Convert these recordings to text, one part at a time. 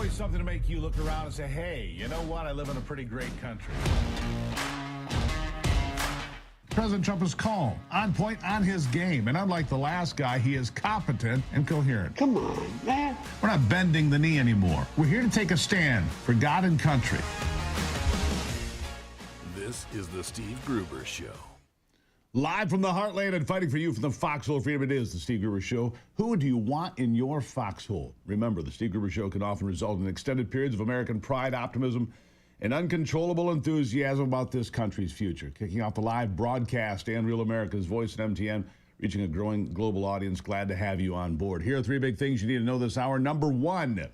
always something to make you look around and say, hey, you know what? I live in a pretty great country. President Trump is calm, on point, on his game. And unlike the last guy, he is competent and coherent. Come on, man. We're not bending the knee anymore. We're here to take a stand for God and country. This is the Steve Gruber Show. Live from the heartland and fighting for you from the foxhole freedom, it is the Steve Gruber Show. Who do you want in your foxhole? Remember, the Steve Gruber Show can often result in extended periods of American pride, optimism, and uncontrollable enthusiasm about this country's future. Kicking off the live broadcast and Real America's Voice at MTN, reaching a growing global audience. Glad to have you on board. Here are three big things you need to know this hour. Number one,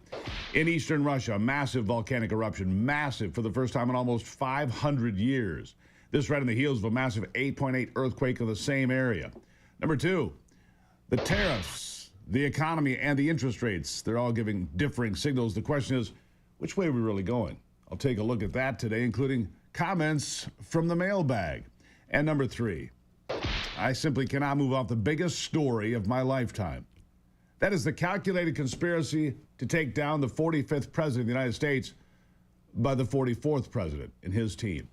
in eastern Russia, a massive volcanic eruption. Massive for the first time in almost 500 years. This right on the heels of a massive 8.8 earthquake in the same area. Number two, the tariffs, the economy, and the interest rates. They're all giving differing signals. The question is, which way are we really going? I'll take a look at that today, including comments from the mailbag. And number three, I simply cannot move off the biggest story of my lifetime. That is the calculated conspiracy to take down the 45th president of the United States by the 44th president and his team,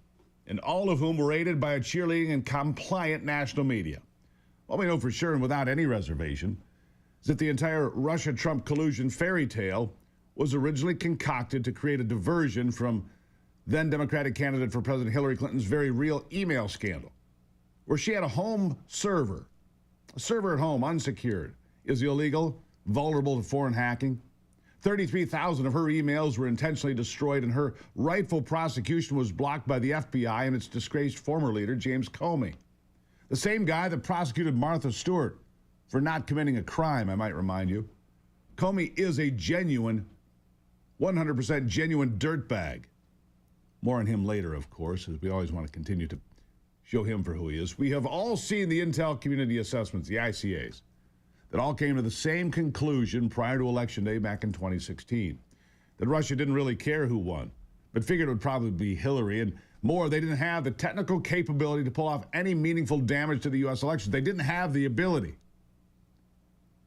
and all of whom were aided by a cheerleading and compliant national media. What we know for sure and without any reservation is that the entire Russia-Trump collusion fairy tale was originally concocted to create a diversion from then Democratic candidate for President Hillary Clinton's very real email scandal, where she had a home server, a server at home, unsecured, is illegal, vulnerable to foreign hacking. 33,000 of her emails were intentionally destroyed, and her rightful prosecution was blocked by the FBI and its disgraced former leader, James Comey. The same guy that prosecuted Martha Stewart for not committing a crime, I might remind you. Comey is a genuine, 100% genuine dirtbag. More on him later, of course, as we always want to continue to show him for who he is. We have all seen the intel community assessments, the ICAs, that all came to the same conclusion prior to Election Day back in 2016, that Russia didn't really care who won, but figured it would probably be Hillary, and more, they didn't have the technical capability to pull off any meaningful damage to the U.S. elections. They didn't have the ability.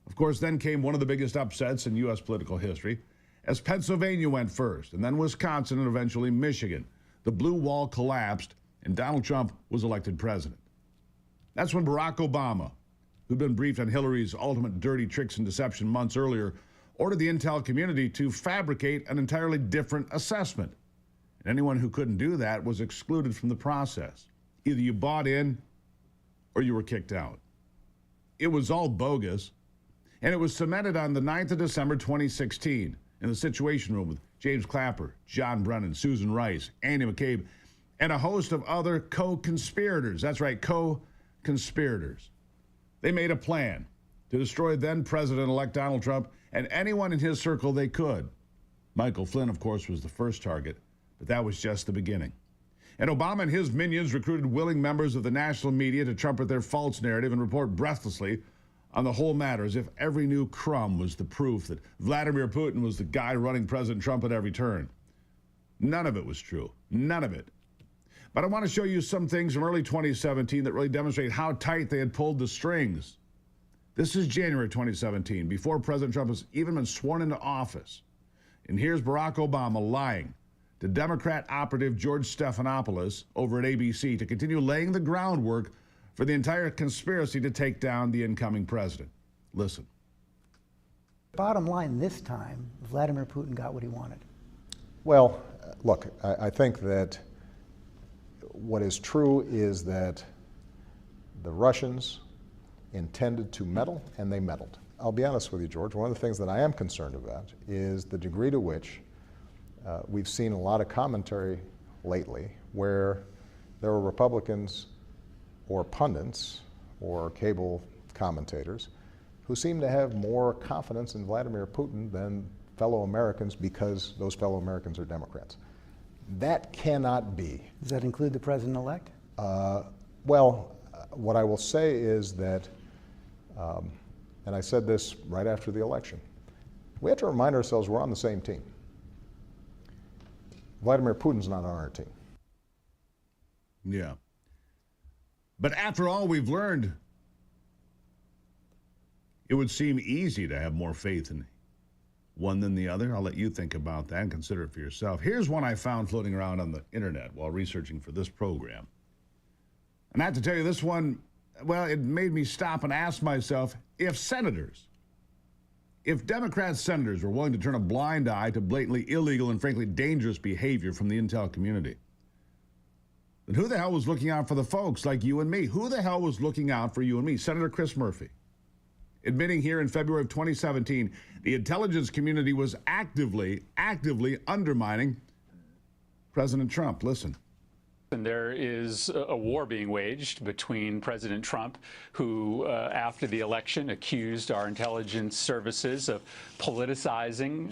Of course, then came one of the biggest upsets in U.S. political history, as Pennsylvania went first, and then Wisconsin, and eventually Michigan. The blue wall collapsed, and Donald Trump was elected president. That's when Barack Obama, who'd been briefed on Hillary's ultimate dirty tricks and deception months earlier, ordered the intel community to fabricate an entirely different assessment. And anyone who couldn't do that was excluded from the process. Either you bought in or you were kicked out. It was all bogus, and it was cemented on the 9th of December 2016 in the Situation Room with James Clapper, John Brennan, Susan Rice, Andy McCabe, and a host of other co-conspirators. That's right, co-conspirators. They made a plan to destroy then-President-elect Donald Trump and anyone in his circle they could. Michael Flynn, of course, was the first target, but that was just the beginning. And Obama and his minions recruited willing members of the national media to trumpet their false narrative and report breathlessly on the whole matter, as if every new crumb was the proof that Vladimir Putin was the guy running President Trump at every turn. None of it was true. None of it. But I want to show you some things from early 2017 that really demonstrate how tight they had pulled the strings. This is January 2017, before President Trump has even been sworn into office. And here's Barack Obama lying to Democrat operative George Stephanopoulos over at ABC to continue laying the groundwork for the entire conspiracy to take down the incoming president. Listen. Bottom line this time, Vladimir Putin got what he wanted. Well, look, I think that what is true is that the Russians intended to meddle, and they meddled. I'll be honest with you, George, one of the things that I am concerned about is the degree to which we've seen a lot of commentary lately where there were Republicans or pundits or cable commentators who seem to have more confidence in Vladimir Putin than fellow Americans because those fellow Americans are Democrats. That cannot be. Does that include the president-elect? Well, what I will say is that, and I said this right after the election, we have to remind ourselves we're on the same team. Vladimir Putin's not on our team. Yeah. But after all we've learned, it would seem easy to have more faith in one than the other? I'll let you think about that and consider it for yourself. Here's one I found floating around on the internet while researching for this program. And I have to tell you, this one, well, it made me stop and ask myself, if Democrat senators were willing to turn a blind eye to blatantly illegal and frankly dangerous behavior from the intel community, then who the hell was looking out for the folks like you and me? Who the hell was looking out for you and me? Senator Chris Murphy, admitting here in February of 2017, the intelligence community was actively undermining President Trump. Listen. And there is a war being waged between President Trump, who, after the election, accused our intelligence services of politicizing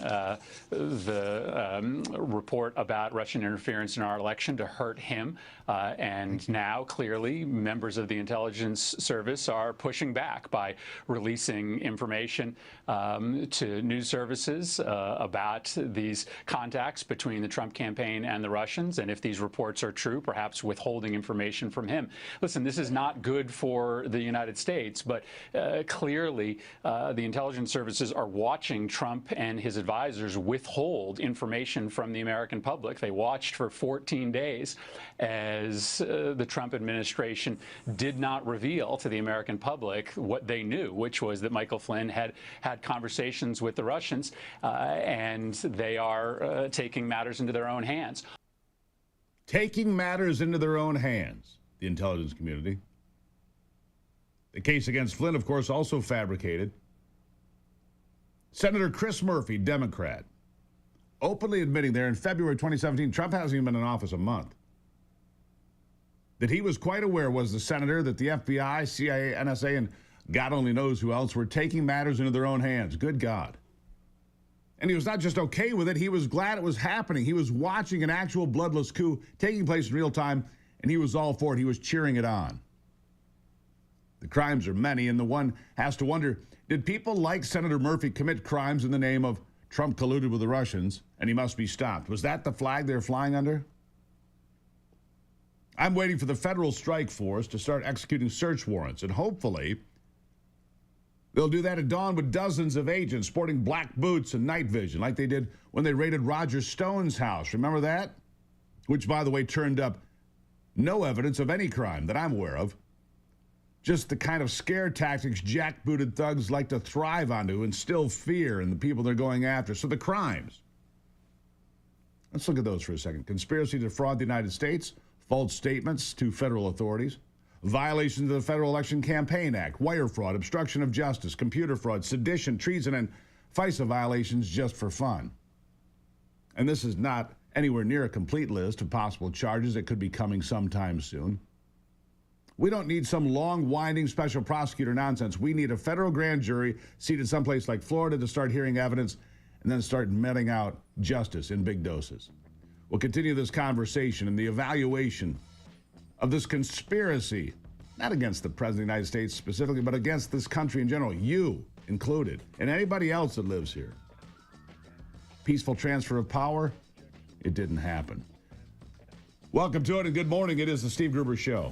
the report about Russian interference in our election to hurt him. And now, clearly, members of the intelligence service are pushing back by releasing information to news services about these contacts between the Trump campaign and the Russians. And if these reports are true, perhaps withholding information from him. Listen, this is not good for the United States, but clearly the intelligence services are watching Trump and his advisors withhold information from the American public. They watched for 14 days as the Trump administration did not reveal to the American public what they knew, which was that Michael Flynn had conversations with the Russians, and they are taking matters into their own hands. Taking matters into their own hands, the intelligence community. The case against Flynn, of course, also fabricated. Senator Chris Murphy, Democrat, openly admitting there in February 2017, Trump hasn't even been in office a month, that he was quite aware, was the senator, that the FBI, CIA, NSA, and God only knows who else were taking matters into their own hands. Good God. And he was not just okay with it, he was glad it was happening. He was watching an actual bloodless coup taking place in real time, and he was all for it. He was cheering it on. The crimes are many, and the one has to wonder, did people like Senator Murphy commit crimes in the name of Trump colluded with the Russians, and he must be stopped? Was that the flag they're flying under? I'm waiting for the federal strike force to start executing search warrants, and hopefully they'll do that at dawn with dozens of agents sporting black boots and night vision like they did when they raided Roger Stone's house. Remember that? Which, by the way, turned up no evidence of any crime that I'm aware of. Just the kind of scare tactics jackbooted thugs like to thrive on to instill fear in the people they're going after. So the crimes. Let's look at those for a second. Conspiracy to defraud the United States, false statements to federal authorities, violations of the Federal Election Campaign Act, wire fraud, obstruction of justice, computer fraud, sedition, treason, and FISA violations just for fun. And this is not anywhere near a complete list of possible charges that could be coming sometime soon. We don't need some long, winding special prosecutor nonsense. We need a federal grand jury seated someplace like Florida to start hearing evidence and then start meting out justice in big doses. We'll continue this conversation and the evaluation of this conspiracy, not against the President of the United States specifically, but against this country in general, you included, and anybody else that lives here. Peaceful transfer of power, it didn't happen. Welcome to it, and good morning. It is the Steve Gruber Show.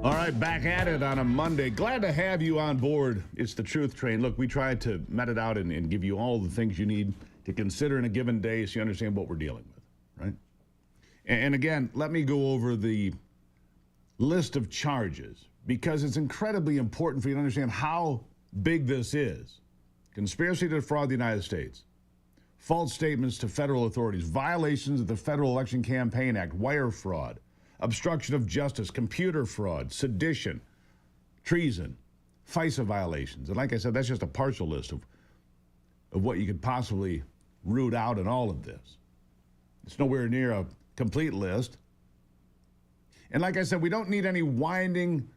All right, back at it on a Monday. Glad to have you on board. It's the Truth Train. Look, we try to met it out and give you all the things you need to consider in a given day so you understand what we're dealing with, right? And again, let me go over the list of charges because it's incredibly important for you to understand how big this is. Conspiracy to defraud the United States, false statements to federal authorities, violations of the Federal Election Campaign Act, wire fraud, obstruction of justice, computer fraud, sedition, treason, FISA violations. And like I said, that's just a partial list of what you could possibly root out in all of this. It's nowhere near a complete list. And like I said, we don't need any winding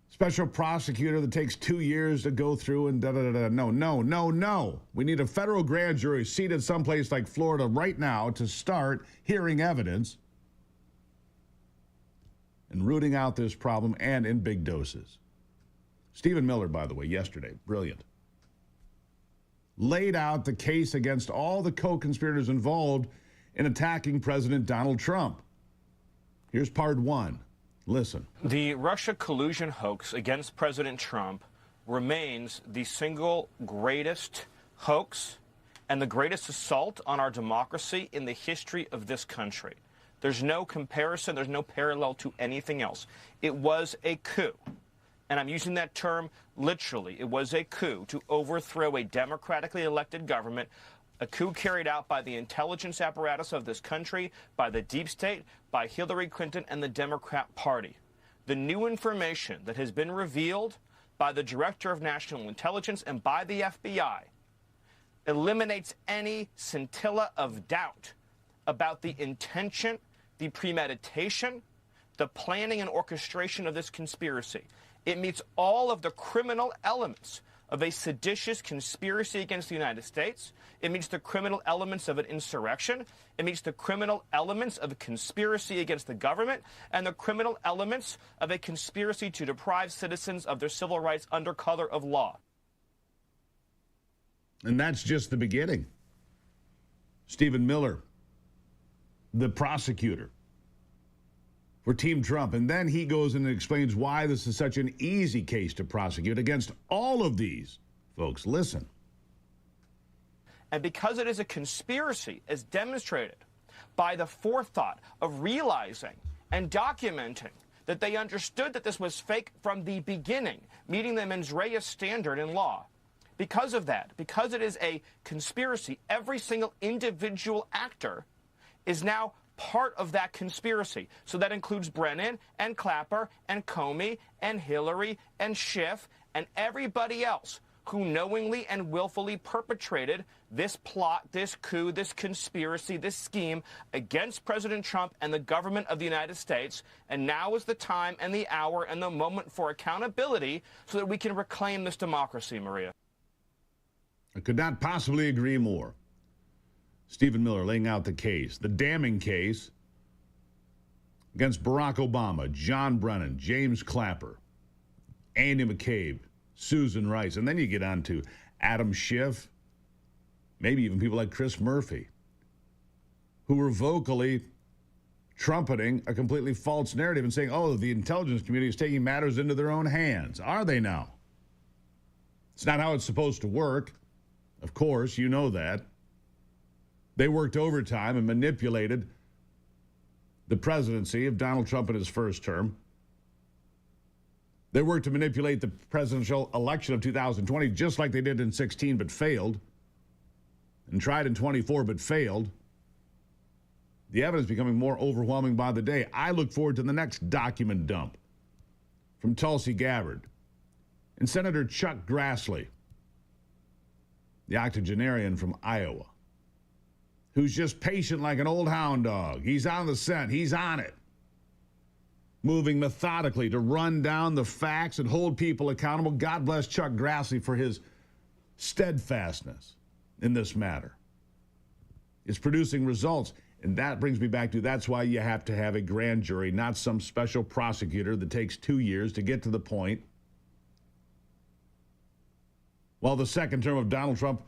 special prosecutor that takes 2 years to go through and da-da-da-da. No. We need a federal grand jury seated someplace like Florida right now to start hearing evidence and rooting out this problem, and in big doses. Stephen Miller, by the way, yesterday, brilliant, laid out the case against all the co-conspirators involved in attacking President Donald Trump. Here's part one. Listen. The Russia collusion hoax against President Trump remains the single greatest hoax and the greatest assault on our democracy in the history of this country. There's no comparison, there's no parallel to anything else. It was a coup, and I'm using that term literally. It was a coup to overthrow a democratically elected government, a coup carried out by the intelligence apparatus of this country, by the deep state, by Hillary Clinton and the Democrat Party. The new information that has been revealed by the Director of National Intelligence and by the FBI eliminates any scintilla of doubt about the intention, the premeditation, the planning and orchestration of this conspiracy. It meets all of the criminal elements of a seditious conspiracy against the United States. It meets the criminal elements of an insurrection. It meets the criminal elements of a conspiracy against the government and the criminal elements of a conspiracy to deprive citizens of their civil rights under color of law. And that's just the beginning. Stephen Miller, the prosecutor for Team Trump. And then he goes in and explains why this is such an easy case to prosecute against all of these folks. Listen. And because it is a conspiracy, as demonstrated by the forethought of realizing and documenting that they understood that this was fake from the beginning, meeting the mens rea standard in law. Because of that, because it is a conspiracy, every single individual actor is now part of that conspiracy. So that includes Brennan and Clapper and Comey and Hillary and Schiff and everybody else who knowingly and willfully perpetrated this plot, this coup, this conspiracy, this scheme against President Trump and the government of the United States. And now is the time and the hour and the moment for accountability so that we can reclaim this democracy, Maria. I could not possibly agree more. Stephen Miller laying out the case, the damning case against Barack Obama, John Brennan, James Clapper, Andy McCabe, Susan Rice. And then you get on to Adam Schiff, maybe even people like Chris Murphy, who were vocally trumpeting a completely false narrative and saying, oh, the intelligence community is taking matters into their own hands. Are they now? It's not how it's supposed to work. Of course, you know that. They worked overtime and manipulated the presidency of Donald Trump in his first term. They worked to manipulate the presidential election of 2020 just like they did in 16 but failed, and tried in 24 but failed. The evidence becoming more overwhelming by the day. I look forward to the next document dump from Tulsi Gabbard and Senator Chuck Grassley, the octogenarian from Iowa, who's just patient like an old hound dog. He's on the scent. He's on it. Moving methodically to run down the facts and hold people accountable. God bless Chuck Grassley for his steadfastness in this matter. It's producing results. And that brings me back to that's why you have to have a grand jury, not some special prosecutor that takes 2 years to get to the point. While the second term of Donald Trump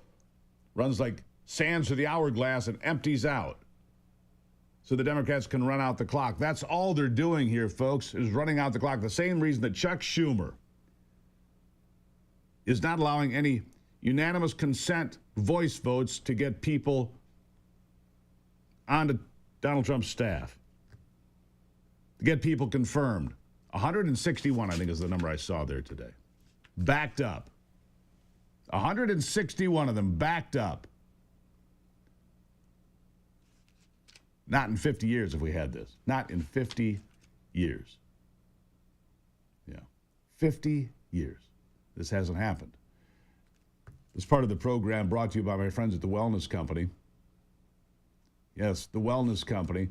runs like sands through the hourglass and empties out. so the Democrats can run out the clock. That's all they're doing here, folks, is running out the clock. The same reason that Chuck Schumer is not allowing any unanimous consent voice votes to get people onto Donald Trump's staff, to get people confirmed. 161, I think, is the number I saw there today. Backed up. 161 of them backed up. Not in 50 years if we had this. Not in 50 years. Yeah. 50 years. This hasn't happened. This part of the program brought to you by my friends at the Wellness Company. Yes, the Wellness Company.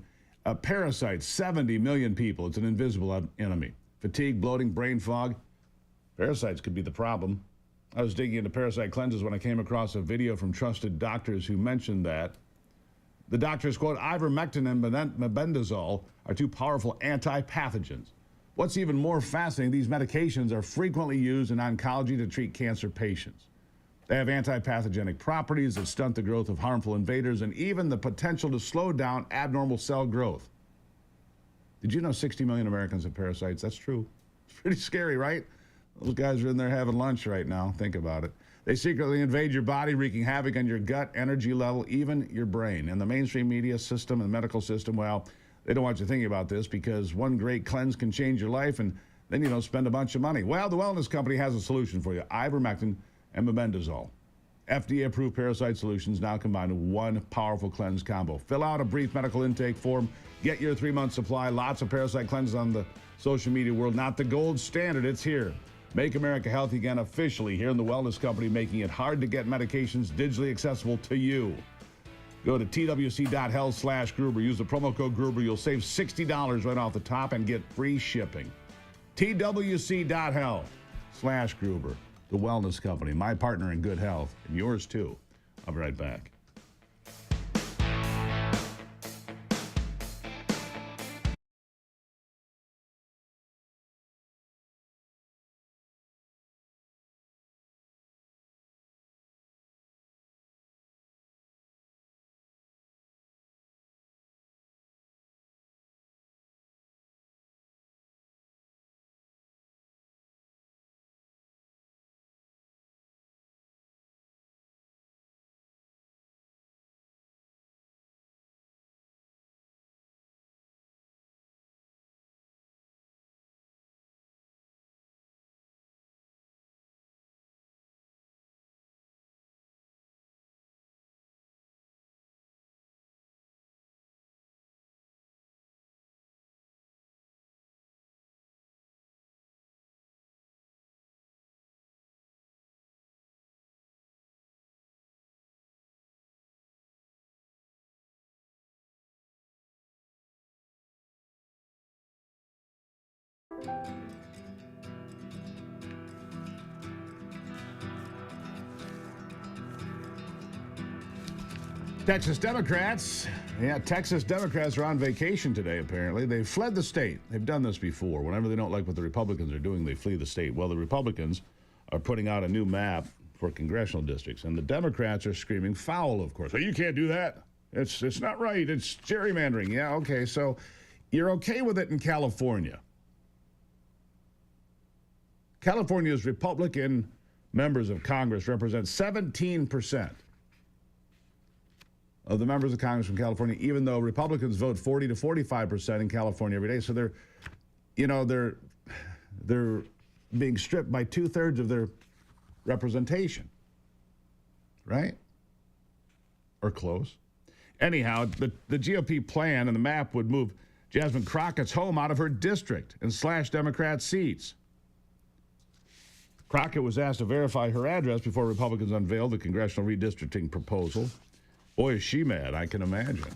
Parasites, 70 million people. It's an invisible enemy. Fatigue, bloating, brain fog. Parasites could be the problem. I was digging into parasite cleanses when I came across a video from trusted doctors who mentioned that. The doctors quote, ivermectin and mebendazole are two powerful anti-pathogens. What's even more fascinating, these medications are frequently used in oncology to treat cancer patients. They have anti-pathogenic properties that stunt the growth of harmful invaders and even the potential to slow down abnormal cell growth. Did you know 60 million Americans have parasites? That's true. It's pretty scary, right? Those guys are in there having lunch right now. Think about it. They secretly invade your body, wreaking havoc on your gut, energy level, even your brain. And the mainstream media system and medical system, well, they don't want you thinking about this because one great cleanse can change your life and then you don't spend a bunch of money. Well, the Wellness Company has a solution for you. Ivermectin and mebendazole. FDA-approved parasite solutions now combined in one powerful cleanse combo. Fill out a brief medical intake form. Get your 3-month supply. Lots of parasite cleanses on the social media world. Not the gold standard. It's here. Make America healthy again officially here in the Wellness Company, making it hard to get medications digitally accessible to you. Go to twc.health/Gruber. Use the promo code Gruber. You'll save $60 right off the top and get free shipping. twc.health/Gruber. The Wellness Company, my partner in good health, and yours too. I'll be right back. Texas Democrats are on vacation today, apparently. They've fled the state. They've done this before. Whenever they don't like what the Republicans are doing, they flee the state. Well, the Republicans are putting out a new map for congressional districts, and the Democrats are screaming foul, of course. Well, you can't do that. It's not right. It's gerrymandering. Yeah, okay, so you're okay with it in California. California's Republican members of Congress represent 17% of the members of Congress from California, even though Republicans vote 40 to 45% in California every day. So they're being stripped by 2/3 of their representation, right? Or close. Anyhow, the GOP plan and the map would move Jasmine Crockett's home out of her district and slash Democrat seats. Crockett was asked to verify her address before Republicans unveiled the congressional redistricting proposal. Boy, is she mad, I can imagine.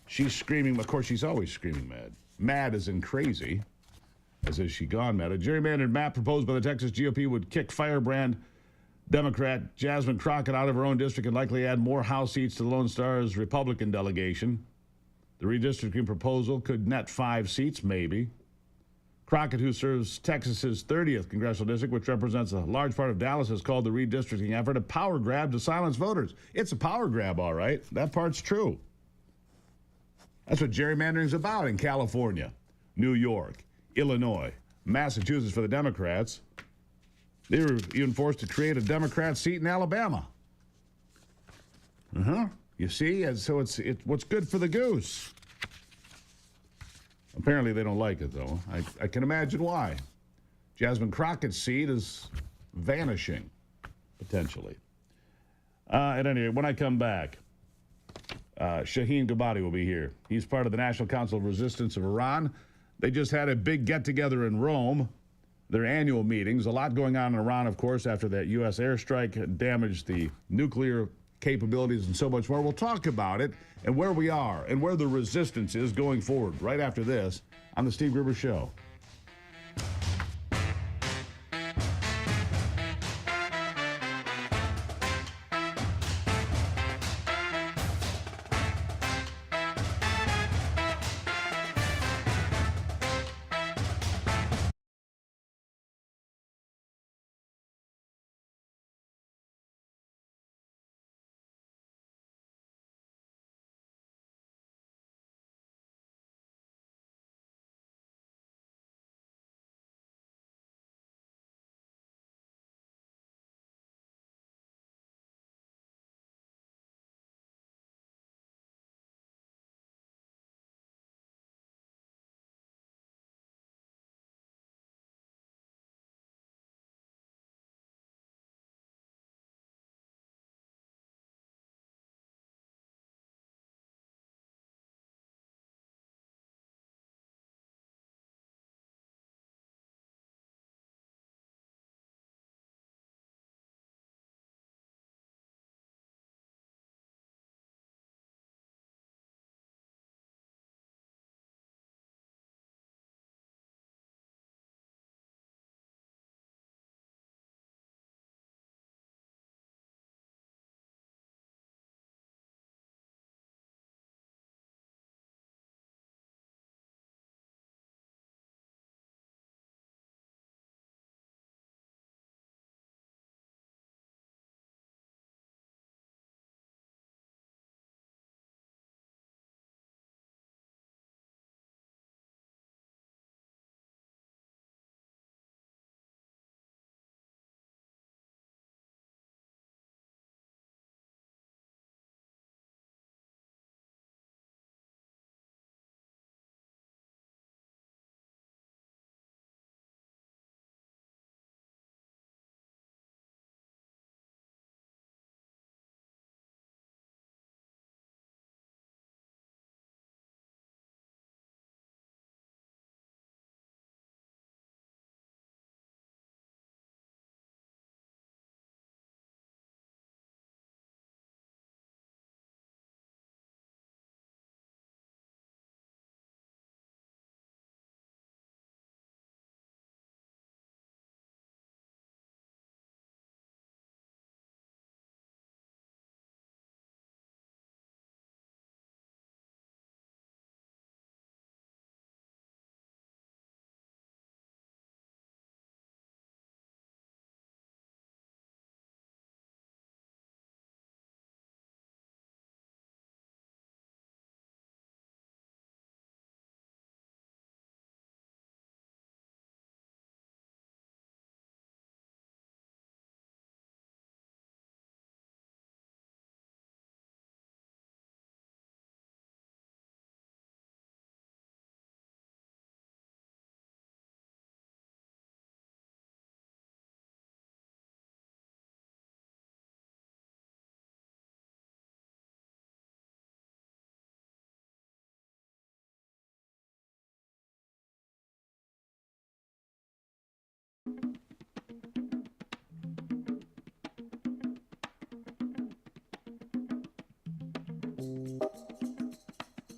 She's screaming, of course, she's always screaming mad. Mad as in crazy, as is she gone mad. A gerrymandered map proposed by the Texas GOP would kick firebrand Democrat Jasmine Crockett out of her own district and likely add more House seats to the Lone Star's Republican delegation. The redistricting proposal could net 5 seats, maybe. Crockett, who serves Texas's 30th congressional district, which represents a large part of Dallas, has called the redistricting effort a power grab to silence voters. It's a power grab, all right. That part's true. That's what gerrymandering's about in California, New York, Illinois, Massachusetts for the Democrats. They were even forced to create a Democrat seat in Alabama. You see, and so it's what's good for the goose. Apparently they don't like it, though. I can imagine why. Jasmine Crockett's seat is vanishing, potentially. At any rate, when I come back, Shaheen Gobadi will be here. He's part of the National Council of Resistance of Iran. They just had a big get-together in Rome, their annual meetings. A lot going on in Iran, of course, after that U.S. airstrike damaged the nuclear capabilities and so much more. We'll talk about it and where we are and where the resistance is going forward right after this on The Steve Gruber Show.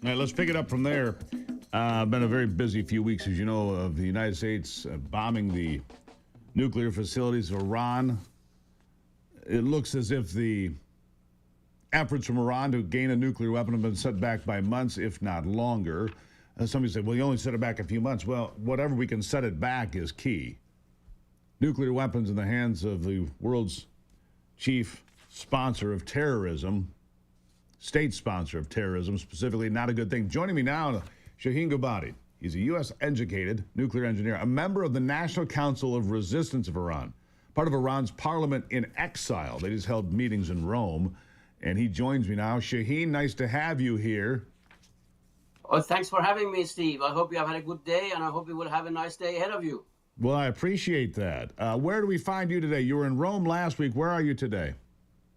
All right, let's pick it up from there. Been a very busy few weeks, as you know, of the United States bombing the nuclear facilities of Iran. It looks as if the efforts from Iran to gain a nuclear weapon have been set back by months, if not longer. Somebody said, well, you only set it back a few months. Well, whatever we can set it back is key. Nuclear weapons in the hands of the world's chief sponsor of terrorism state sponsor of terrorism, specifically not a good thing. Joining me now, Shaheen Gobadi. He's a U.S.-educated nuclear engineer, a member of the National Council of Resistance of Iran, part of Iran's parliament in exile. They just held meetings in Rome, and he joins me now. Shaheen, nice to have you here. Well, thanks for having me, Steve. I hope you have had a good day, and I hope you will have a nice day ahead of you. Well, I appreciate that. Where do we find you today? You were in Rome last week. Where are you today?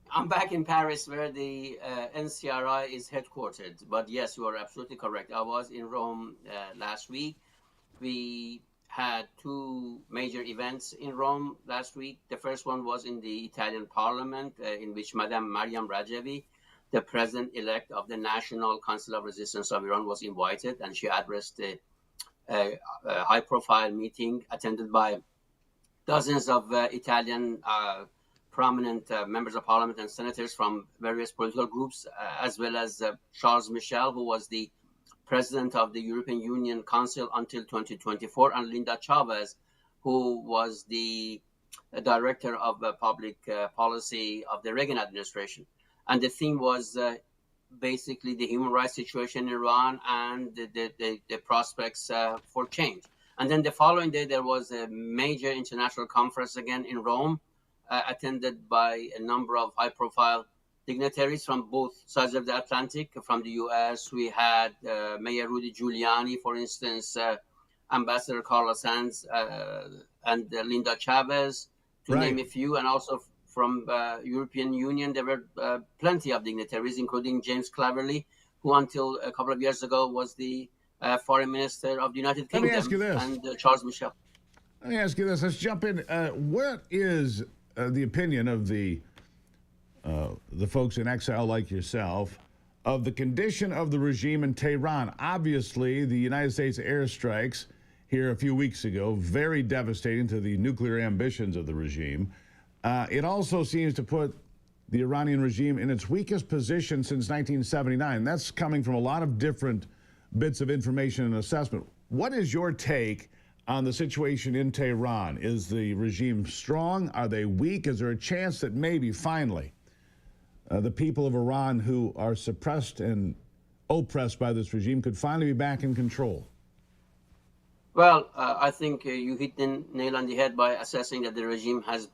I'm back in Paris, where the NCRI is headquartered. But yes, you are absolutely correct. I was in Rome last week. We had two major events in Rome last week. The first one was in the Italian parliament, in which Madame Mariam Rajavi, the president-elect of the National Council of Resistance of Iran, was invited, and she addressed a high-profile meeting attended by dozens of Italian prominent members of parliament and senators from various political groups, as well as Charles Michel, who was the president of the European Union Council until 2024, and Linda Chavez, who was the director of public policy of the Reagan administration. And the theme was basically the human rights situation in Iran and the prospects for change. And then the following day, there was a major international conference again in Rome, attended by a number of high-profile dignitaries from both sides of the Atlantic. From the U.S., we had Mayor Rudy Giuliani, for instance, Ambassador Carlson, and Linda Chavez, to name a few, and also from European Union, there were plenty of dignitaries, including James Cleverly, who until a couple of years ago was the foreign minister of the United Kingdom. Let me ask you this. And Charles Michel. Let me ask you this. Let's jump in. What is the opinion of the folks in exile like yourself of the condition of the regime in Tehran? Obviously, the United States airstrikes here a few weeks ago, very devastating to the nuclear ambitions of the regime. It also seems to put the Iranian regime in its weakest position since 1979. That's coming from a lot of different bits of information and assessment. What is your take on the situation in Tehran? Is the regime strong? Are they weak? Is there a chance that maybe finally the people of Iran who are suppressed and oppressed by this regime could finally be back in control? Well, I think you hit the nail on the head by assessing that the regime has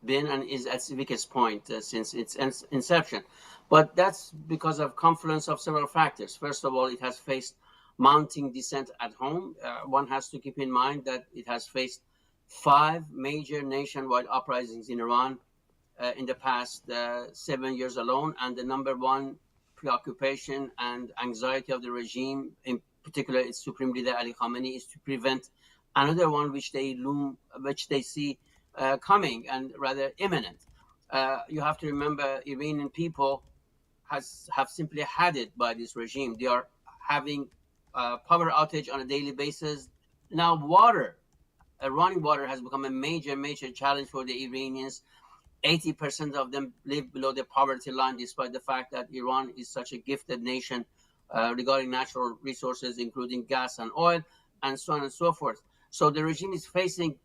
been and is at its weakest point since its inception. But that's because of confluence of several factors. First of all, it has faced mounting dissent at home. One has to keep in mind that it has faced 5 major nationwide uprisings in Iran in the past 7 years alone. And the number one preoccupation and anxiety of the regime, in particular its Supreme Leader Ali Khamenei, is to prevent another one which they see coming and rather imminent. You have to remember, Iranian people have simply had it by this regime. They are having power outage on a daily basis. Now running water has become a major challenge for the Iranians. 80% of them live below the poverty line, despite the fact that Iran is such a gifted nation regarding natural resources, including gas and oil, and so on and so forth. So the regime is facing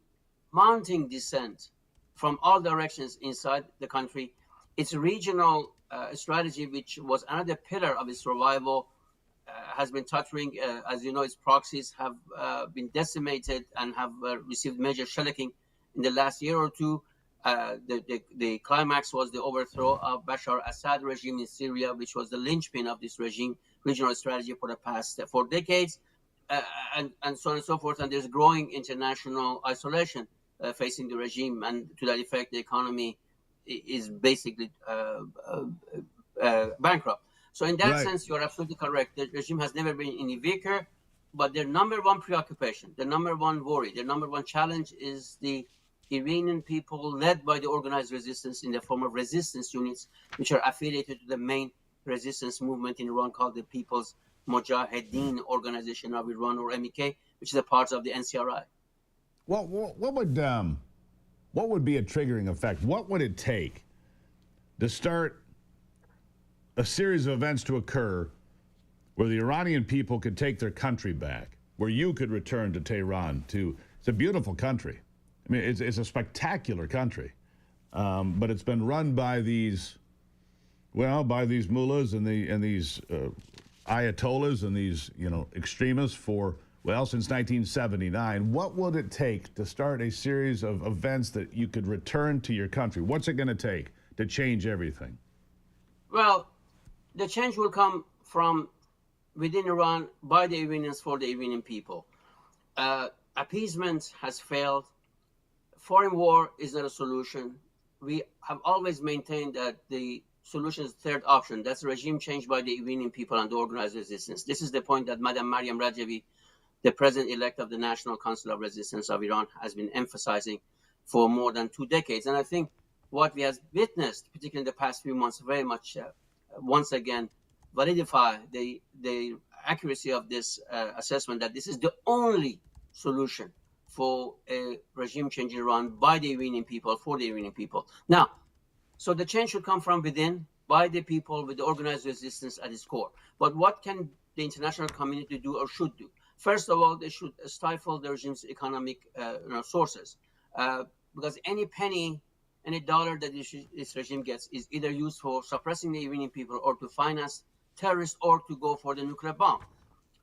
mounting dissent from all directions inside the country. Its regional strategy, which was another pillar of its survival, has been tottering. As you know, its proxies have been decimated and have received major shellacking in the last year or two. The climax was the overthrow of Bashar Assad regime in Syria, which was the linchpin of this regime regional strategy for the past 4 decades, and so on and so forth. And there's growing international isolation facing the regime, and to that effect, the economy is basically bankrupt. So in that sense, you're absolutely correct. The regime has never been any weaker, but their number one preoccupation, their number one worry, their number one challenge is the Iranian people led by the organized resistance in the form of resistance units, which are affiliated to the main resistance movement in Iran called the People's Mujahedin Organization of Iran, or MEK, which is a part of the NCRI. Well, what would be a triggering effect? What would it take to start a series of events to occur where the Iranian people could take their country back, where you could return to Tehran? It's a beautiful country. I mean, it's a spectacular country, but it's been run by these Well, by these mullahs and these ayatollahs and these extremists for since 1979. What would it take to start a series of events that you could return to your country? What's it going to take to change everything? Well, the change will come from within Iran by the Iranians for the Iranian people. Appeasement has failed. Foreign war is not a solution. We have always maintained that the solution is the third option. That's regime change by the Iranian people and the organized resistance. This is the point that Madam Mariam Rajavi, the president-elect of the National Council of Resistance of Iran, has been emphasizing for more than 2 decades. And I think what we have witnessed, particularly in the past few months, very much once again validify the accuracy of this assessment that this is the only solution for a regime change in Iran by the Iranian people, for the Iranian people. Now, so the change should come from within, by the people, with the organized resistance at its core. But what can the international community do or should do? First of all, they should stifle the regime's economic sources, because any penny, any dollar that this regime gets is either used for suppressing the Iranian people or to finance terrorists or to go for the nuclear bomb.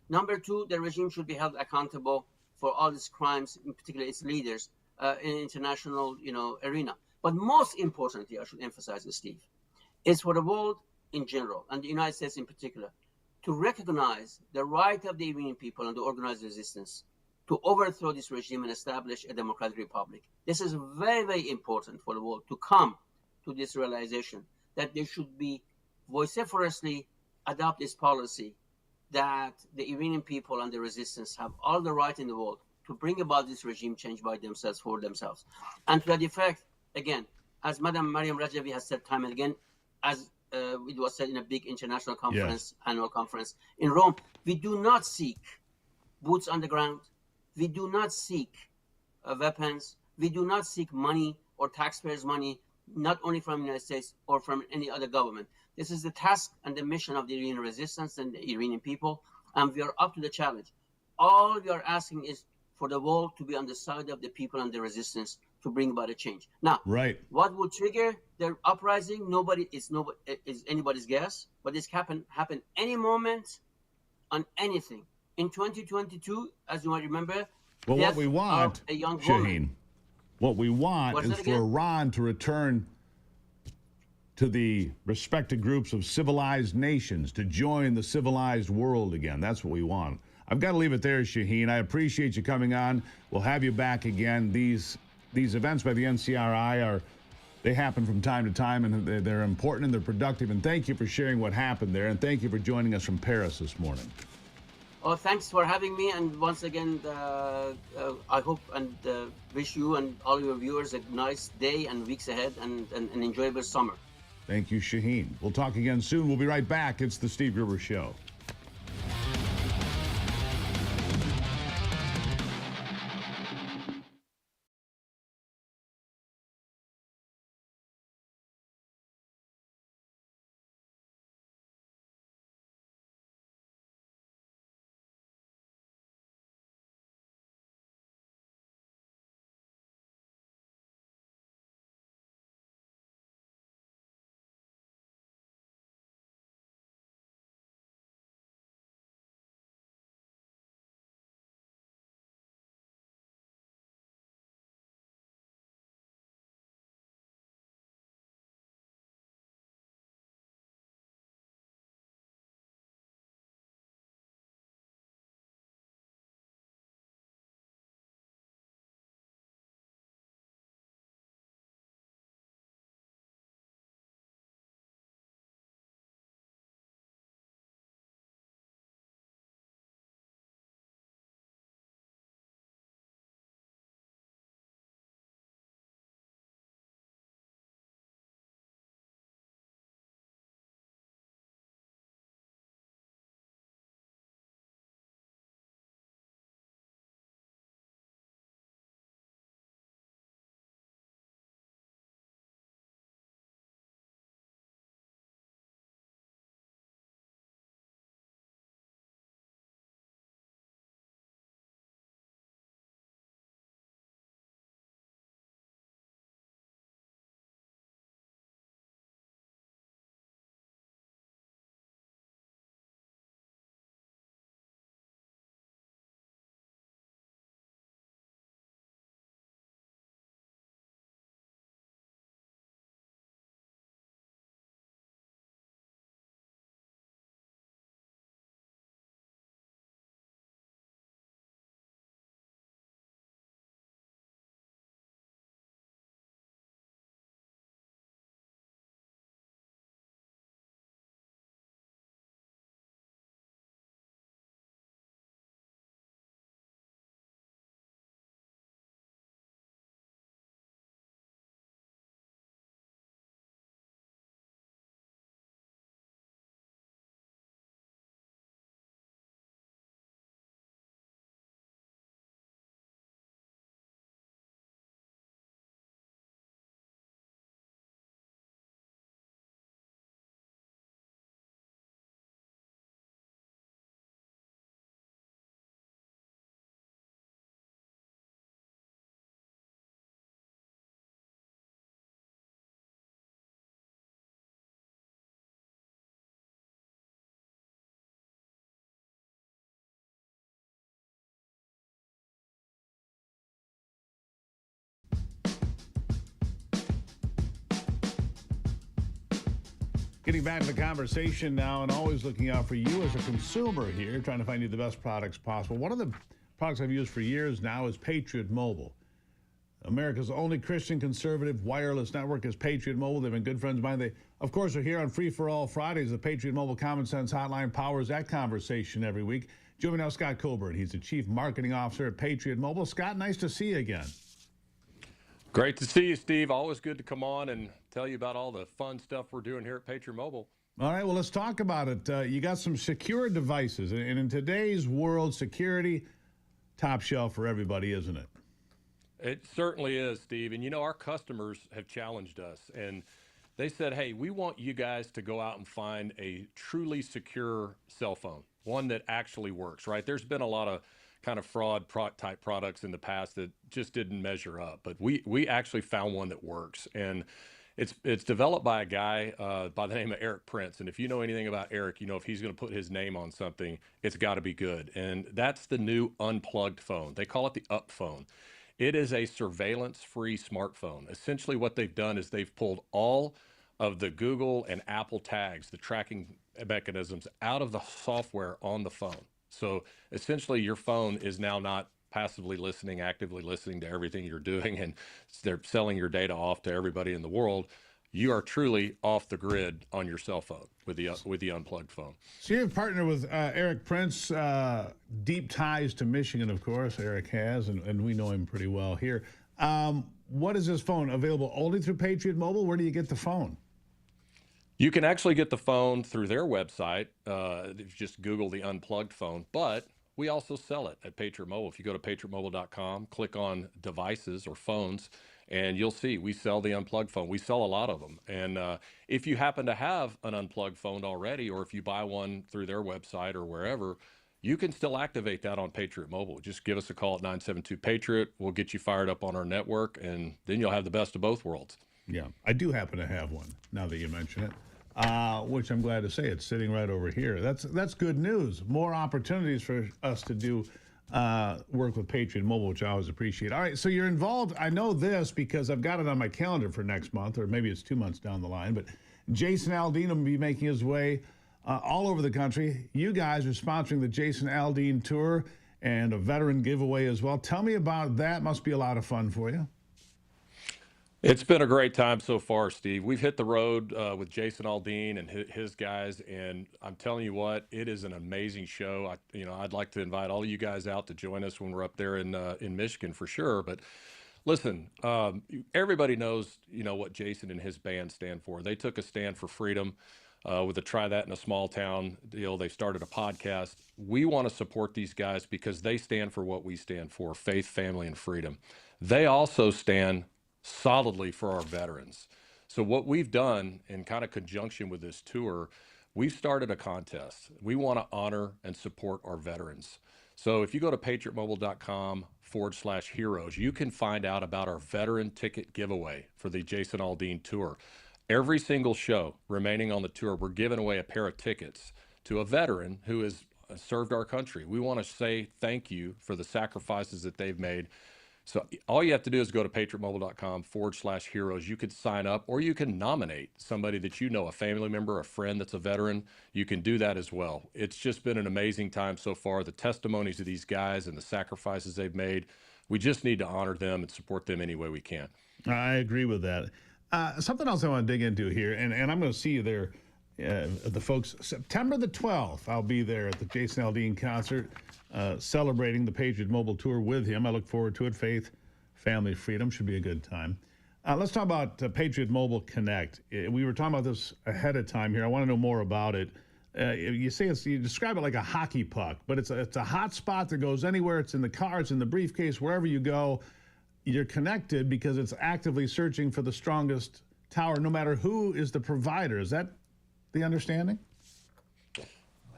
Number two, the regime should be held accountable for all its crimes, in particular its leaders, in international arena. But most importantly, I should emphasize this, Steve, is for the world in general and the United States in particular to recognize the right of the Iranian people and the organized resistance to overthrow this regime and establish a democratic republic. This is very, very important for the world to come to this realization that they should be vociferously adopt this policy that the Iranian people and the resistance have all the right in the world to bring about this regime change by themselves, for themselves. And to that effect, again, as Madam Mariam Rajavi has said time and again, as it was said in a big international conference, annual conference in Rome, we do not seek boots on the ground. We do not seek weapons. We do not seek money or taxpayers' money, not only from the United States or from any other government. This is the task and the mission of the Iranian resistance and the Iranian people, and we are up to the challenge. All we are asking is for the world to be on the side of the people and the resistance to bring about a change. Now, what will trigger the uprising? Is anybody's guess, but this can happen any moment on anything. In 2022, as you might remember, well, what we want, a young Shaheen, woman. what we want is for Iran to return to the respected groups of civilized nations, to join the civilized world again. That's what we want. I've got to leave it there, Shaheen. I appreciate you coming on. We'll have you back again. These events by the NCRI they happen from time to time, and they're important and they're productive. And thank you for sharing what happened there, and thank you for joining us from Paris this morning. Oh, thanks for having me. And once again, I hope and wish you and all your viewers a nice day and weeks ahead and an enjoyable summer. Thank you, Shaheen. We'll talk again soon. We'll be right back. It's the Steve Gruber Show. Getting back to the conversation now, and always looking out for you as a consumer here, trying to find you the best products possible. One of the products I've used for years now is Patriot Mobile. America's only Christian conservative wireless network is Patriot Mobile. They've been good friends of mine. They, of course, are here on Free for All Fridays. The Patriot Mobile Common Sense Hotline powers that conversation every week. Joining me now, Scott Colbert. He's the Chief Marketing Officer at Patriot Mobile. Scott, nice to see you again. Great to see you, Steve. Always good to come on and tell you about all the fun stuff we're doing here at Patriot Mobile. All right, well, let's talk about it. You got some secure devices, and in today's world, security, top shelf for everybody, isn't it? It certainly is, Steve. And, you know, our customers have challenged us, and they said, hey, we want you guys to go out and find a truly secure cell phone, one that actually works, right? There's been a lot of kind of fraud type products in the past that just didn't measure up, but we actually found one that works. And it's developed by a guy by the name of Eric Prince. And if you know anything about Eric, you know if he's going to put his name on something, it's got to be good. And that's the new unplugged phone. They call it the Up phone. It is a surveillance-free smartphone. Essentially what they've done is they've pulled all of the Google and Apple tags, the tracking mechanisms, out of the software on the phone. So essentially your phone is now not passively listening, actively listening to everything you're doing, and they're selling your data off to everybody in the world. You are truly off the grid on your cell phone with the unplugged phone. So you've partnered with Eric Prince, deep ties to Michigan, of course. Eric has, and we know him pretty well here. What is this phone? Available only through Patriot Mobile? Where do you get the phone? You can actually get the phone through their website. If you just Google the unplugged phone, but we also sell it at Patriot Mobile. If you go to patriotmobile.com, click on devices or phones, and you'll see we sell the unplugged phone. We sell a lot of them. And if you happen to have an unplugged phone already, or if you buy one through their website or wherever, you can still activate that on Patriot Mobile. Just give us a call at 972-PATRIOT. We'll get you fired up on our network, and then you'll have the best of both worlds. Yeah, I do happen to have one, now that you mention it, which I'm glad to say it's sitting right over here. That's good news. More opportunities for us to do work with Patriot Mobile, which I always appreciate. All right, so you're involved. I know this because I've got it on my calendar for next month, or maybe it's 2 months down the line, but Jason Aldean will be making his way all over the country. You guys are sponsoring the Jason Aldean Tour and a veteran giveaway as well. Tell me about that. Must be a lot of fun for you. It's been a great time so far, Steve. We've hit the road with Jason Aldean and his guys, and I'm telling you what, it is an amazing show. I'd like to invite all of you guys out to join us when we're up there in Michigan for sure. But listen, everybody knows what Jason and his band stand for. They took a stand for freedom with the Try That in a Small Town deal. They started a podcast. We want to support these guys because they stand for what we stand for: faith, family, and freedom. They also stand solidly for our veterans. So what we've done in kind of conjunction with this tour, we've started a contest. We want to honor and support our veterans. So if you go to patriotmobile.com/heroes, you can find out about our veteran ticket giveaway for the Jason Aldean Tour. Every single show remaining on the tour, we're giving away a pair of tickets to a veteran who has served our country. We want to say thank you for the sacrifices that they've made. So all you have to do is go to patriotmobile.com/heroes. You could sign up, or you can nominate somebody that you know, a family member, a friend that's a veteran. You can do that as well. It's just been an amazing time so far. The testimonies of these guys and the sacrifices they've made, we just need to honor them and support them any way we can. I agree with that. Something else I want to dig into here, and I'm going to see you there, the folks. September the 12th, I'll be there at the Jason Aldean concert, celebrating the Patriot Mobile Tour with him. I look forward to it. Faith, family, freedom should be a good time. Let's talk about Patriot Mobile Connect. We were talking about this ahead of time here. I want to know more about it. You describe it like a hockey puck, but it's a hot spot that goes anywhere. It's in the car, it's in the briefcase, wherever you go. You're connected because it's actively searching for the strongest tower, no matter who is the provider. Is that the understanding?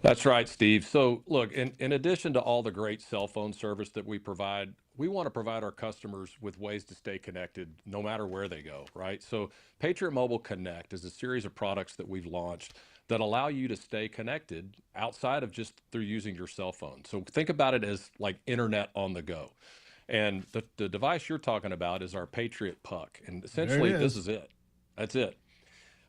That's right, Steve. So look, in addition to all the great cell phone service that we provide, we want to provide our customers with ways to stay connected no matter where they go, right? So Patriot Mobile Connect is a series of products that we've launched that allow you to stay connected outside of just through using your cell phone. So think about it as like internet on the go. And the device you're talking about is our Patriot Puck. And essentially, this is it. That's it.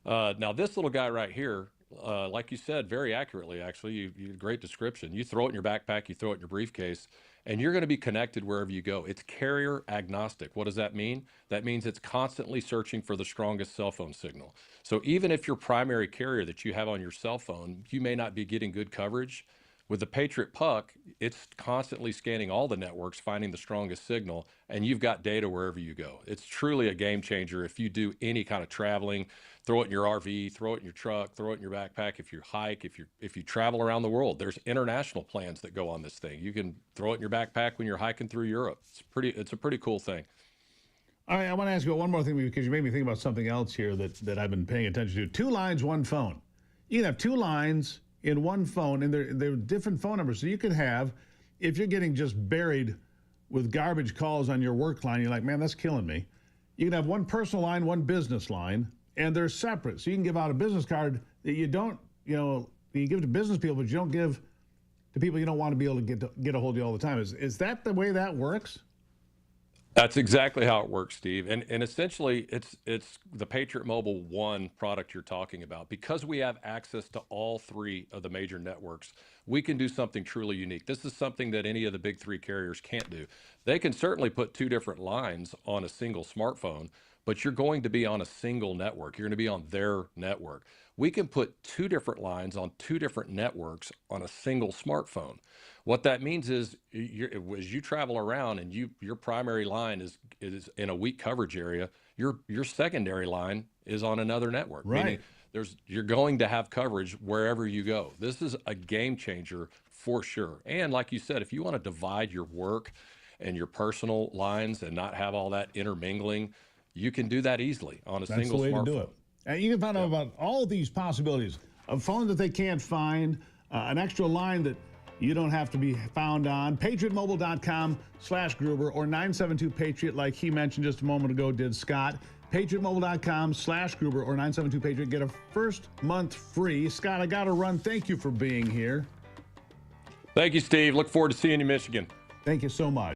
Now, this little guy right here, like you said, very accurately, actually, great description. You throw it in your backpack, you throw it in your briefcase, and you're going to be connected wherever you go. It's carrier agnostic. What does that mean? That means it's constantly searching for the strongest cell phone signal. So even if your primary carrier that you have on your cell phone, you may not be getting good coverage, with the Patriot Puck, it's constantly scanning all the networks, finding the strongest signal, and you've got data wherever you go. It's truly a game changer if you do any kind of traveling. Throw it in your RV, throw it in your truck, throw it in your backpack. If you hike, if you travel around the world, there's international plans that go on this thing. You can throw it in your backpack when you're hiking through Europe. It's a pretty cool thing. All right, I want to ask you one more thing because you made me think about something else here that I've been paying attention to. 2 lines, 1 phone. You can have 2 lines in 1 phone, and they're different phone numbers. So you could have, if you're getting just buried with garbage calls on your work line, you're like, man, that's killing me. You can have 1 personal line, 1 business line, and they're separate. So you can give out a business card that you don't, you give to business people, but you don't give to people you don't want to be able to get a hold of you all the time. Is that the way that works? That's exactly how it works, Steve. And essentially, it's the Patriot Mobile One product you're talking about. Because we have access to all 3 of the major networks, we can do something truly unique. This is something that any of the big 3 carriers can't do. They can certainly put 2 different lines on a single smartphone, but you're going to be on a single network. You're going to be on their network. We can put 2 different lines on 2 different networks on a single smartphone. What that means is as you travel around and your primary line is in a weak coverage area, your secondary line is on another network. Right. Meaning you're going to have coverage wherever you go. This is a game changer for sure. And like you said, if you want to divide your work and your personal lines and not have all that intermingling, you can do that easily on a single smartphone. That's the way to do it. And you can find out about all these possibilities. A phone that they can't find, an extra line that you don't have to be found on. PatriotMobile.com/Gruber or 972-PATRIOT, like he mentioned just a moment ago, did Scott. PatriotMobile.com/Gruber or 972-PATRIOT. Get a first month free. Scott, I got to run. Thank you for being here. Thank you, Steve. Look forward to seeing you in Michigan. Thank you so much.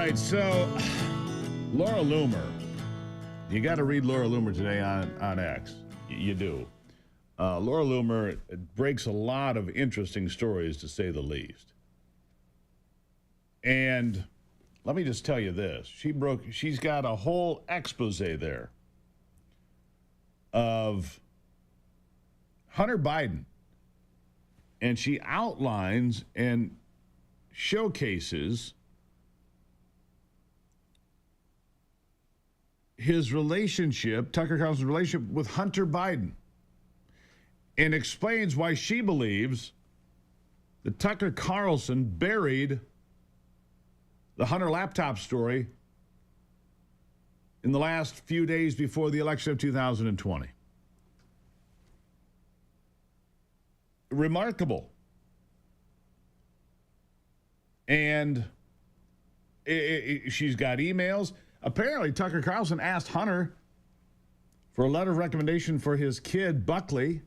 right, so Laura Loomer. You got to read Laura Loomer today on X. You do. Laura Loomer breaks a lot of interesting stories, to say the least. And let me just tell you this. She's got a whole expose there of Hunter Biden. And she outlines and showcases his relationship, Tucker Carlson's relationship with Hunter Biden, and explains why she believes that Tucker Carlson buried the Hunter laptop story in the last few days before the election of 2020. Remarkable. And she's got emails. Apparently, Tucker Carlson asked Hunter for a letter of recommendation for his kid, Buckley,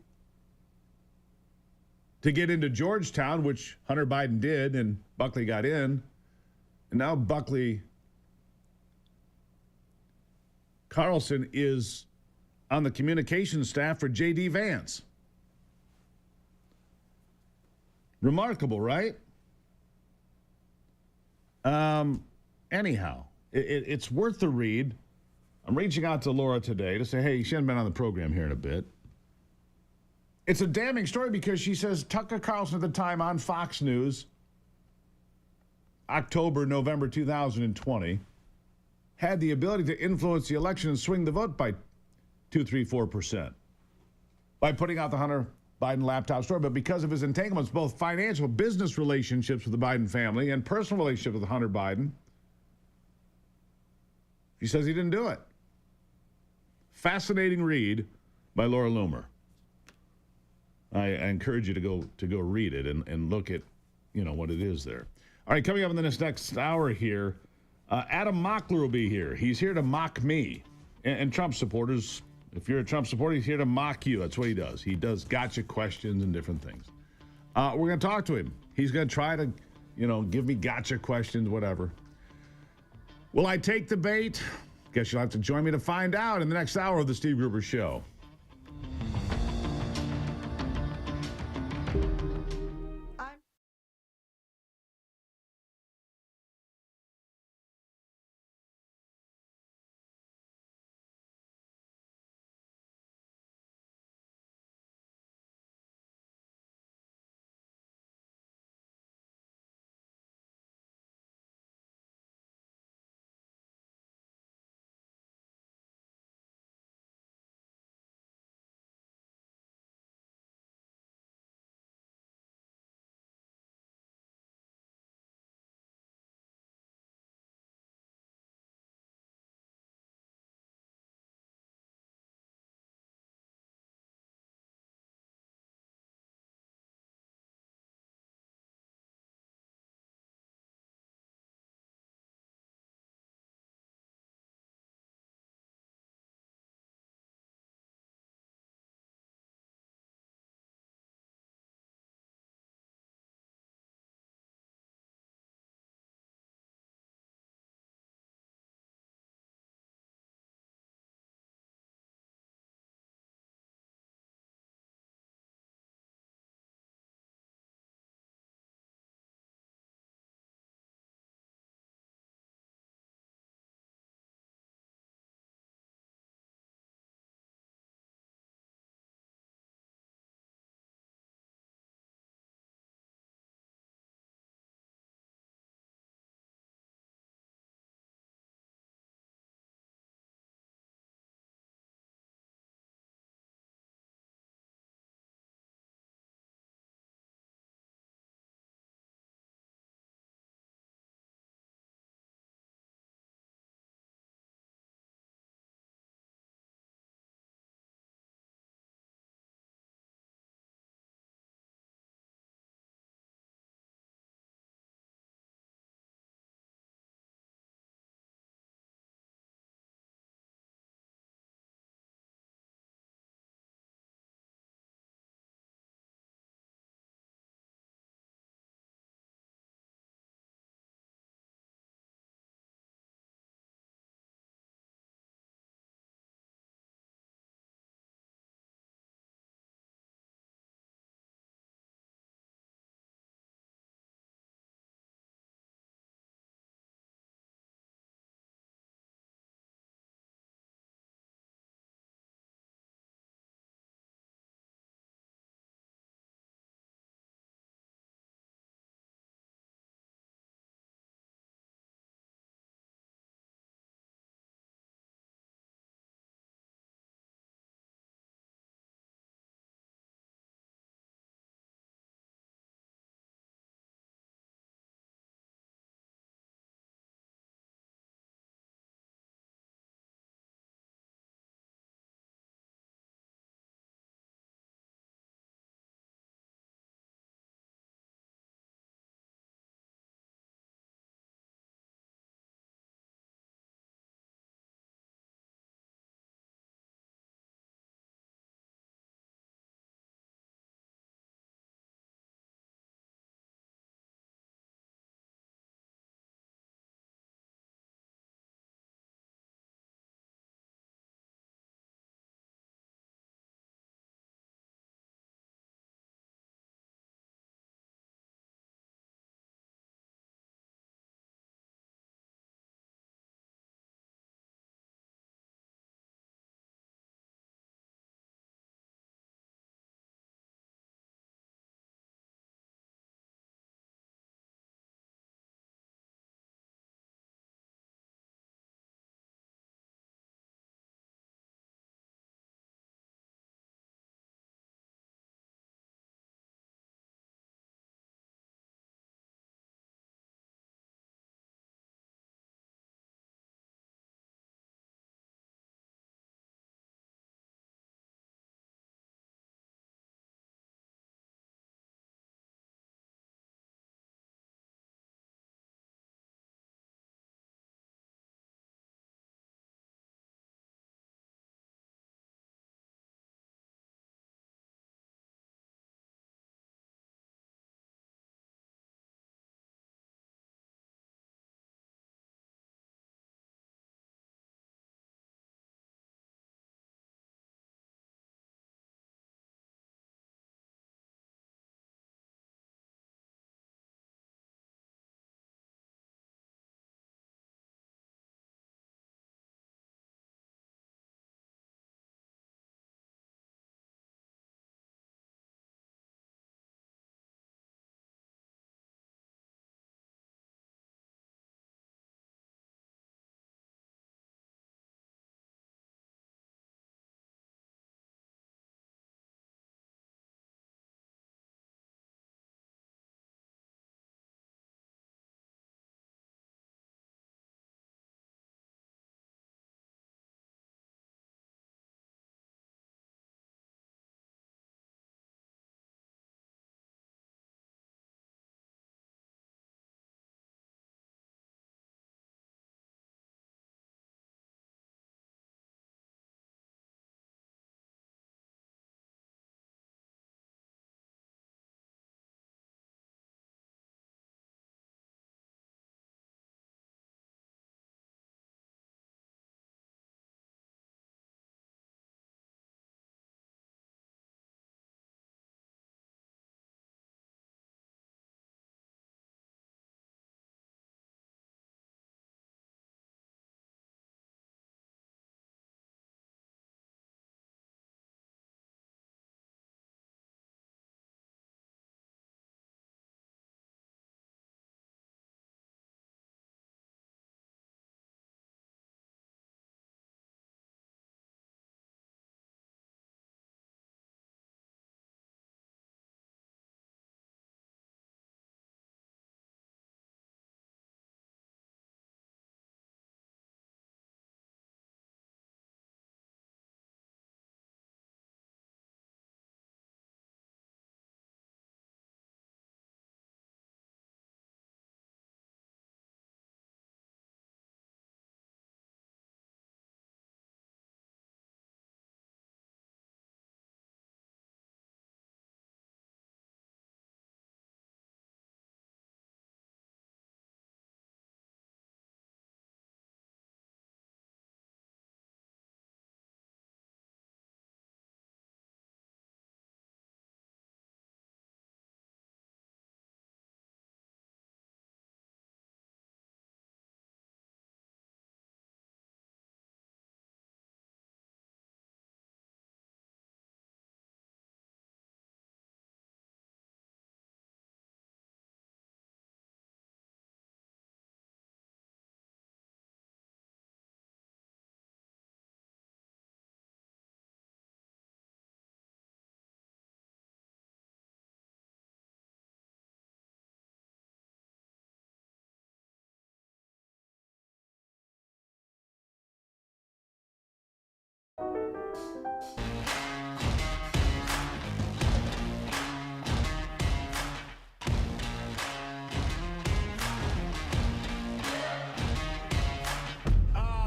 to get into Georgetown, which Hunter Biden did, and Buckley got in. And now Buckley Carlson is on the communications staff for J.D. Vance. Remarkable, right? Anyhow, it's worth the read. I'm reaching out to Laura today to say, hey, she hasn't been on the program here in a bit. It's a damning story because she says Tucker Carlson at the time on Fox News, November 2020, had the ability to influence the election and swing the vote by 2, 3, 4% by putting out the Hunter Biden laptop story. But because of his entanglements, both financial business relationships with the Biden family and personal relationships with Hunter Biden, she says he didn't do it. Fascinating read by Laura Loomer. I encourage you to go read it and look at, what it is there. All right, coming up in the next hour here, Adam Mockler will be here. He's here to mock me. And Trump supporters, if you're a Trump supporter, he's here to mock you. That's what he does. He does gotcha questions and different things. We're going to talk to him. He's going to try to, give me gotcha questions, whatever. Will I take the bait? Guess you'll have to join me to find out in the next hour of the Steve Gruber Show.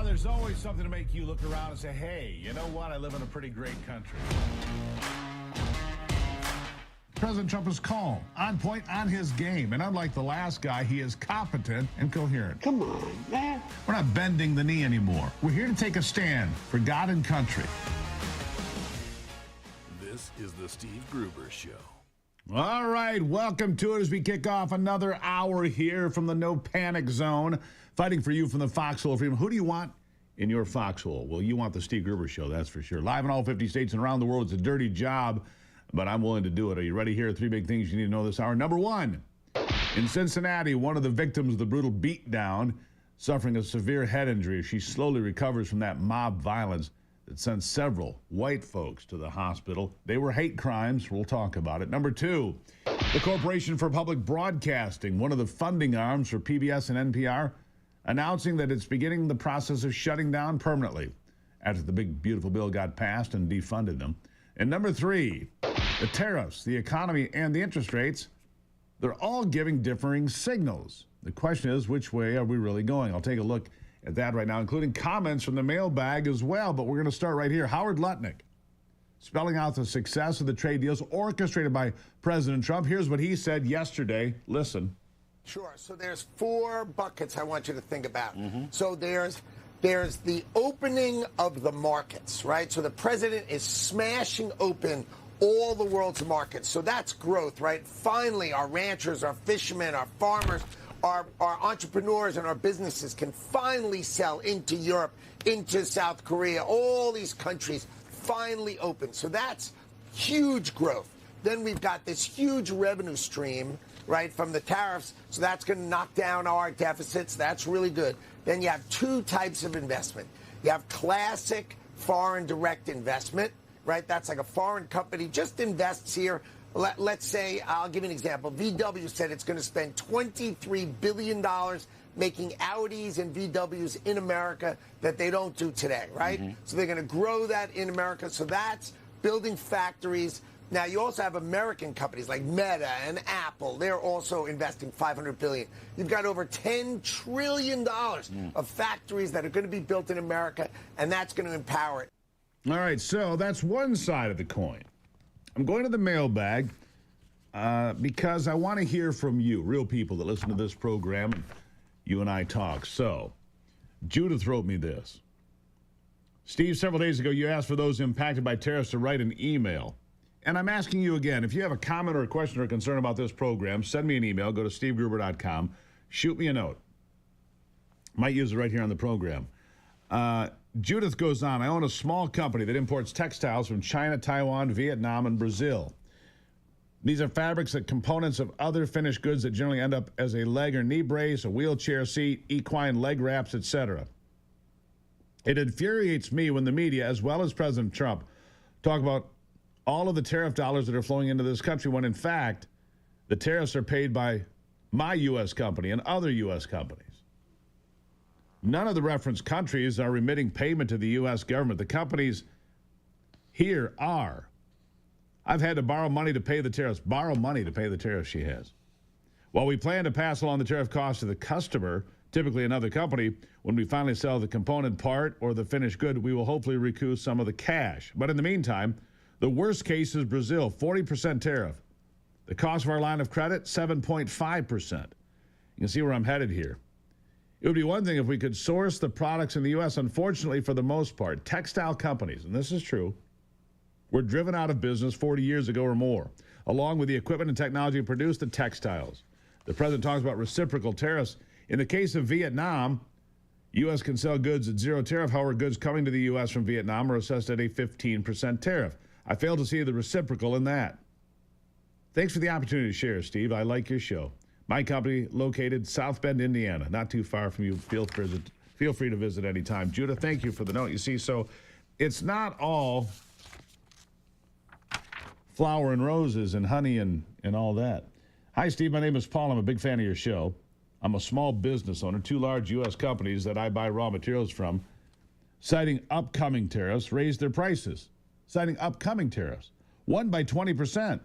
There's always something to make you look around and say, hey, you know what? I live in a pretty great country. President Trump is calm, on point, on his game. And unlike the last guy, he is competent and coherent. Come on, man. We're not bending the knee anymore. We're here to take a stand for God and country. This is the Steve Gruber Show. All right, welcome to it as we kick off another hour here from the No Panic Zone, fighting for you from the foxhole of freedom. Who do you want in your foxhole? Well, you want the Steve Gruber Show, that's for sure. Live in all 50 states and around the world. It's a dirty job, but I'm willing to do it. Are you ready? Here are 3 big things you need to know this hour. Number 1, in Cincinnati, one of the victims of the brutal beatdown, suffering a severe head injury. She slowly recovers from that mob violence that sent several white folks to the hospital. They were hate crimes. We'll talk about it. Number 2, the Corporation for Public Broadcasting, one of the funding arms for PBS and NPR, announcing that it's beginning the process of shutting down permanently after the big, beautiful bill got passed and defunded them. And number 3, the tariffs, the economy, and the interest rates, they're all giving differing signals. The question is, which way are we really going? I'll take a look at that right now, including comments from the mailbag as well. But we're going to start right here. Howard Lutnick, spelling out the success of the trade deals orchestrated by President Trump. Here's what he said yesterday. Listen. Sure. So there's 4 buckets I want you to think about. So there's the opening of the markets, right? So the president is smashing open all the world's markets. So that's growth, right? Finally, our ranchers, our fishermen, our farmers, our entrepreneurs and our businesses can finally sell into Europe, into South Korea, all these countries finally open. So that's huge growth. Then we've got this huge revenue stream, right, from the tariffs. So that's going to knock down our deficits. That's really good. Then you have 2 types of investment. You have classic foreign direct investment, right? That's like a foreign company just invests here. Let's say, I'll give you an example. VW said it's going to spend $23 billion making Audis and VWs in America that they don't do today, right? So they're going to grow that in America. So that's building factories. Now, you also have American companies like Meta and Apple. They're also investing $500 billion. You've got over $10 trillion of factories that are going to be built in America, and that's going to empower it. All right, so that's one side of the coin. I'm going to the mailbag because I want to hear from you, real people that listen to this program. You and I talk. So, Judith wrote me this. Steve, several days ago, you asked for those impacted by tariffs to write an email. And I'm asking you again, if you have a comment or a question or a concern about this program, send me an email. Go to stevegruber.com. Shoot me a note. Might use it right here on the program. Judith goes on, I own a small company that imports textiles from China, Taiwan, Vietnam, and Brazil. These are fabrics and components of other finished goods that generally end up as a leg or knee brace, a wheelchair seat, equine leg wraps, etc. It infuriates me when the media, as well as President Trump, talk about all of the tariff dollars that are flowing into this country when, in fact, the tariffs are paid by my U.S. company and other U.S. companies. None of the referenced countries are remitting payment to the U.S. government. The companies here are. I've had to borrow money to pay the tariffs. Borrow money to pay the tariffs, she has. While we plan to pass along the tariff cost to the customer, typically another company, when we finally sell the component part or the finished good, we will hopefully recoup some of the cash. But in the meantime, the worst case is Brazil, 40% tariff. The cost of our line of credit, 7.5%. You can see where I'm headed here. It would be one thing if we could source the products in the U.S. Unfortunately, for the most part, textile companies, and this is true, were driven out of business 40 years ago or more, along with the equipment and technology to produce the textiles. The president talks about reciprocal tariffs. In the case of Vietnam, U.S. can sell goods at 0 tariff. However, goods coming to the U.S. from Vietnam are assessed at a 15% tariff. I fail to see the reciprocal in that. Thanks for the opportunity to share, Steve. I like your show. My company located South Bend, Indiana, not too far from you. Feel free to visit anytime. Judah, thank you for the note. You see, so it's not all flower and roses and honey and all that. Hi, Steve. My name is Paul. I'm a big fan of your show. I'm a small business owner, 2 large U.S. companies that I buy raw materials from. citing upcoming tariffs, raised their prices, citing upcoming tariffs, one by 20%,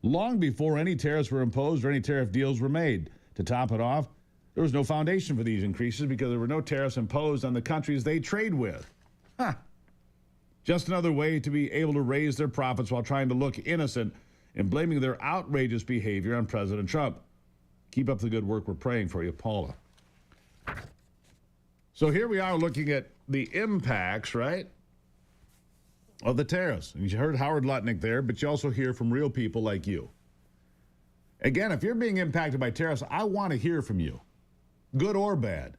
long before any tariffs were imposed or any tariff deals were made. To top it off, there was no foundation for these increases because there were no tariffs imposed on the countries they trade with. Huh. Just another way to be able to raise their profits while trying to look innocent and blaming their outrageous behavior on President Trump. Keep up the good work. We're praying for you, Paula. So here we are looking at the impacts, right, of the tariffs. And you heard Howard Lutnick there, but you also hear from real people like you. Again, if you're being impacted by tariffs, I want to hear from you, good or bad.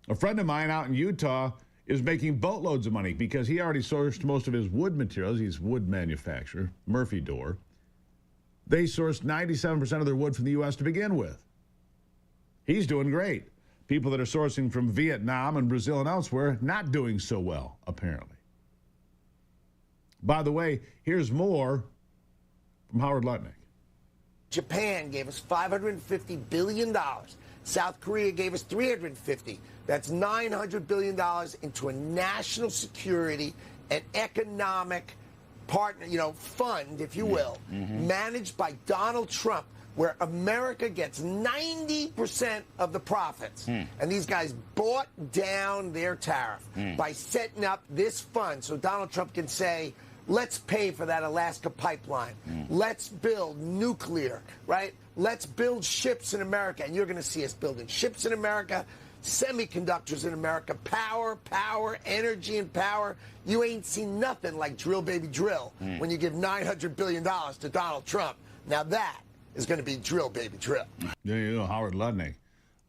A friend of mine out in Utah is making boatloads of money because he already sourced most of his wood materials. He's a wood manufacturer, Murphy Door. They sourced 97% of their wood from the U.S. to begin with. He's doing great. People that are sourcing from Vietnam and Brazil and elsewhere, not doing so well, apparently. By the way, here's more from Howard Lutnick. Japan gave us $550 billion. South Korea gave us $350. That's $900 billion into a national security and economic partner, fund, if you will, managed by Donald Trump, where America gets 90% of the profits. And these guys bought down their tariff by setting up this fund so Donald Trump can say, let's pay for that Alaska pipeline. Let's build nuclear, right? Let's build ships in America. And you're going to see us building ships in America, semiconductors in America, power, energy and power. You ain't seen nothing like drill, baby, drill when you give $900 billion to Donald Trump. Now that is going to be drill, baby, drill. There you go, Howard Lutnick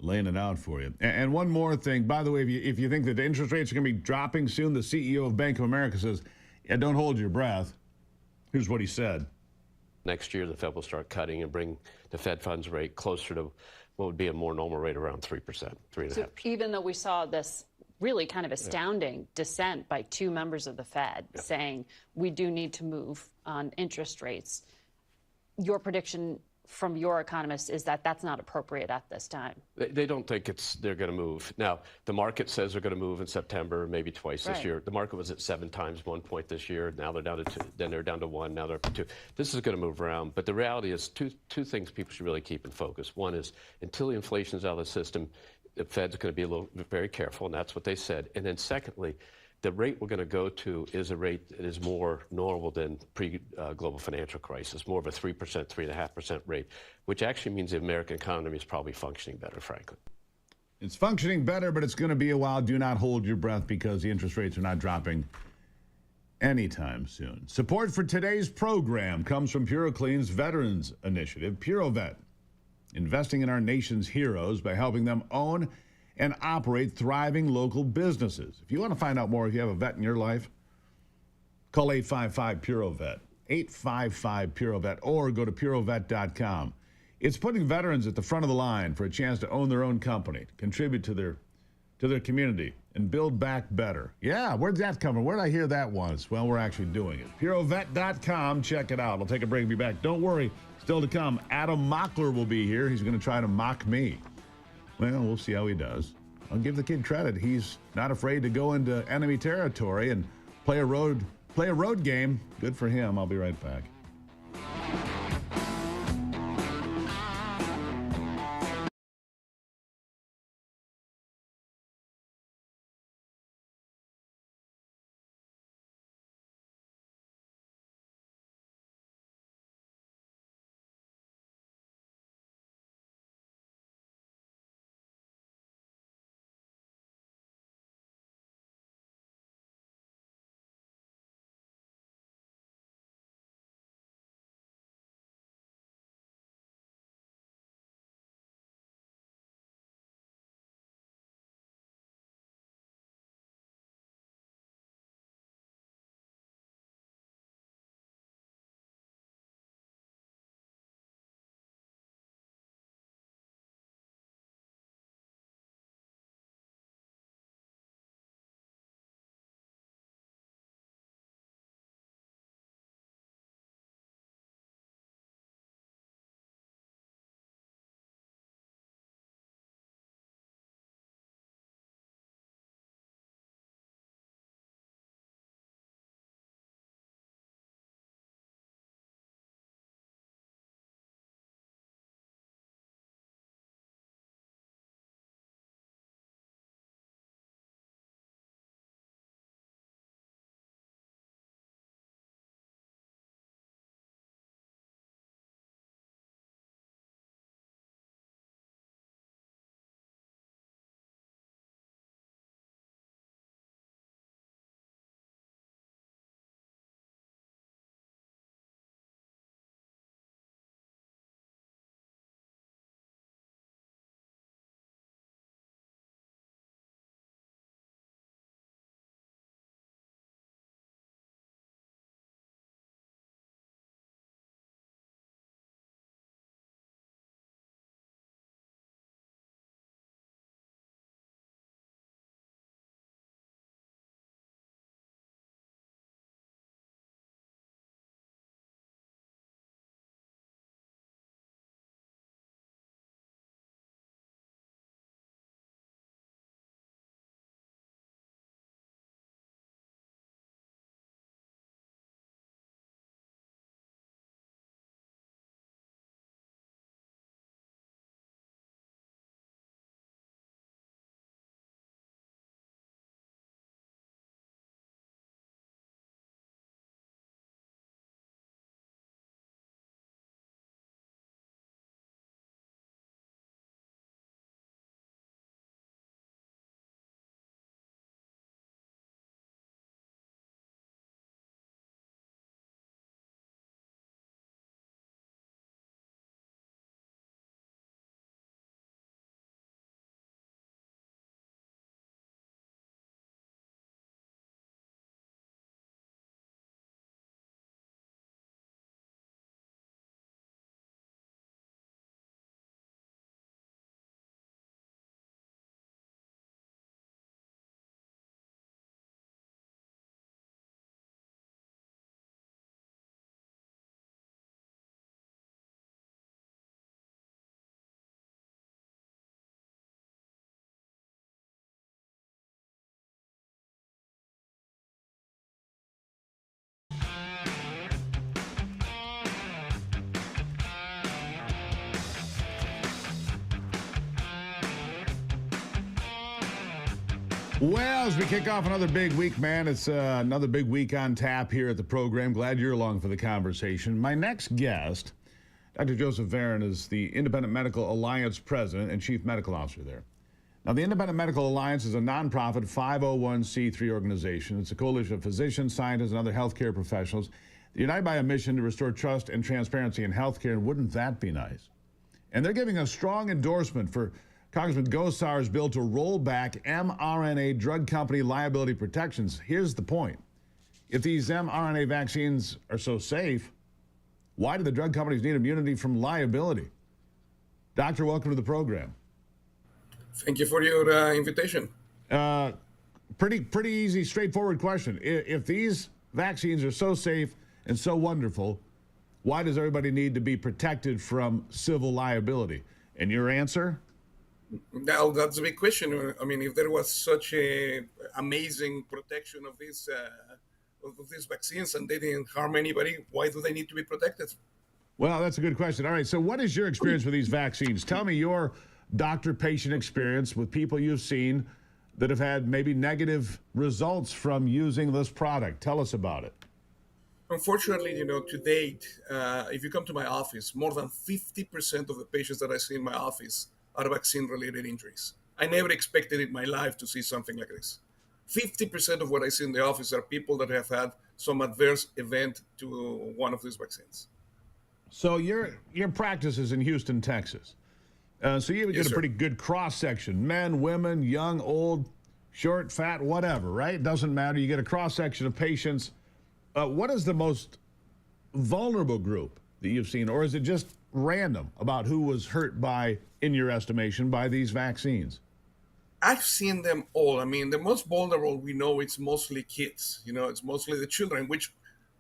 laying it out for you. And one more thing, by the way, if you think that the interest rates are going to be dropping soon, the CEO of Bank of America says, yeah, don't hold your breath. Here's what he said. Next year, the Fed will start cutting and bring the Fed funds rate closer to what would be a more normal rate, around 3%, 3.5%. So even though we saw this really kind of astounding dissent by two members of the Fed saying we do need to move on interest rates, your prediction from your economists is that that's not appropriate at this time. They don't think they're going to move. Now, the market says they're going to move in September, maybe twice this year. The market was at 7 times 1 point this year. Now they're down to 2. Then they're down to 1. Now they're up to 2. This is going to move around. But the reality is two things people should really keep in focus. One is until the inflation's out of the system, the Fed's going to be very careful, and that's what they said. And then secondly, the rate we're going to go to is a rate that is more normal than pre-global financial crisis, more of a 3%, 3.5% rate, which actually means the American economy is probably functioning better, frankly. It's functioning better, but it's going to be a while. Do not hold your breath because the interest rates are not dropping anytime soon. Support for today's program comes from PuroClean's Veterans Initiative, PuroVet, investing in our nation's heroes by helping them own and operate thriving local businesses. If you want to find out more, if you have a vet in your life, call 855-PURO-VET, 855-PURO-VET, or go to purovet.com. It's putting veterans at the front of the line for a chance to own their own company, contribute to their community, and build back better. Yeah, where'd that come from? Where'd I hear that once? Well, we're actually doing it. purovet.com, check it out. I'll take a break and be back. Don't worry, still to come, Adam Mockler will be here. He's going to try to mock me. Well, we'll see how he does. I'll give the kid credit. He's not afraid to go into enemy territory and play a road game. Good for him. I'll be right back. Well, as we kick off another big week, man, it's another big week on tap here at the program. Glad you're along for the conversation. My next guest, Dr. Joseph Varon, is the Independent Medical Alliance President and Chief Medical Officer there. Now, the Independent Medical Alliance is a nonprofit 501c3 organization. It's a coalition of physicians, scientists, and other healthcare professionals. They're united by a mission to restore trust and transparency in healthcare, and wouldn't that be nice? And they're giving a strong endorsement for Congressman Gosar's bill to roll back mRNA drug company liability protections. Here's the point. If these mRNA vaccines are so safe, why do the drug companies need immunity from liability? Doctor, welcome to the program. Thank you for your invitation. Pretty easy, straightforward question. If these vaccines are so safe and so wonderful, why does everybody need to be protected from civil liability? And your answer? Now, that's a big question. I mean, if there was such a amazing protection of these vaccines and they didn't harm anybody, why do they need to be protected? Well, that's a good question. All right, so what is your experience with these vaccines? Tell me your doctor-patient experience with people you've seen that have had maybe negative results from using this product. Tell us about it. Unfortunately, to date, if you come to my office, more than 50% of the patients that I see in my office are vaccine-related injuries. I never expected in my life to see something like this. 50% of what I see in the office are people that have had some adverse event to one of these vaccines. So your practice is in Houston, Texas. So you get a pretty good cross-section. Men, women, young, old, short, fat, whatever, right? Doesn't matter. You get a cross-section of patients. What is the most vulnerable group that you've seen? Or is it just random about who was hurt by, in your estimation, by these vaccines? I've seen them all. I mean, the most vulnerable, we know it's mostly kids. It's mostly the children, which,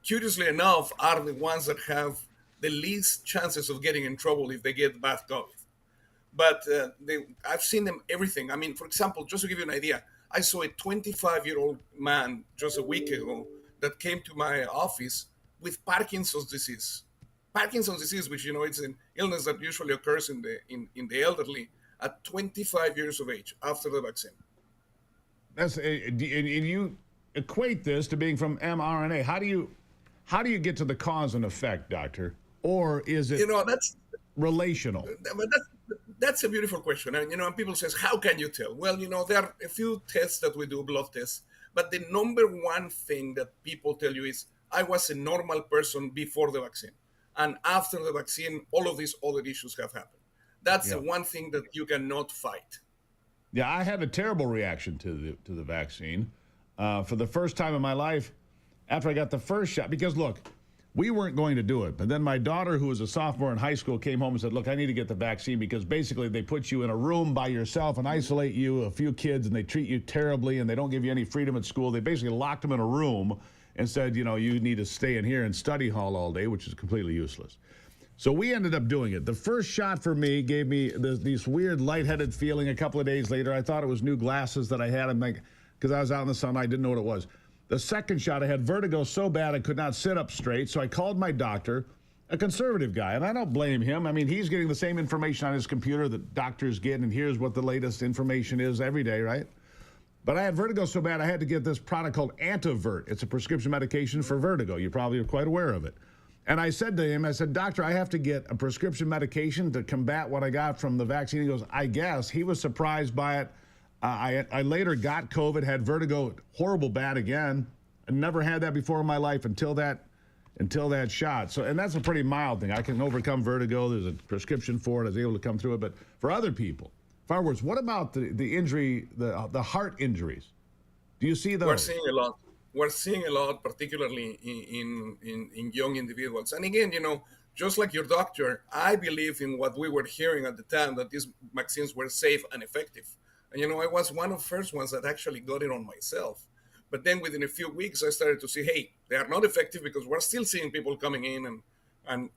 curiously enough, are the ones that have the least chances of getting in trouble if they get bad COVID. But I've seen them everything. I mean, for example, just to give you an idea, I saw a 25-year-old man just a week ago that came to my office with Parkinson's disease. Parkinson's disease, which, it's an illness that usually occurs in the elderly at 25 years of age after the vaccine. And you equate this to being from mRNA. How do you get to the cause and effect, doctor? Or is it that's relational? That's a beautiful question. And people says, how can you tell? Well, there are a few tests that we do, blood tests, but the number one thing that people tell you is, I was a normal person before the vaccine. And after the vaccine, all of these other issues have happened. That's the one thing that you cannot fight. Yeah, I had a terrible reaction to the vaccine for the first time in my life after I got the first shot. Because, look, we weren't going to do it. But then my daughter, who was a sophomore in high school, came home and said, look, I need to get the vaccine because basically they put you in a room by yourself and isolate you, a few kids, and they treat you terribly and they don't give you any freedom at school. They basically locked them in a room and said, you need to stay in here and study hall all day, which is completely useless. So we ended up doing it. The first shot for me gave me this weird lightheaded feeling. A couple of days later, I thought it was new glasses that I had. I'm like, because I was out in the sun, I didn't know what it was. The second shot, I had vertigo so bad I could not sit up straight. So I called my doctor, a conservative guy, and I don't blame him. I mean, he's getting the same information on his computer that doctors get, and here's what the latest information is every day, right? But I had vertigo so bad I had to get this product called Antivert. It's a prescription medication for vertigo. You probably are quite aware of it. And I said to him, I said, doctor, I have to get a prescription medication to combat what I got from the vaccine. He goes, I guess. He was surprised by it. I later got COVID, had vertigo, horrible bad again. I never had that before in my life until that shot. So, and that's a pretty mild thing. I can overcome vertigo. There's a prescription for it. I was able to come through it. But for other people, fireworks, what about the injury, the heart injuries? Do you see those? We're seeing a lot. We're seeing a lot, particularly in young individuals. And again, just like your doctor, I believe in what we were hearing at the time, that these vaccines were safe and effective. And, I was one of the first ones that actually got it on myself. But then within a few weeks, I started to see, hey, they are not effective because we're still seeing people coming in and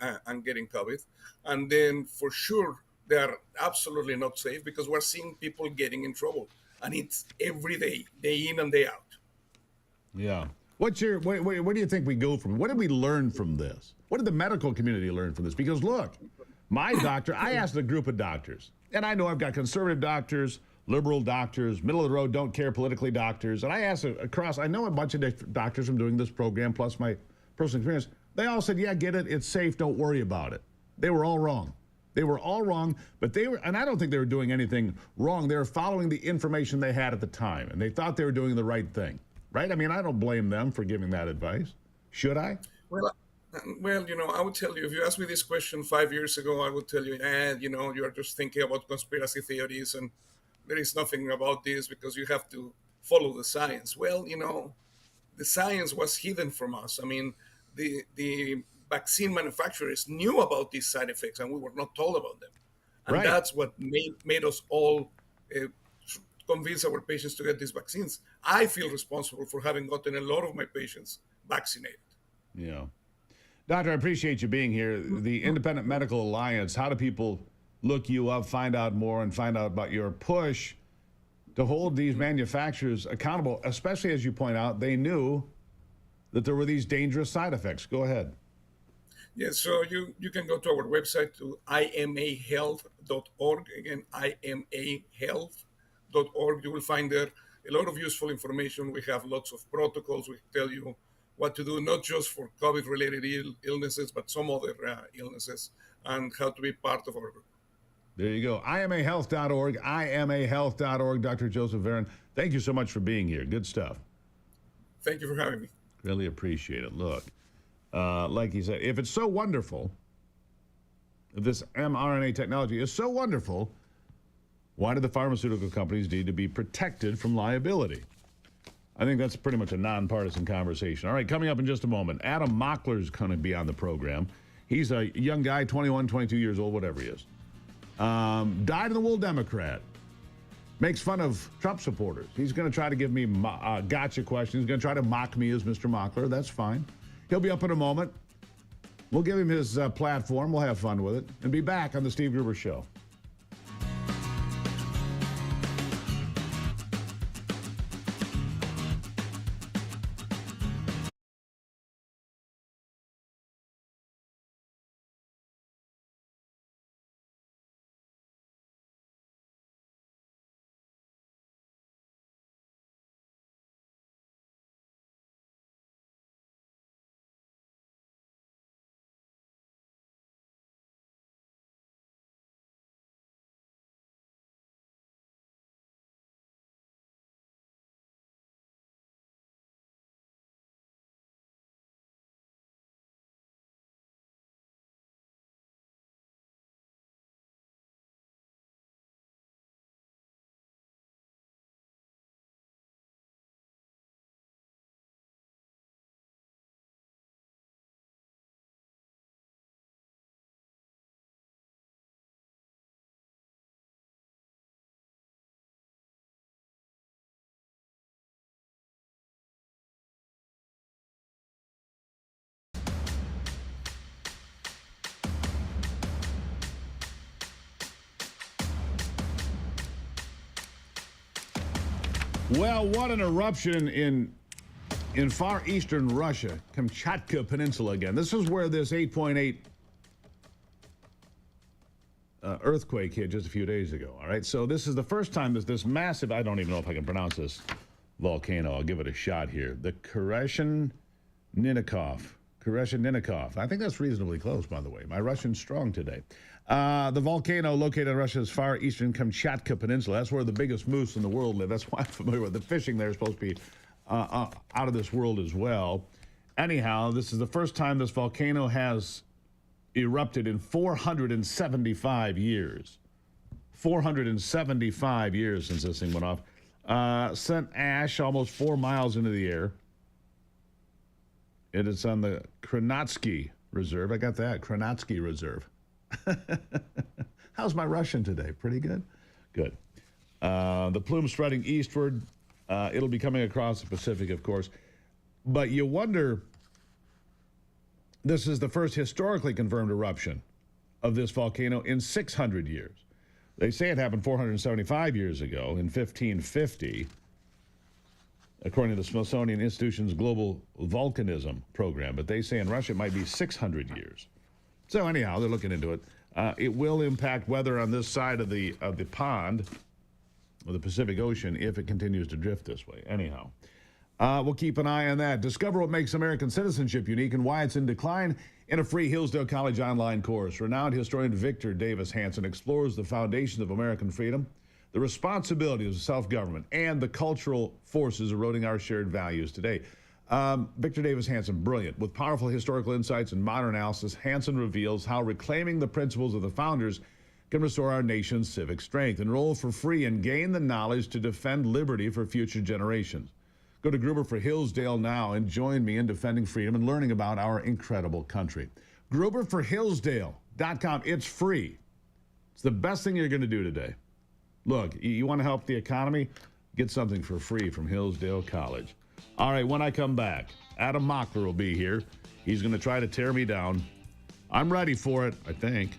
getting COVID. And then for sure, they are absolutely not safe because we're seeing people getting in trouble. And it's every day, day in and day out. Yeah. Where do you think we go from? What did we learn from this? What did the medical community learn from this? Because look, my doctor, I asked a group of doctors, and I know I've got conservative doctors, liberal doctors, middle of the road, don't care politically doctors. And I asked across, I know a bunch of doctors from doing this program, plus my personal experience. They all said, yeah, get it. It's safe. Don't worry about it. They were all wrong. They were all wrong, but and I don't think they were doing anything wrong. They were following the information they had at the time, and they thought they were doing the right thing, right? I mean, I don't blame them for giving that advice. Should I? Well, I would tell you, if you asked me this question 5 years ago, I would tell you, you're just thinking about conspiracy theories, and there is nothing about this because you have to follow the science. Well, the science was hidden from us. I mean, the vaccine manufacturers knew about these side effects, and we were not told about them. And that's what made us all convince our patients to get these vaccines. I feel responsible for having gotten a lot of my patients vaccinated. Yeah. Doctor, I appreciate you being here. The Independent Medical Alliance, how do people look you up, find out more, and find out about your push to hold these manufacturers accountable, especially as you point out, they knew that there were these dangerous side effects? Go ahead. Yes, so you can go to our website to imahealth.org. Again, imahealth.org. You will find there a lot of useful information. We have lots of protocols. We tell you what to do, not just for COVID-related illnesses, but some other illnesses, and how to be part of our group. There you go. imahealth.org, imahealth.org. Dr. Joseph Varon, thank you so much for being here. Good stuff. Thank you for having me. Really appreciate it. Look, like he said, if it's so wonderful, if this mRNA technology is so wonderful, why do the pharmaceutical companies need to be protected from liability? I think that's pretty much a nonpartisan conversation. All right, coming up in just a moment, Adam Mockler's going to be on the program. He's a young guy, 21, 22 years old, whatever he is. Dyed-in-the-wool Democrat. Makes fun of Trump supporters. He's going to try to give me gotcha questions. He's going to try to mock me as Mr. Mockler. That's fine. He'll be up in a moment. We'll give him his platform. We'll have fun with it. And be back on the Steve Gruber Show. Well, what an eruption in far eastern Russia, Kamchatka Peninsula again. This is where this 8.8 earthquake hit just a few days ago, all right? So this is the first time that this massive, I don't even know if I can pronounce this volcano. I'll give it a shot here. The Kurashin-Ninikov. I think that's reasonably close, by the way. My Russian's strong today. The volcano located on Russia's far eastern Kamchatka Peninsula. That's where the biggest moose in the world live. That's why I'm familiar with the fishing there is supposed to be out of this world as well. Anyhow, this is the first time this volcano has erupted in 475 years. 475 years since this thing went off. Sent ash almost 4 miles into the air. It is on the Kronatsky Reserve. I got that, Kronatsky Reserve. How's my Russian today? Pretty good? Good. The plume spreading eastward. It'll be coming across the Pacific, of course. But you wonder, this is the first historically confirmed eruption of this volcano in 600 years. They say it happened 475 years ago in 1550, according to the Smithsonian Institution's Global Volcanism Program. But they say in Russia it might be 600 years. So anyhow, they're looking into it. It will impact weather on this side of the pond. the Pacific Ocean if it continues to drift this way. Anyhow, we'll keep an eye on that. Discover what makes American citizenship unique and why it's in decline in a free Hillsdale College online course. Renowned historian Victor Davis Hanson explores the foundations of American freedom, the responsibilities of self-government, and the cultural forces eroding our shared values today. Victor Davis Hanson, brilliant. With powerful historical insights and modern analysis, Hanson reveals how reclaiming the principles of the founders can restore our nation's civic strength. Enroll for free and gain the knowledge to defend liberty for future generations. Go to Gruber for Hillsdale now and join me in defending freedom and learning about our incredible country. GruberforHillsdale.com. It's free. It's the best thing you're going to do today. Look, you want to help the economy? Get something for free from Hillsdale College. All right, when I come back, Adam Mockler will be here. He's going to try to tear me down. I'm ready for it, I think.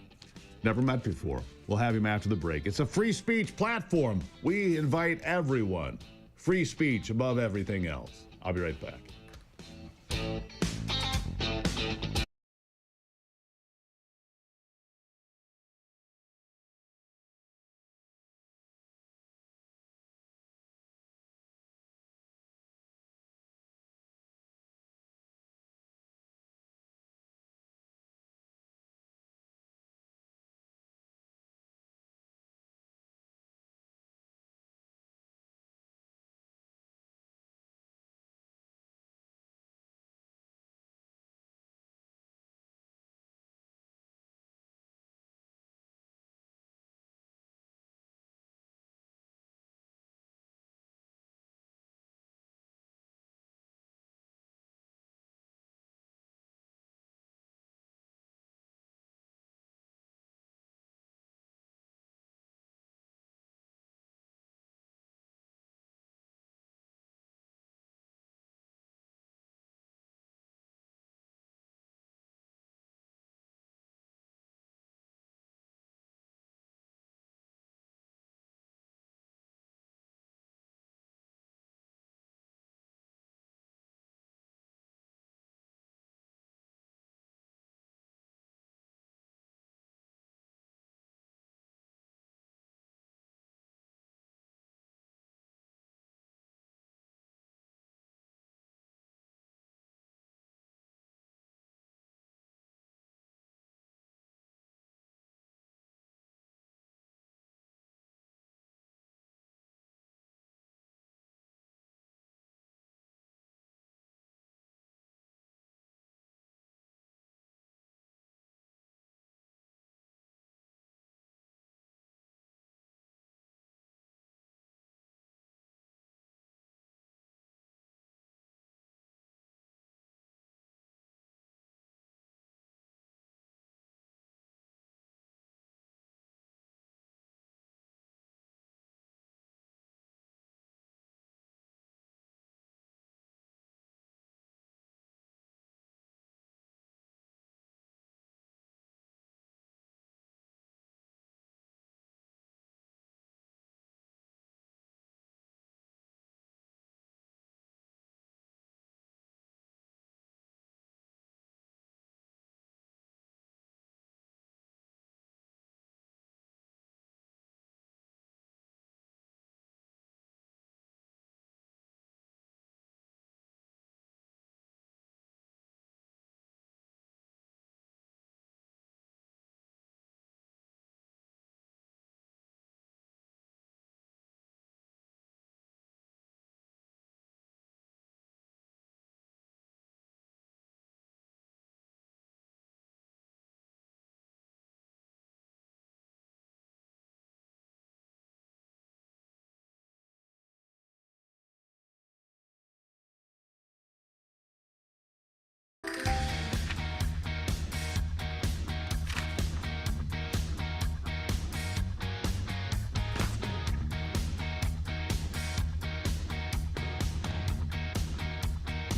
Never met before. We'll have him after the break. It's a free speech platform. We invite everyone. Free speech above everything else. I'll be right back.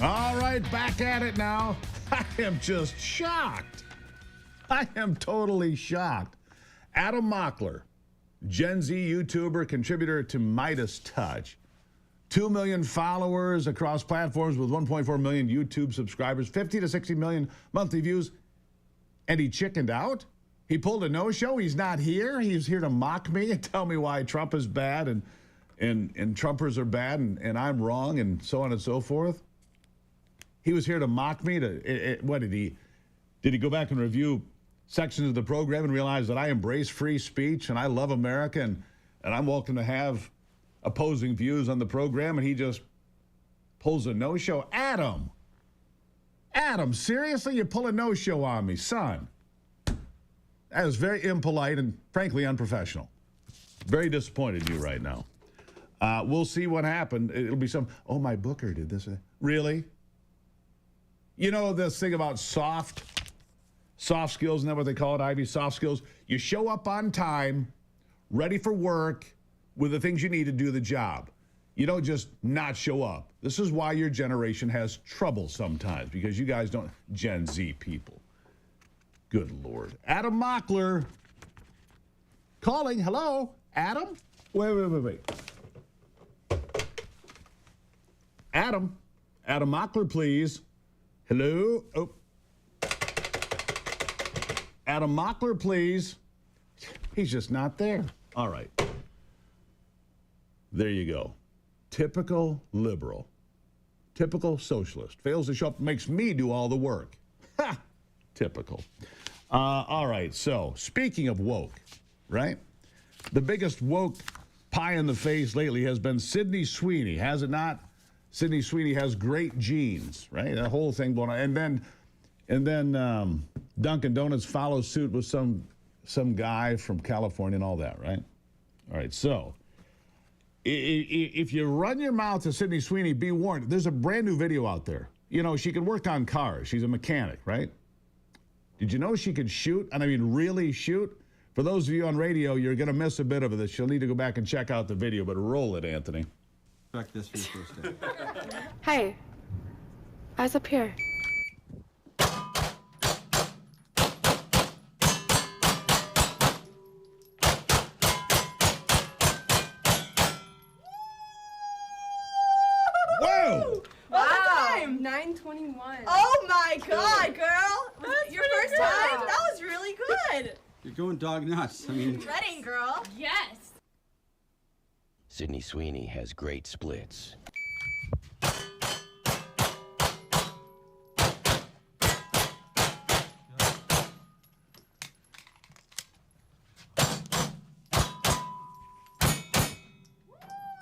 All right, back at it now. I am just shocked. I am totally shocked. Adam Mockler, Gen Z YouTuber, contributor to Midas Touch. 2 million followers across platforms with 1.4 million YouTube subscribers, 50 to 60 million monthly views. And he chickened out? He pulled a no-show? He's not here? He's here to mock me and tell me why Trump is bad and and Trumpers are bad and I'm wrong and so on and so forth. He was here to mock me. What did he go back and review sections of the program and realize that I embrace free speech and I love America and I'm welcome to have opposing views on the program, and he just pulls a no-show? Adam, seriously? You pull a no-show on me, son? That is very impolite and frankly unprofessional. Very disappointed in you right now. We'll see what happened. It'll be oh, my booker did this. Really? You know this thing about soft skills, isn't that what they call it, Ivy? Soft skills. You show up on time, ready for work, with the things you need to do the job. You don't just not show up. This is why your generation has trouble sometimes, because you guys don't, Gen Z people. Good Lord. Adam Mockler calling. Hello, Adam? Wait. Adam Mockler, please. Hello? Oh. Adam Mockler, please. He's just not there. All right. There you go. Typical liberal. Typical socialist. Fails to show up, makes me do all the work. Ha! Typical. All right, so speaking of woke, right? The biggest woke pie in the face lately has been Sydney Sweeney, has it not? Sydney Sweeney has great genes, right? That whole thing going on. And then Dunkin' Donuts follows suit with some guy from California and all that, right? All right, so if you run your mouth to Sydney Sweeney, be warned. There's a brand new video out there. You know, she can work on cars. She's a mechanic, right? Did you know she could shoot? And I mean, really shoot? For those of you on radio, you're going to miss a bit of this. You'll need to go back and check out the video, but roll it, Anthony. Expect this for your first day. Hey, eyes up here. Whoa! Wow. 9:21. Oh my God, girl! Your first time? That was really good. You're going dog nuts. I mean, Reading, girl. Yes. Sydney Sweeney has great splits.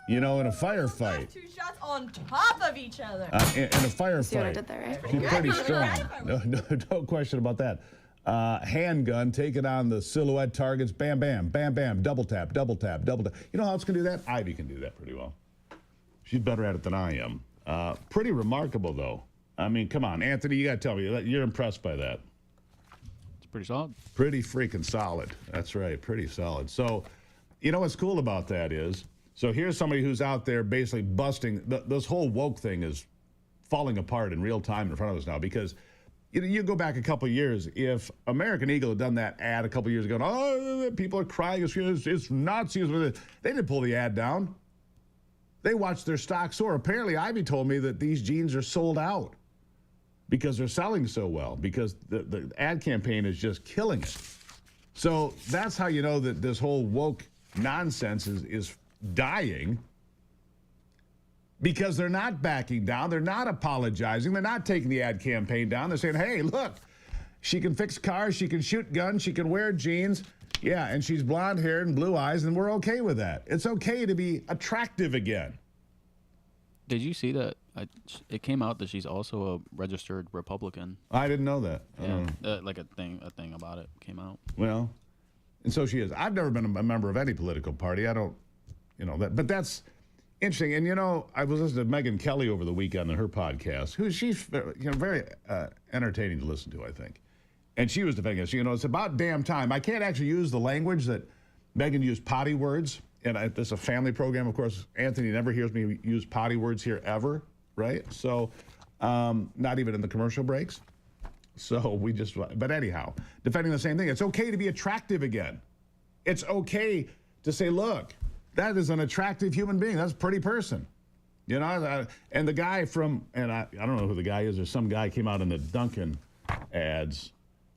You know, in a firefight. Two shots on top of each other. In a firefight. See what I did there, right? She's pretty strong. No question about that. Handgun, taking on the silhouette targets. Bam, bam, bam, bam. Double tap, double tap, double tap. You know how else can do that? Ivy can do that pretty well. She's better at it than I am. Pretty remarkable, though. I mean, come on, Anthony, you got to tell me. You're impressed by that. It's pretty solid. Pretty freaking solid. That's right, pretty solid. So, you know what's cool about that is, so here's somebody who's out there basically busting. This whole woke thing is falling apart in real time in front of us now, because you go back a couple of years. If American Eagle had done that ad a couple of years ago, oh, people are crying, it's Nazis. They didn't pull the ad down. They watched their stock soar. Apparently, Ivy told me that these jeans are sold out because they're selling so well, because the ad campaign is just killing it. So that's how you know that this whole woke nonsense is dying, because they're not backing down. They're not apologizing. They're not taking the ad campaign down. They're saying, hey, look, she can fix cars, she can shoot guns, she can wear jeans. Yeah, and she's blonde-haired and blue eyes, and we're okay with that. It's okay to be attractive again. Did you see that? It came out that she's also a registered Republican. I didn't know that. Yeah, like a thing about it came out. Well, and so she is. I've never been a member of any political party. I don't, that. But that's interesting. And, I was listening to Megyn Kelly over the weekend on her podcast, she's very entertaining to listen to, I think. And she was defending us. It's about damn time. I can't actually use the language that Megyn used, potty words. And this is a family program, of course. Anthony never hears me use potty words here ever, right? So, not even in the commercial breaks. So but anyhow, defending the same thing. It's okay to be attractive again. It's okay to say, look, that is an attractive human being. That's a pretty person. And the guy I don't know who the guy is. There's some guy came out in the Dunkin' ads.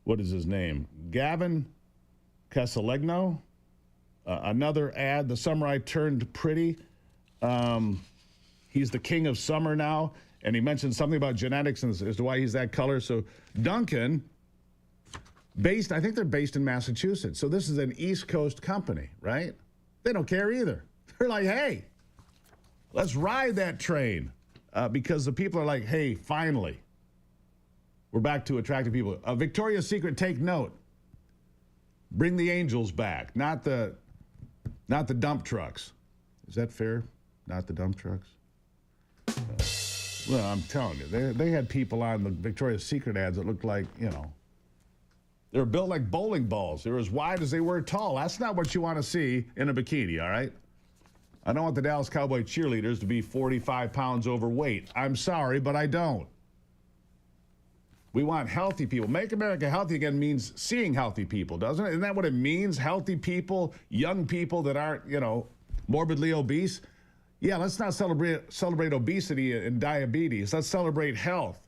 What is his name? Gavin Casalegno. Another ad, the summer I turned pretty. He's the king of summer now, and he mentioned something about genetics as to why he's that color. So Duncan, I think they're based in Massachusetts. So this is an East Coast company, right? They don't care either. They're like, hey, let's ride that train, because the people are like, hey, finally, we're back to attracting people. Victoria's Secret, take note. Bring the angels back, not the dump trucks. Is that fair? Not the dump trucks? Well, I'm telling you, they had people on the Victoria's Secret ads that looked like, they were built like bowling balls. They were as wide as they were tall. That's not what you want to see in a bikini, all right? I don't want the Dallas Cowboy cheerleaders to be 45 pounds overweight. I'm sorry, but I don't. We want healthy people. Make America healthy again means seeing healthy people, doesn't it? Isn't that what it means? Healthy people, young people that aren't, morbidly obese. Yeah, let's not celebrate obesity and diabetes. Let's celebrate health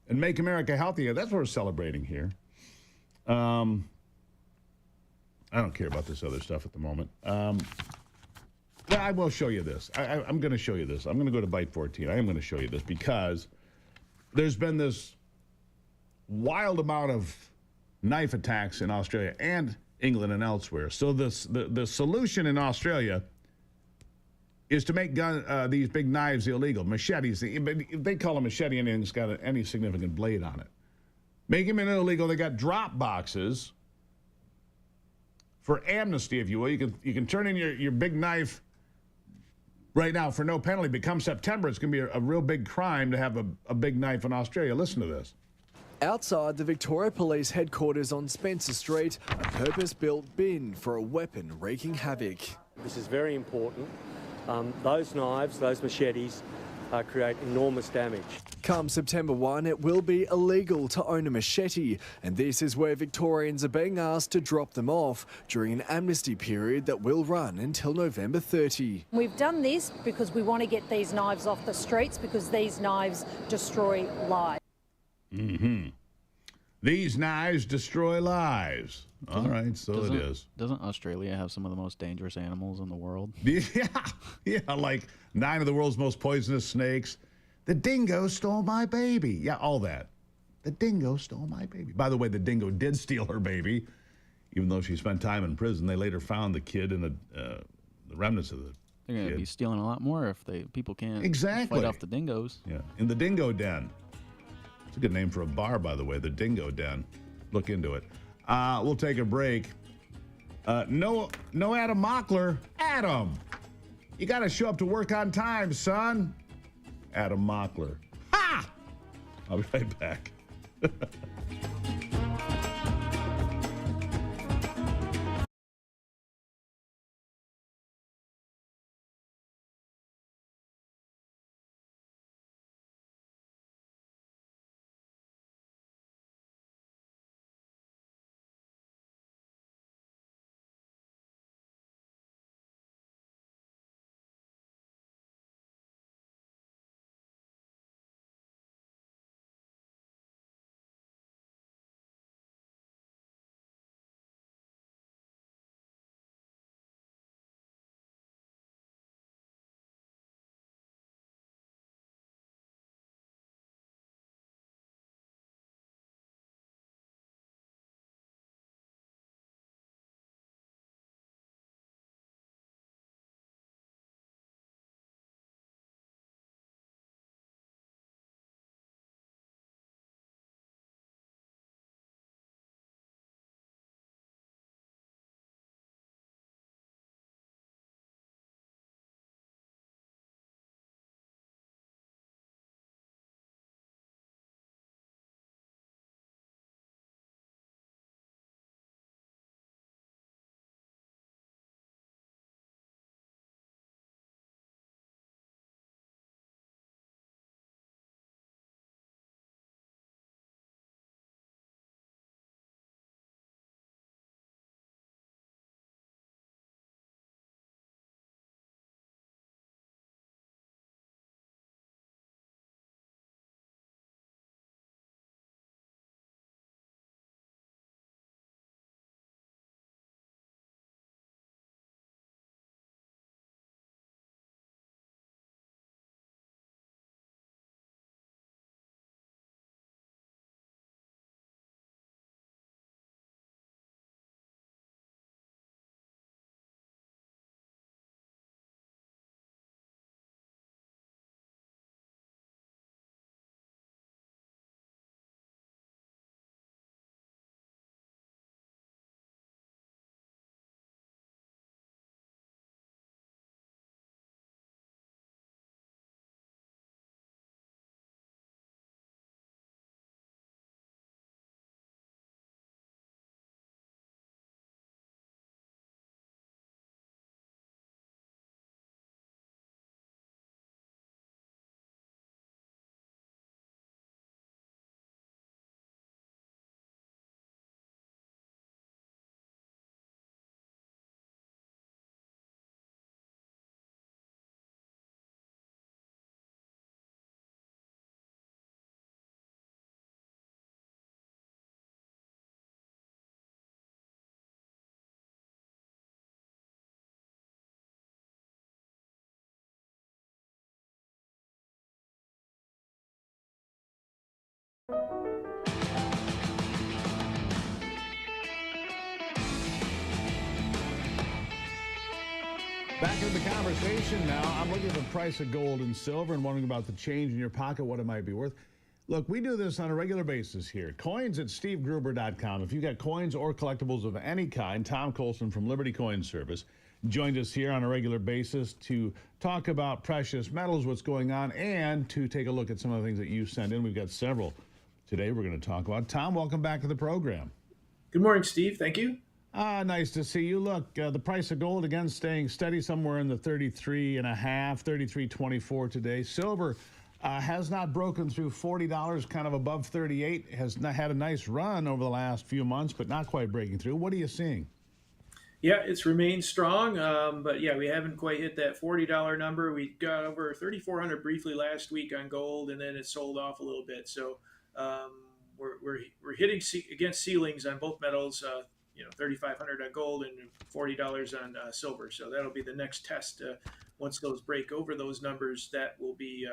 and make America healthier. That's what we're celebrating here. I don't care about this other stuff at the moment. But I will show you this. I'm going to show you this. I'm going to go to Byte 14. I am going to show you this because there's been this wild amount of knife attacks in Australia and England and elsewhere. So the solution in Australia is to make these big knives illegal, machetes. They call a machete anything that's got any significant blade on it. Make them illegal. They got drop boxes for amnesty, if you will. You can turn in your big knife right now for no penalty. But come September, it's going to be a real big crime to have a big knife in Australia. Listen to this. Outside the Victoria Police headquarters on Spencer Street, a purpose-built bin for a weapon wreaking havoc. This is very important. Those knives, those machetes, create enormous damage. Come September 1, it will be illegal to own a machete, and this is where Victorians are being asked to drop them off during an amnesty period that will run until November 30. We've done this because we want to get these knives off the streets because these knives destroy lives. Mm-hmm. These knives destroy lives. All right, so it is. Doesn't Australia have some of the most dangerous animals in the world? Yeah, like 9 of the world's most poisonous snakes. The dingo stole my baby. Yeah, all that. The dingo stole my baby. By the way, the dingo did steal her baby, even though she spent time in prison. They later found the kid and the remnants of the They're going to be stealing a lot more if people can't fight off the dingoes. Yeah, in the dingo den. It's a good name for a bar, by the way, the Dingo Den. Look into it. We'll take a break. No Adam Mockler. Adam, you got to show up to work on time, son. Adam Mockler. Ha! I'll be right back. Back in the conversation now. I'm looking at the price of gold and silver and wondering about the change in your pocket, what it might be worth. Look, we do this on a regular basis here. Coins at stevegruber.com. If you got coins or collectibles of any kind, Tom Colson from Liberty Coin Service joined us here on a regular basis to talk about precious metals, what's going on, and to take a look at some of the things that you sent in. We've got several today we're going to talk about. Tom, welcome back to the program. Good morning, Steve. Thank you. Nice to see you. Look, the price of gold, again, staying steady somewhere in the 33.5, 33.24 today. Silver has not broken through $40, kind of above 38. Has had a nice run over the last few months, but not quite breaking through. What are you seeing? Yeah, it's remained strong, but yeah, we haven't quite hit that $40 number. We got over 3,400 briefly last week on gold, and then it sold off a little bit. So we're hitting against ceilings on both metals. 3,500 on gold and $40 on silver. So that'll be the next test. Once those break over those numbers, that will be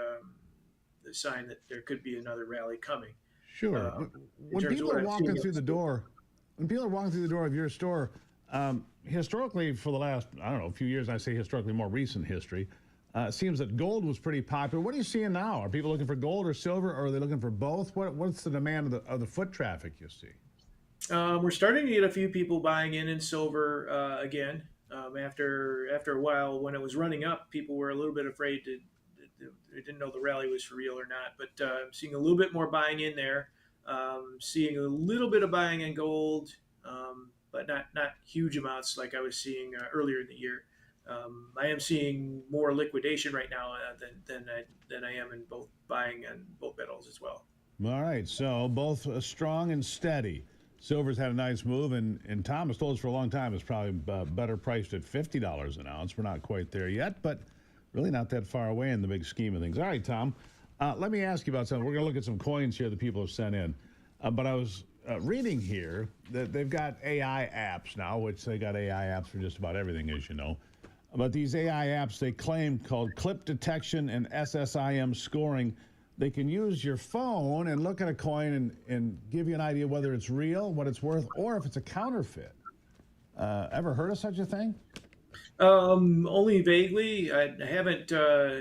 the sign that there could be another rally coming. Sure. When people are walking through the door, of your store, historically for the last, a few years, I say historically, more recent history, it seems that gold was pretty popular. What are you seeing now? Are people looking for gold or silver, or are they looking for both? What's the demand of the foot traffic you see? We're starting to get a few people buying in silver again. After a while, when it was running up, people were a little bit afraid they didn't know the rally was for real or not. But I'm seeing a little bit more buying in there. Seeing a little bit of buying in gold, but not huge amounts like I was seeing earlier in the year. I am seeing more liquidation right now than I am in both buying and both metals as well. All right, so both strong and steady. Silver's had a nice move, and Tom has told us for a long time it's probably better priced at $50 an ounce. We're not quite there yet, but really not that far away in the big scheme of things. All right, Tom, let me ask you about something. We're going to look at some coins here that people have sent in. But I was reading here that they've got AI apps now, which they got AI apps for just about everything, as you know. But these AI apps, they claim, called clip detection and SSIM scoring, they can use your phone and look at a coin and give you an idea whether it's real, what it's worth, or if it's a counterfeit. Ever heard of such a thing? Only vaguely. I haven't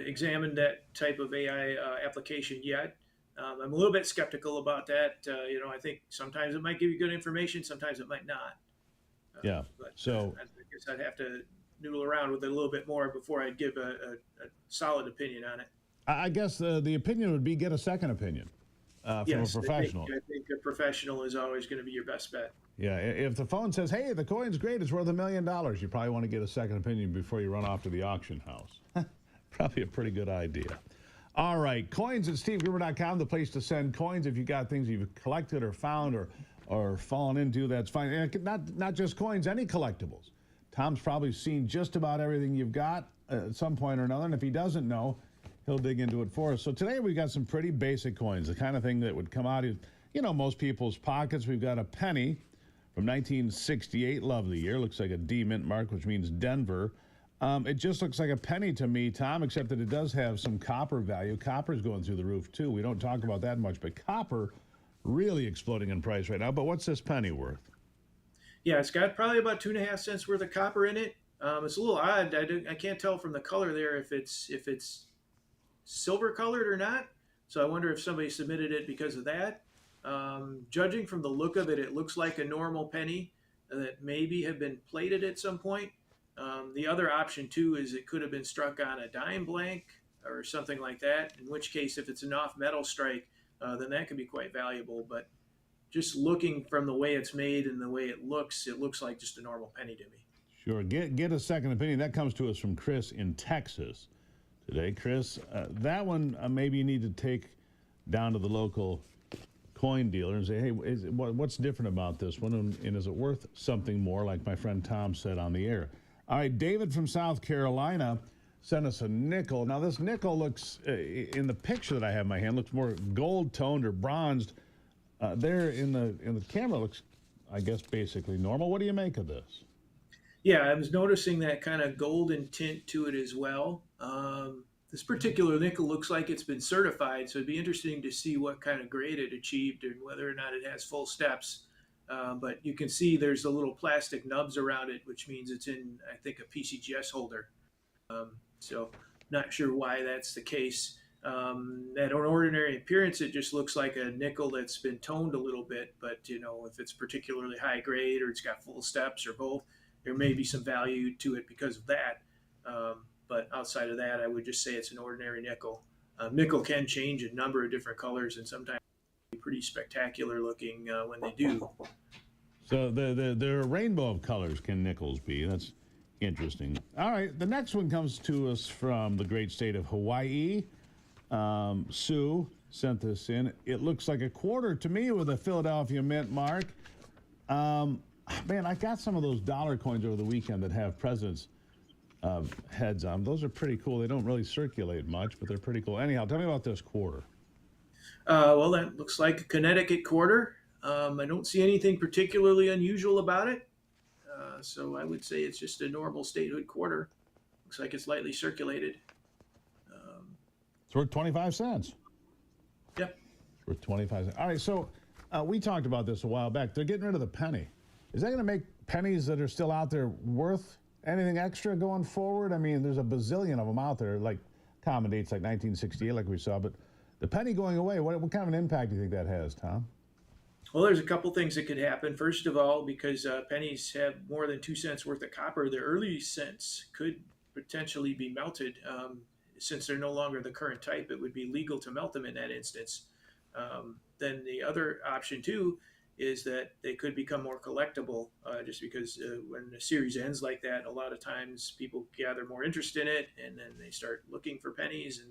examined that type of AI application yet. I'm a little bit skeptical about that. I think sometimes it might give you good information, sometimes it might not. Yeah. But so I guess I'd have to noodle around with it a little bit more before I'd give a solid opinion on it. I guess the opinion would be get a second opinion from a professional. I think a professional is always going to be your best bet. Yeah, if the phone says, hey, the coin's great, it's worth $1 million, you probably want to get a second opinion before you run off to the auction house. Probably a pretty good idea. All right, coins at stevegruber.com, the place to send coins. If you got things you've collected or found or fallen into, that's fine. And not just coins, any collectibles. Tom's probably seen just about everything you've got at some point or another, and if he doesn't know, he'll dig into it for us. So today we've got some pretty basic coins, the kind of thing that would come out of, most people's pockets. We've got a penny from 1968, lovely year. Looks like a D mint mark, which means Denver. It just looks like a penny to me, Tom, except that it does have some copper value. Copper's going through the roof, too. We don't talk about that much, but copper really exploding in price right now. But what's this penny worth? Yeah, it's got probably about 2.5 cents worth of copper in it. It's a little odd. I can't tell from the color there if it's silver colored or not. So I wonder if somebody submitted it because of that. Judging from the look of it, it looks like a normal penny that maybe had been plated at some point. The other option too is it could have been struck on a dime blank or something like that, in which case if it's an off metal strike, then that could be quite valuable. But just looking from the way it's made and the way it looks like just a normal penny to me. Sure. Get a second opinion. That comes to us from Chris in Texas today. Chris, that one maybe you need to take down to the local coin dealer and say, hey, what's different about this one? And is it worth something more, like my friend Tom said on the air? All right, David from South Carolina sent us a nickel. Now, this nickel looks, in the picture that I have in my hand, looks more gold-toned or bronzed. There in the camera looks, I guess, basically normal. What do you make of this? Yeah, I was noticing that kind of golden tint to it as well. This particular nickel looks like it's been certified, so it'd be interesting to see what kind of grade it achieved and whether or not it has full steps. But you can see there's a little plastic nubs around it, which means it's in, I think, a PCGS holder. So not sure why that's the case. At an ordinary appearance, it just looks like a nickel that's been toned a little bit. But if it's particularly high grade or it's got full steps or both, there may be some value to it because of that. But outside of that, I would just say it's an ordinary nickel. Nickel can change a number of different colors and sometimes be pretty spectacular looking when they do. So there are a rainbow of colors can nickels be. That's interesting. All right, the next one comes to us from the great state of Hawaii. Sue sent this in. It looks like a quarter to me with a Philadelphia Mint mark. Man, I got some of those dollar coins over the weekend that have presidents' heads on. Those are pretty cool. They don't really circulate much, but they're pretty cool. Anyhow, tell me about this quarter. Well, that looks like a Connecticut quarter. I don't see anything particularly unusual about it. So I would say it's just a normal statehood quarter. Looks like it's lightly circulated. It's worth 25 cents. Yep. It's worth 25 cents. All right, so we talked about this a while back. They're getting rid of the penny. Is that going to make pennies that are still out there worth anything extra going forward? I mean, there's a bazillion of them out there, like common dates like 1968, like we saw. But the penny going away, what kind of an impact do you think that has, Tom? Well, there's a couple things that could happen. First of all, because pennies have more than 2 cents worth of copper, the early cents could potentially be melted. Since they're no longer the current type, it would be legal to melt them in that instance. Then the other option, too, is that they could become more collectible just because when a series ends like that, a lot of times people gather more interest in it, and then they start looking for pennies,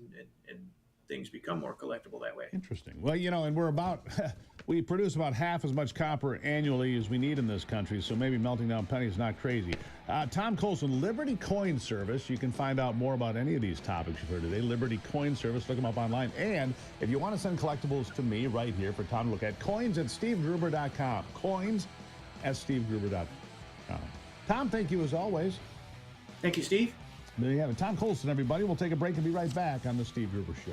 and things become more collectible that way. Interesting. Well, and we're about, we produce about half as much copper annually as we need in this country, so maybe melting down pennies is not crazy. Tom Colson, Liberty Coin Service. You can find out more about any of these topics you've heard today. Liberty Coin Service. Look them up online. And if you want to send collectibles to me right here for Tom to look at, coins@stevegruber.com. Coins@stevegruber.com. Tom, thank you as always. Thank you, Steve. There you have it. Tom Colson, everybody. We'll take a break and be right back on the Steve Gruber Show.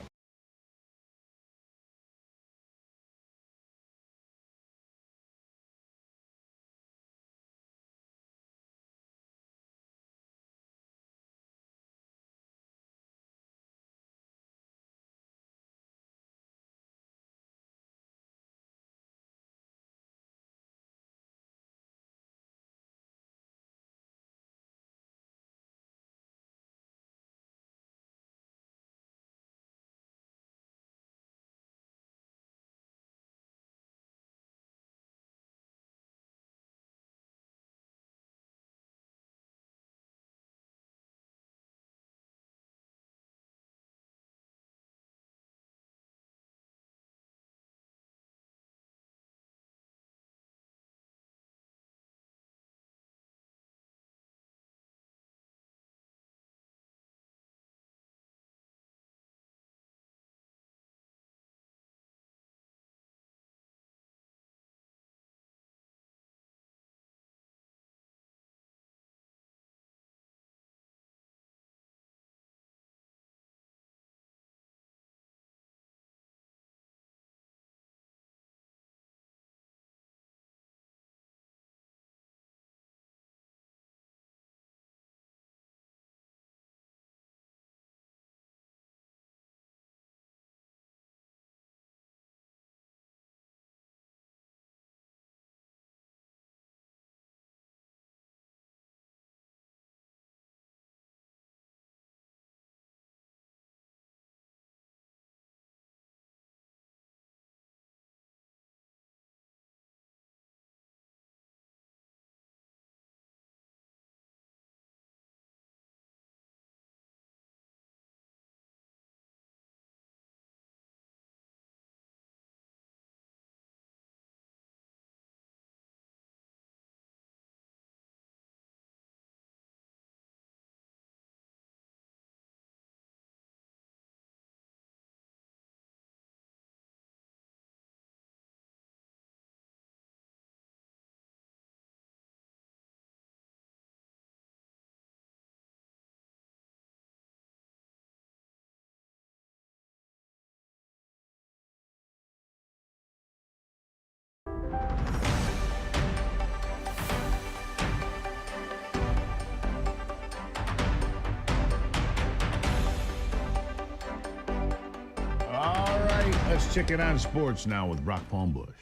Let's check in on sports now with Brock Palmbush.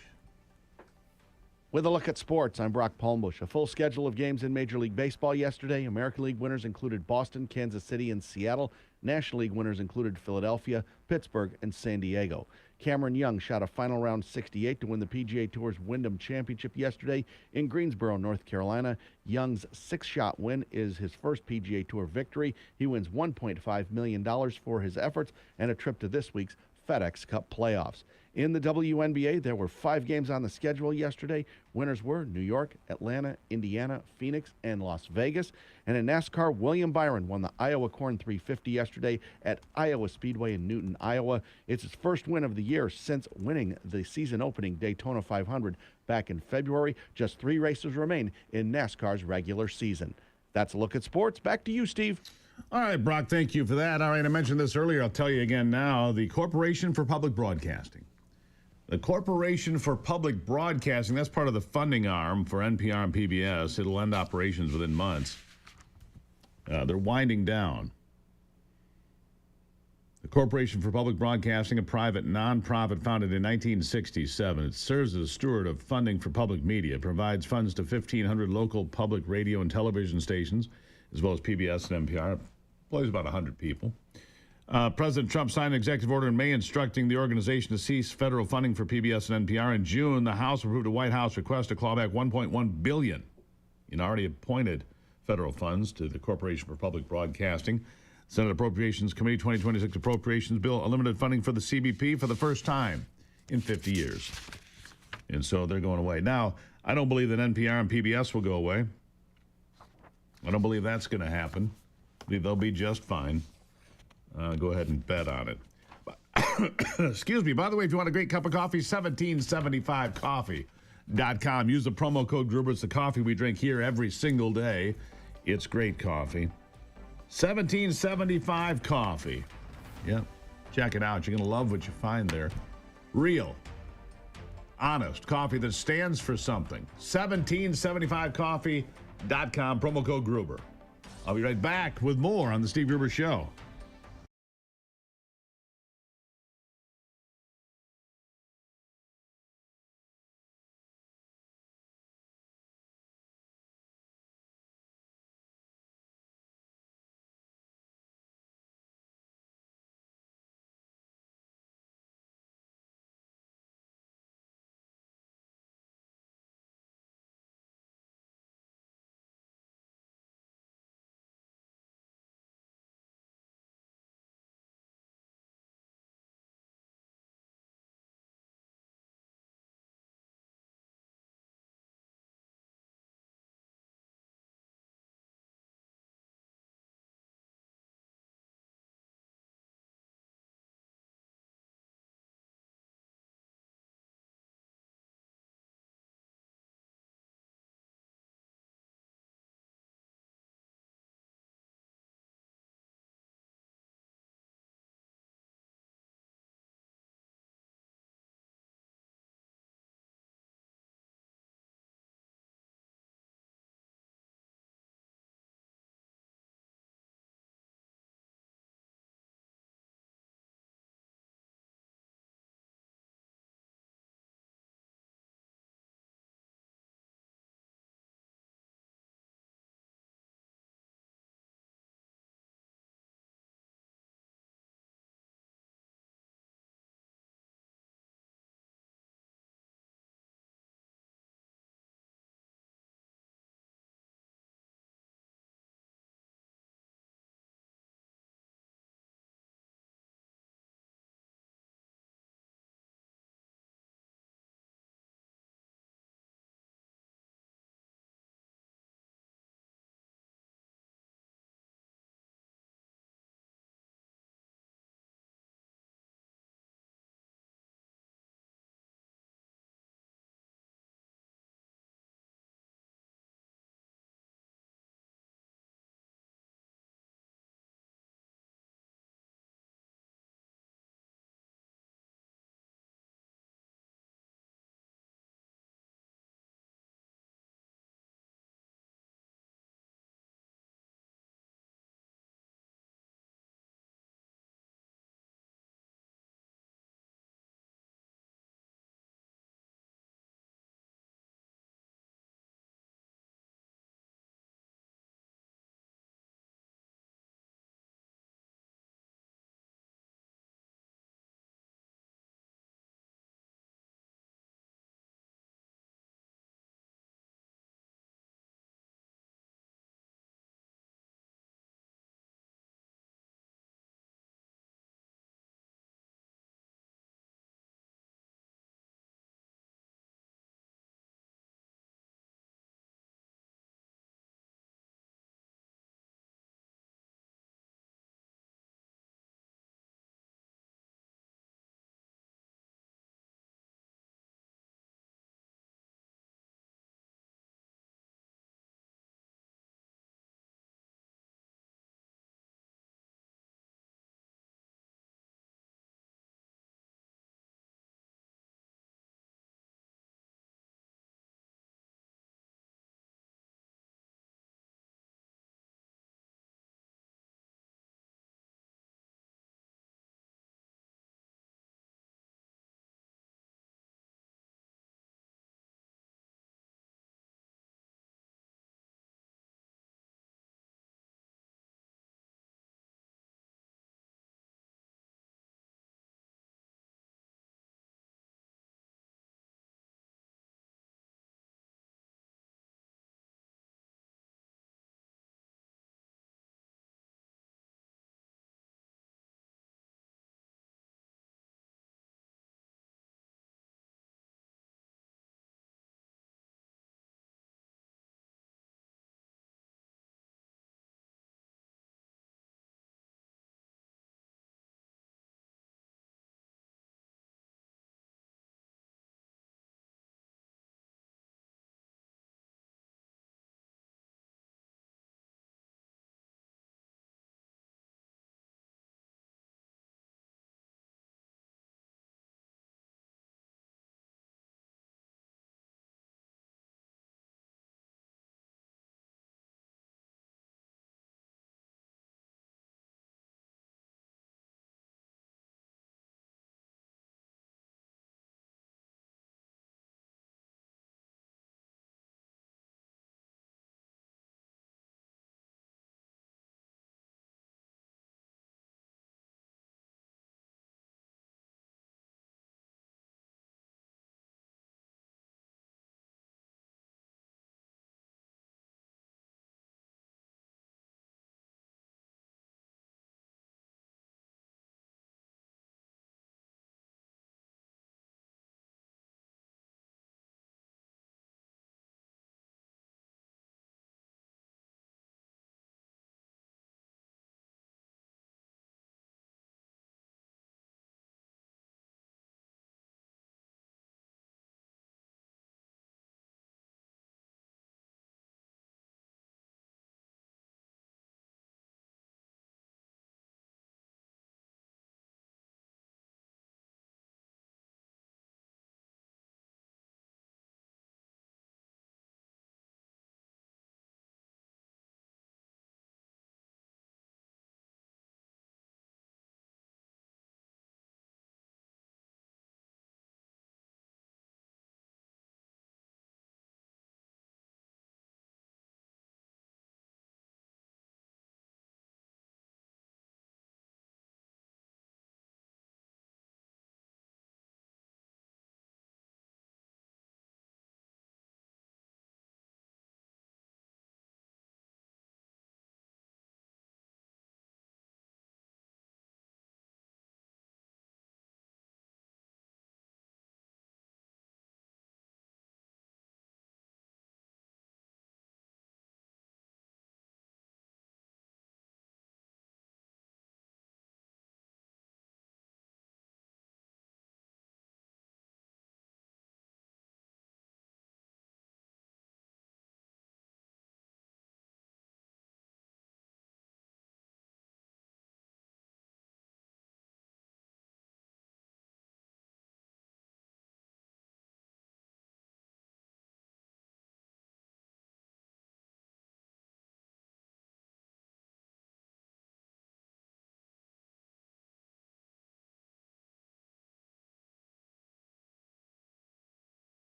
With a look at sports, I'm Brock Palmbush. A full schedule of games in Major League Baseball yesterday. American League winners included Boston, Kansas City, and Seattle. National League winners included Philadelphia, Pittsburgh, and San Diego. Cameron Young shot a final round 68 to win the PGA Tour's Wyndham Championship yesterday in Greensboro, North Carolina. Young's six-shot win is his first PGA Tour victory. He wins $1.5 million for his efforts and a trip to this week's FedEx Cup playoffs. In the WNBA, there were 5 games on the schedule yesterday. Winners were New York, Atlanta, Indiana, Phoenix, and Las Vegas. And in NASCAR, William Byron won the Iowa Corn 350 yesterday at Iowa Speedway in Newton, Iowa. It's his first win of the year since winning the season-opening Daytona 500 back in February. Just 3 races remain in NASCAR's regular season. That's a look at sports. Back to you, Steve. All right, Brock, thank you for that. All right, I mentioned this earlier. I'll tell you again now. The Corporation for Public Broadcasting. The Corporation for Public Broadcasting, that's part of the funding arm for NPR and PBS. It'll end operations within months. They're winding down. The Corporation for Public Broadcasting, a private nonprofit founded in 1967. It serves as a steward of funding for public media. It provides funds to 1,500 local public radio and television stations, as well as PBS and NPR. It employs about 100 people. President Trump signed an executive order in May instructing the organization to cease federal funding for PBS and NPR. In June, the House approved a White House request to claw back $1.1 billion in already appointed federal funds to the Corporation for Public Broadcasting. Senate Appropriations Committee 2026 Appropriations Bill eliminated funding for the CBP for the first time in 50 years. And so they're going away. Now, I don't believe that NPR and PBS will go away. I don't believe that's going to happen. I believe they'll be just fine. Go ahead and bet on it. Excuse me. By the way, if you want a great cup of coffee, 1775coffee.com. Use the promo code Gruber. It's the coffee we drink here every single day. It's great coffee. 1775 coffee. Yep. Check it out. You're going to love what you find there. Real, honest coffee that stands for something. 1775coffee.com. Promo code Gruber. I'll be right back with more on The Steve Gruber Show.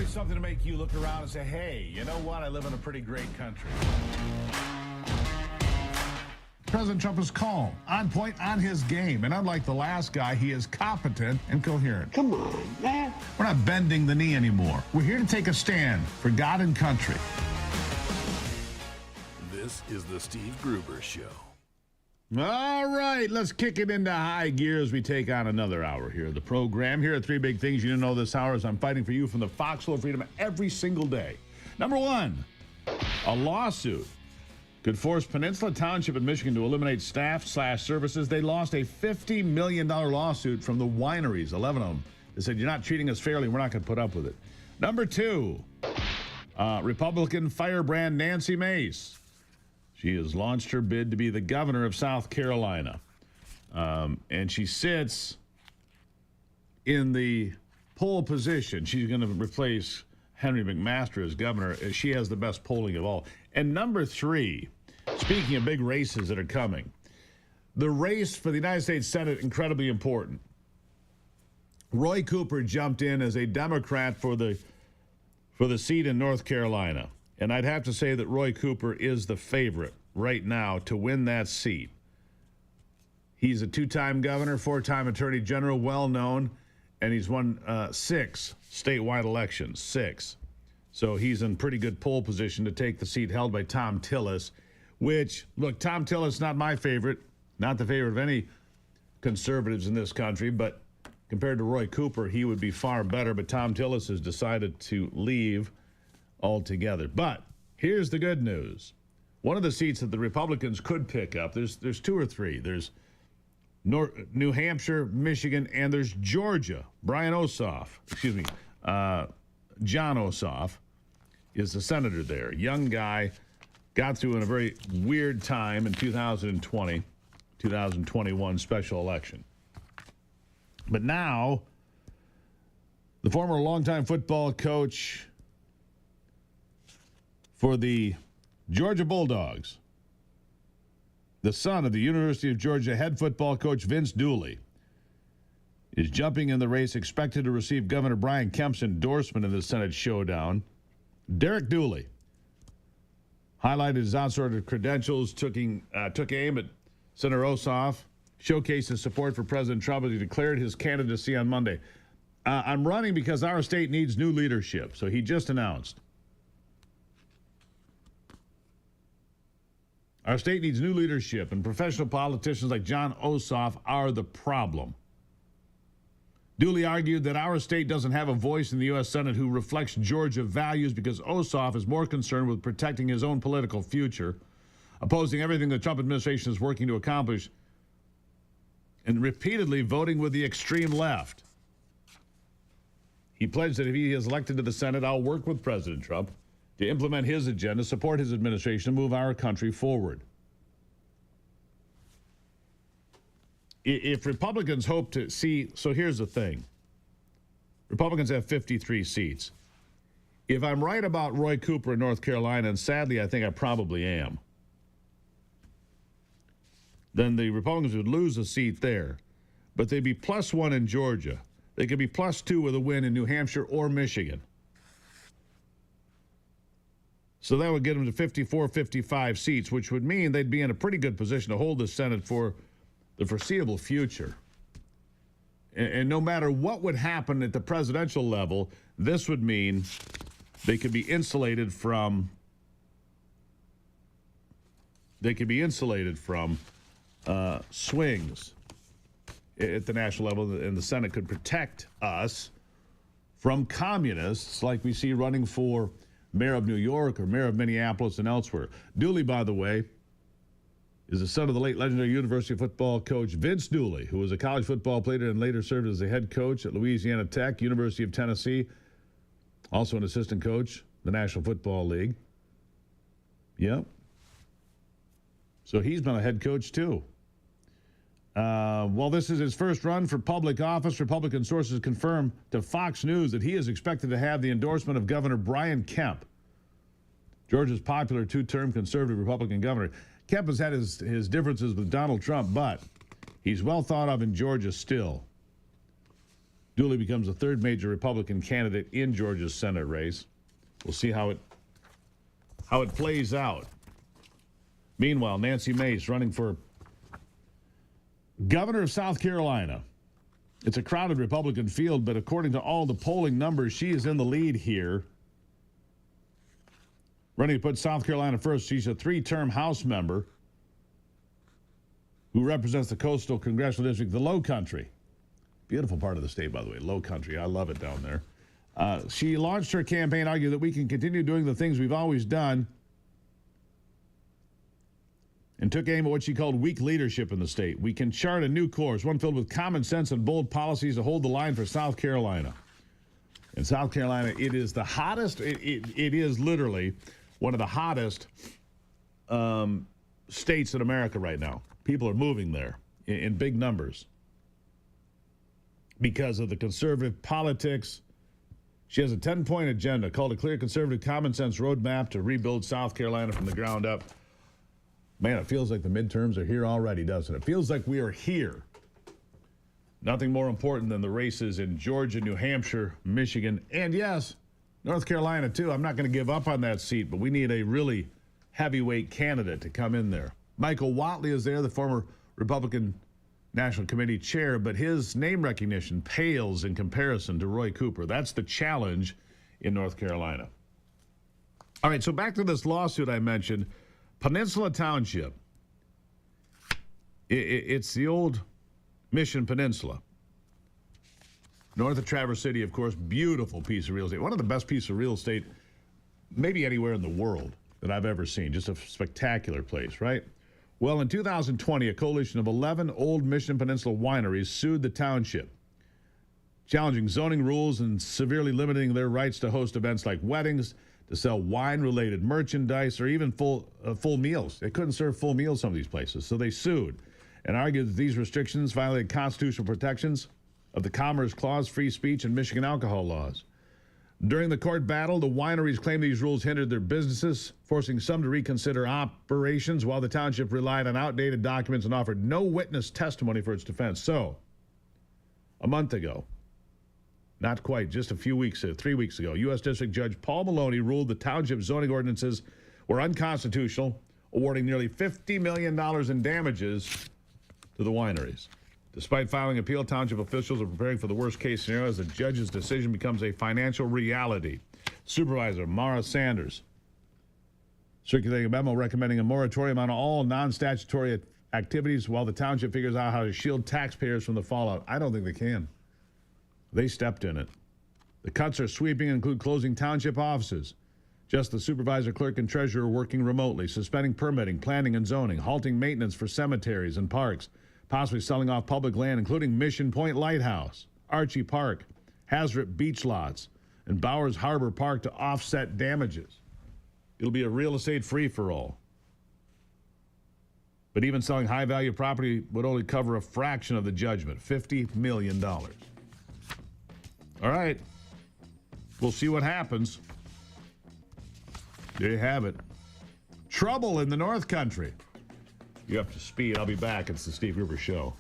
always something to make you look around and say, hey, you know what? I live in a pretty great country. President Trump is calm, on point, on his game. And unlike the last guy, he is competent and coherent. Come on, man. We're not bending the knee anymore. We're here to take a stand for God and country. This is the Steve Gruber Show. All right, let's kick it into high gear as we take on another hour here of the program. Here are three big things you didn't know this hour as I'm fighting for you from the foxhole of freedom every single day. Number one, a lawsuit could force Peninsula Township in Michigan to eliminate staff/services. They lost a $50 million lawsuit from the wineries, 11 of them. They said, you're not treating us fairly. We're not going to put up with it. Number two, Republican firebrand Nancy Mace. She has launched her bid to be the governor of South Carolina. And she sits in the pole position. She's going to replace Henry McMaster as governor. She has the best polling of all. And number three, speaking of big races that are coming, the race for the United States Senate, incredibly important. Roy Cooper jumped in as a Democrat for the seat in North Carolina. And I'd have to say that Roy Cooper is the favorite right now to win that seat. He's a two-time governor, four-time attorney general, well-known, and he's won 6 statewide elections, 6. So he's in pretty good pole position to take the seat held by Tom Tillis, which, look, Tom Tillis, not my favorite, not the favorite of any conservatives in this country, but compared to Roy Cooper, he would be far better. But Tom Tillis has decided to leave altogether. But here's the good news. One of the seats that the Republicans could pick up, there's 2 or 3. There's New Hampshire, Michigan, and there's Georgia. John Ossoff is the senator there. Young guy, got through in a very weird time in 2020, 2021 special election. But now, the former longtime football coach for the Georgia Bulldogs, the son of the University of Georgia head football coach Vince Dooley, is jumping in the race, expected to receive Governor Brian Kemp's endorsement in the Senate showdown. Derek Dooley highlighted his outsorted credentials, took aim at Senator Ossoff, showcased his support for President Trump as he declared his candidacy on Monday. I'm running because our state needs new leadership, so he just announced. Our state needs new leadership, and professional politicians like John Ossoff are the problem. Dooley argued that our state doesn't have a voice in the U.S. Senate who reflects Georgia values because Ossoff is more concerned with protecting his own political future, opposing everything the Trump administration is working to accomplish, and repeatedly voting with the extreme left. He pledged that if he is elected to the Senate, I'll work with President Trump to implement his agenda, support his administration, and move our country forward. If Republicans hope to see, so here's the thing. Republicans have 53 seats. If I'm right about Roy Cooper in North Carolina, and sadly I think I probably am, then the Republicans would lose a seat there. But they'd be +1 in Georgia. They could be +2 with a win in New Hampshire or Michigan. So that would get them to 54, 55 seats, which would mean they'd be in a pretty good position to hold the Senate for the foreseeable future. And no matter what would happen at the presidential level, this would mean they could be insulated from swings at the national level, and the Senate could protect us from communists like we see running for mayor of New York or mayor of Minneapolis and elsewhere. Dooley, by the way, is the son of the late legendary University football coach Vince Dooley, who was a college football player and later served as the head coach at Louisiana Tech, University of Tennessee, also an assistant coach, the National Football League. Yep. So he's been a head coach too. While this is his first run for public office, Republican sources confirm to Fox News that he is expected to have the endorsement of Governor Brian Kemp, Georgia's popular two-term conservative Republican governor. Kemp has had his differences with Donald Trump, but he's well thought of in Georgia still. Dooley becomes the third major Republican candidate in Georgia's Senate race. We'll see how it plays out. Meanwhile, Nancy Mace running for governor of South Carolina. It's a crowded Republican field, but according to all the polling numbers, she is in the lead here. Running to put South Carolina first, she's a 3-term House member who represents the coastal congressional district, the Low Country. Beautiful part of the state, by the way, Low Country. I love it down there. She launched her campaign, arguing that we can continue doing the things we've always done, and took aim at what she called weak leadership in the state. We can chart a new course, one filled with common sense and bold policies to hold the line for South Carolina. In South Carolina, it is the hottest, it is literally one of the hottest states in America right now. People are moving there in big numbers because of the conservative politics. She has a 10-point agenda called a clear conservative common sense roadmap to rebuild South Carolina from the ground up. Man, it feels like the midterms are here already, doesn't it? It feels like we are here. Nothing more important than the races in Georgia, New Hampshire, Michigan, and yes, North Carolina too. I'm not going to give up on that seat, but we need a really heavyweight candidate to come in there. Michael Whatley is there, the former Republican National Committee chair, but his name recognition pales in comparison to Roy Cooper. That's the challenge in North Carolina. All right, so back to this lawsuit I mentioned. Peninsula Township. It's the old Mission Peninsula. North of Traverse City, of course, beautiful piece of real estate. One of the best pieces of real estate maybe anywhere in the world that I've ever seen. Just a spectacular place, right? Well, in 2020, a coalition of 11 old Mission Peninsula wineries sued the township, challenging zoning rules and severely limiting their rights to host events like weddings, to sell wine-related merchandise, or even full meals. They couldn't serve full meals some of these places, so they sued and argued that these restrictions violated constitutional protections of the Commerce Clause, free speech, and Michigan alcohol laws. During the court battle, the wineries claimed these rules hindered their businesses, forcing some to reconsider operations, while the township relied on outdated documents and offered no witness testimony for its defense. So, a month ago, not quite, just 3 weeks ago, U.S. District Judge Paul Maloney ruled the township zoning ordinances were unconstitutional, awarding nearly $50 million in damages to the wineries. Despite filing appeal, township officials are preparing for the worst-case scenario as the judge's decision becomes a financial reality. Supervisor Mara Sanders circulating a memo recommending a moratorium on all non-statutory activities while the township figures out how to shield taxpayers from the fallout. I don't think they can. They stepped in it. The cuts are sweeping and include closing township offices, just the supervisor, clerk, and treasurer working remotely, suspending permitting, planning, and zoning, halting maintenance for cemeteries and parks, possibly selling off public land, including Mission Point Lighthouse, Archie Park, Hazret Beach Lots, and Bowers Harbor Park to offset damages. It'll be a real estate free-for-all. But even selling high-value property would only cover a fraction of the judgment, $50 million. All right. We'll see what happens. There you have it. Trouble in the North Country. You're up to speed. I'll be back. It's the Steve Gruber Show.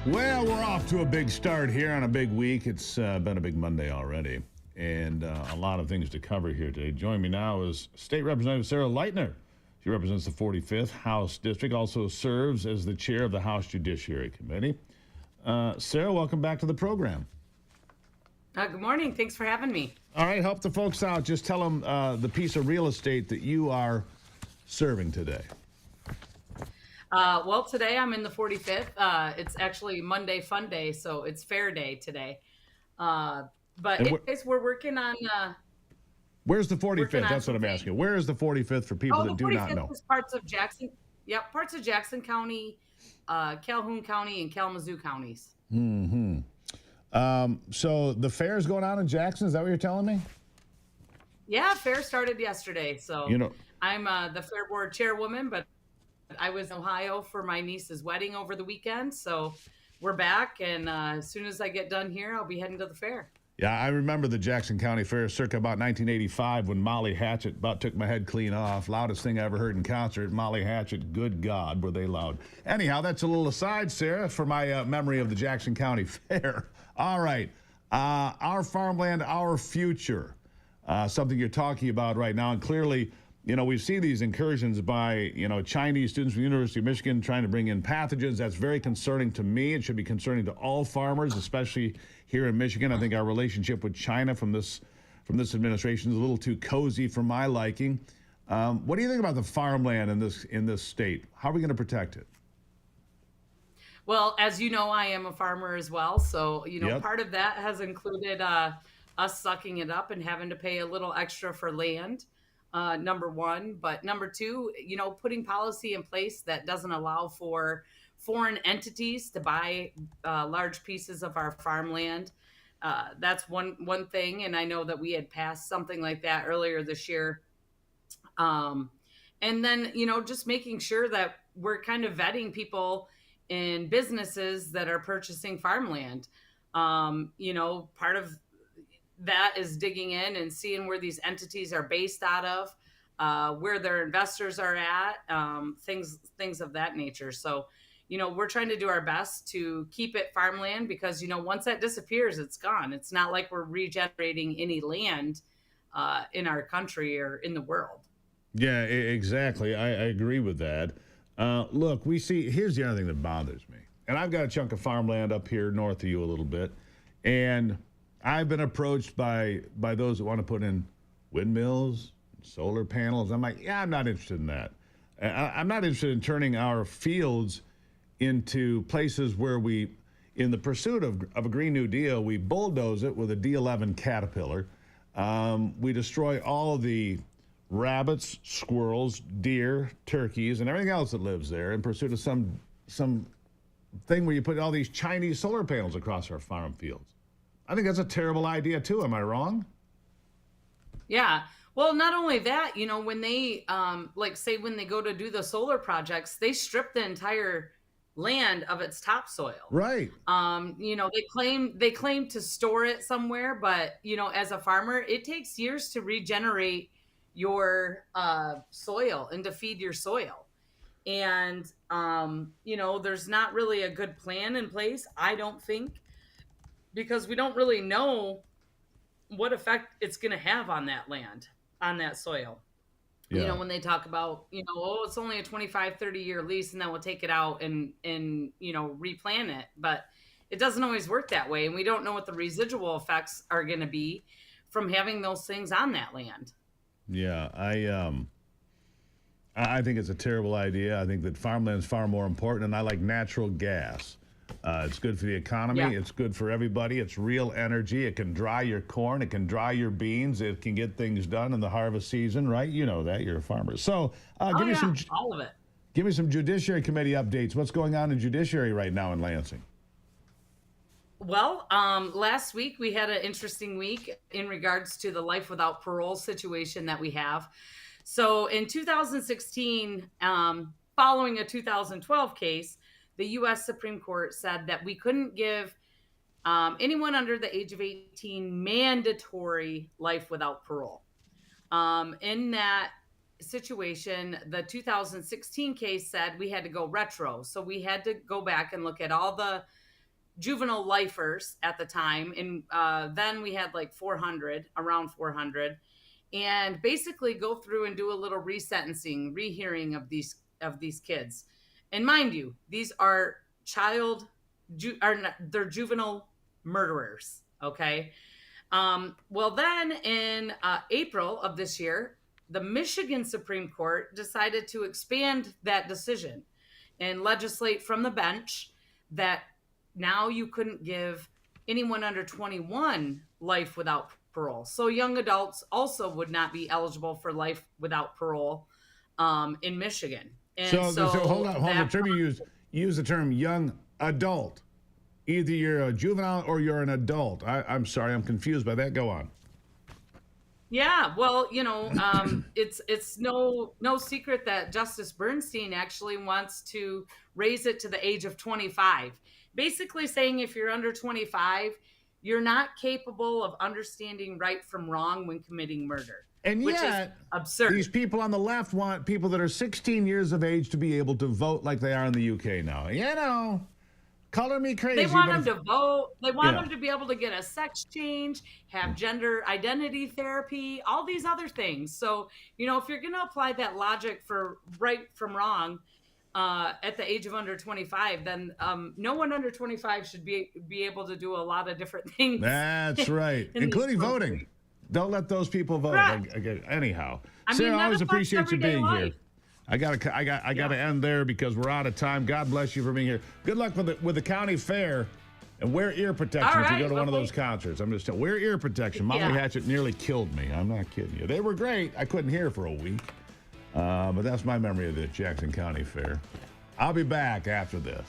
Well, we're off to a big start here on a big week. It's been a big Monday already, and a lot of things to cover here today. Joining me now is State Representative Sarah Leitner. She represents the 45th House District, also serves as the chair of the House Judiciary Committee. Sarah, welcome back to the program. Good morning. Thanks for having me. All right, help the folks out. Just tell them the piece of real estate that you are serving today. Well, today I'm in the 45th. It's actually Monday Fun Day, so it's Fair Day today. But anyways, we're working on... Where's the 45th? That's what I'm asking. Where is the 45th for people that do not know? The 45th is parts of Jackson. Yep, parts of Jackson County, Calhoun County, and Kalamazoo counties. Mm-hmm. So the fair's going on in Jackson. Is that what you're telling me? Yeah, fair started yesterday. So You know- I'm the fair board chairwoman, but I was in Ohio for my niece's wedding over the weekend. So we're back, and as soon as I get done here, I'll be heading to the fair. Yeah, I remember the Jackson County Fair circa about 1985 when Molly Hatchet about took my head clean off. Loudest thing I ever heard in concert. Molly Hatchet, good God, were they loud. Anyhow, that's a little aside, Sarah, for my memory of the Jackson County Fair. All right, our farmland, our future, something you're talking about right now. And clearly, you know, we see these incursions by, you know, Chinese students from the University of Michigan trying to bring in pathogens. That's very concerning to me. It should be concerning to all farmers, especially here in Michigan. I think our relationship with China from this administration is a little too cozy for my liking. What do you think about the farmland in this state? How are we going to protect it? Well, as you know, I am a farmer as well. So, you know, Yep. part of that has included us sucking it up and having to pay a little extra for land, number one. But number two, you know, putting policy in place that doesn't allow for foreign entities to buy large pieces of our farmland. That's one thing. And I know that we had passed something like that earlier this year. And then, you know, just making sure that we're kind of vetting people and businesses that are purchasing farmland. You know, part of that is digging in and seeing where these entities are based out of, where their investors are at, things of that nature. So, you know, we're trying to do our best to keep it farmland because, you know, once that disappears, it's gone. It's not like we're regenerating any land in our country or in the world. Yeah, exactly. I agree with that. Look, here's the other thing that bothers me. And I've got a chunk of farmland up here north of you a little bit. And I've been approached by those that want to put in windmills, solar panels. I'm like, yeah, I'm not interested in that. I'm not interested in turning our fields into places where we, in the pursuit of a Green New Deal, we bulldoze it with a D11 Caterpillar. We destroy all the rabbits, squirrels, deer, turkeys, and everything else that lives there in pursuit of some thing where you put all these Chinese solar panels across our farm fields. I think that's a terrible idea too. Am I wrong? Yeah. Well, not only that, you know, when they, like say when they go to do the solar projects, they strip the entire land of its topsoil. Right. You know, they claim to store it somewhere, but you know, as a farmer, it takes years to regenerate your soil and to feed your soil. And, you know, there's not really a good plan in place, I don't think, because we don't really know what effect it's going to have on that land, on that soil. Yeah. You know, when they talk about, you know, oh, it's only a 25, 30-year lease and then we'll take it out and, you know, replant it. But it doesn't always work that way. And we don't know what the residual effects are going to be from having those things on that land. Yeah, I think it's a terrible idea. I think that farmland is far more important, and I like natural gas. It's good for the economy. Yeah. It's good for everybody. It's real energy. It can dry your corn. It can dry your beans. It can get things done in the harvest season, right? You know that. You're a farmer. So give me some. All of it. Give me some Judiciary Committee updates. What's going on in Judiciary right now in Lansing? Well, last week we had an interesting week in regards to the life without parole situation that we have. So in 2016, following a 2012 case, the U.S. Supreme Court said that we couldn't give anyone under the age of 18 mandatory life without parole. In that situation, the 2016 case said we had to go retro. So we had to go back and look at all the juvenile lifers at the time. And then we had like around 400, and basically go through and do a little resentencing, rehearing of these kids. And mind you, these are they're juvenile murderers. Okay. Well, then in April of this year, the Michigan Supreme Court decided to expand that decision and legislate from the bench that now you couldn't give anyone under 21 life without parole. So young adults also would not be eligible for life without parole in Michigan. And so hold on. The term you use the term young adult. Either you're a juvenile or you're an adult. I'm sorry, I'm confused by that. Go on. Yeah, well, it's no secret that Justice Bernstein actually wants to raise it to the age of 25. Basically saying if you're under 25, you're not capable of understanding right from wrong when committing murder. And which yet, is absurd. These people on the left want people that are 16 years of age to be able to vote like they are in the UK now. Color me crazy. They want them to vote. They want them to be able to get a sex change, have gender identity therapy, all these other things. So, if you're going to apply that logic for right from wrong at the age of under 25, then no one under 25 should be able to do a lot of different things. That's right, including voting. Don't let those people vote. Anyhow, Sarah, I always appreciate you being here. I gotta end there because we're out of time. God bless you for being here. Good luck with the county fair, and wear ear protection if you go to one of those concerts. I'm just telling. Wear ear protection. Molly Hatchet nearly killed me. I'm not kidding you. They were great. I couldn't hear for a week, but that's my memory of the Jackson County Fair. I'll be back after this.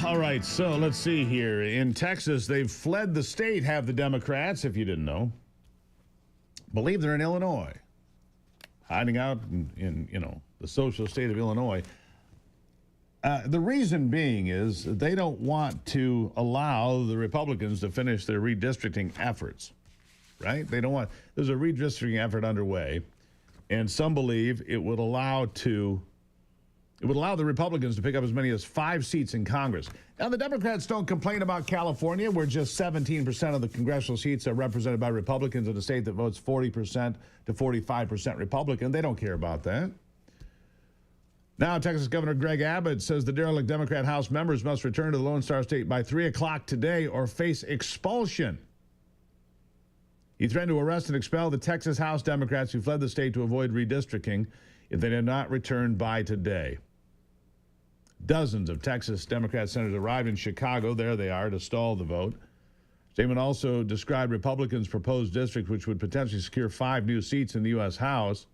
All right, so let's see here. In Texas, they've fled the state, have the Democrats, if you didn't know. Believe they're in Illinois, hiding out in the social state of Illinois. The reason being is they don't want to allow the Republicans to finish their redistricting efforts, right? They don't want, there's a redistricting effort underway, and some believe it would allow the Republicans to pick up as many as 5 seats in Congress. Now, the Democrats don't complain about California, where just 17% of the congressional seats are represented by Republicans in a state that votes 40% to 45% Republican. They don't care about that. Now, Texas Governor Greg Abbott says the derelict Democrat House members must return to the Lone Star State by 3 o'clock today or face expulsion. He threatened to arrest and expel the Texas House Democrats who fled the state to avoid redistricting if they did not return by today. Dozens of Texas Democrat senators arrived in Chicago. There they are to stall the vote. Statement also described Republicans' proposed district, which would potentially secure 5 new seats in the U.S. House.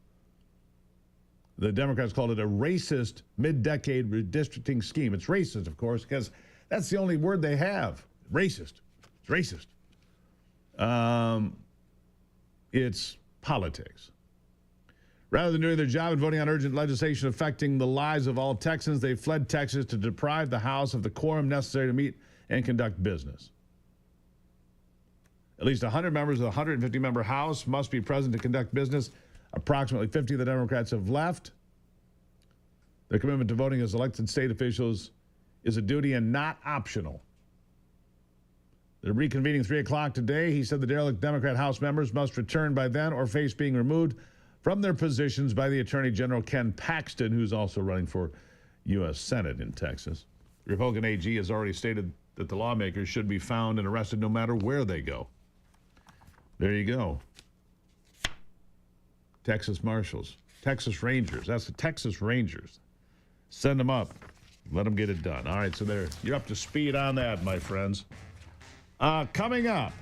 The Democrats called it a racist mid-decade redistricting scheme. It's racist, of course, because that's the only word they have. Racist. It's racist. It's politics. Rather than doing their job and voting on urgent legislation affecting the lives of all Texans, they fled Texas to deprive the House of the quorum necessary to meet and conduct business. At least 100 members of the 150-member House must be present to conduct business. Approximately 50 of the Democrats have left. Their commitment to voting as elected state officials is a duty and not optional. They're reconvening 3 o'clock today. He said the derelict Democrat House members must return by then or face being removed from their positions by the Attorney General Ken Paxton, who's also running for U.S. Senate in Texas. The Republican AG has already stated that the lawmakers should be found and arrested no matter where they go. There you go. Texas Marshals, Texas Rangers. That's the Texas Rangers. Send them up. Let them get it done. All right, so there. You're up to speed on that, my friends. Coming up,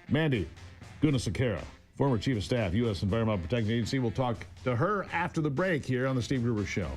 Mandy Gunasekera, former Chief of Staff, U.S. Environmental Protection Agency. We'll talk to her after the break here on the Steve Gruber Show.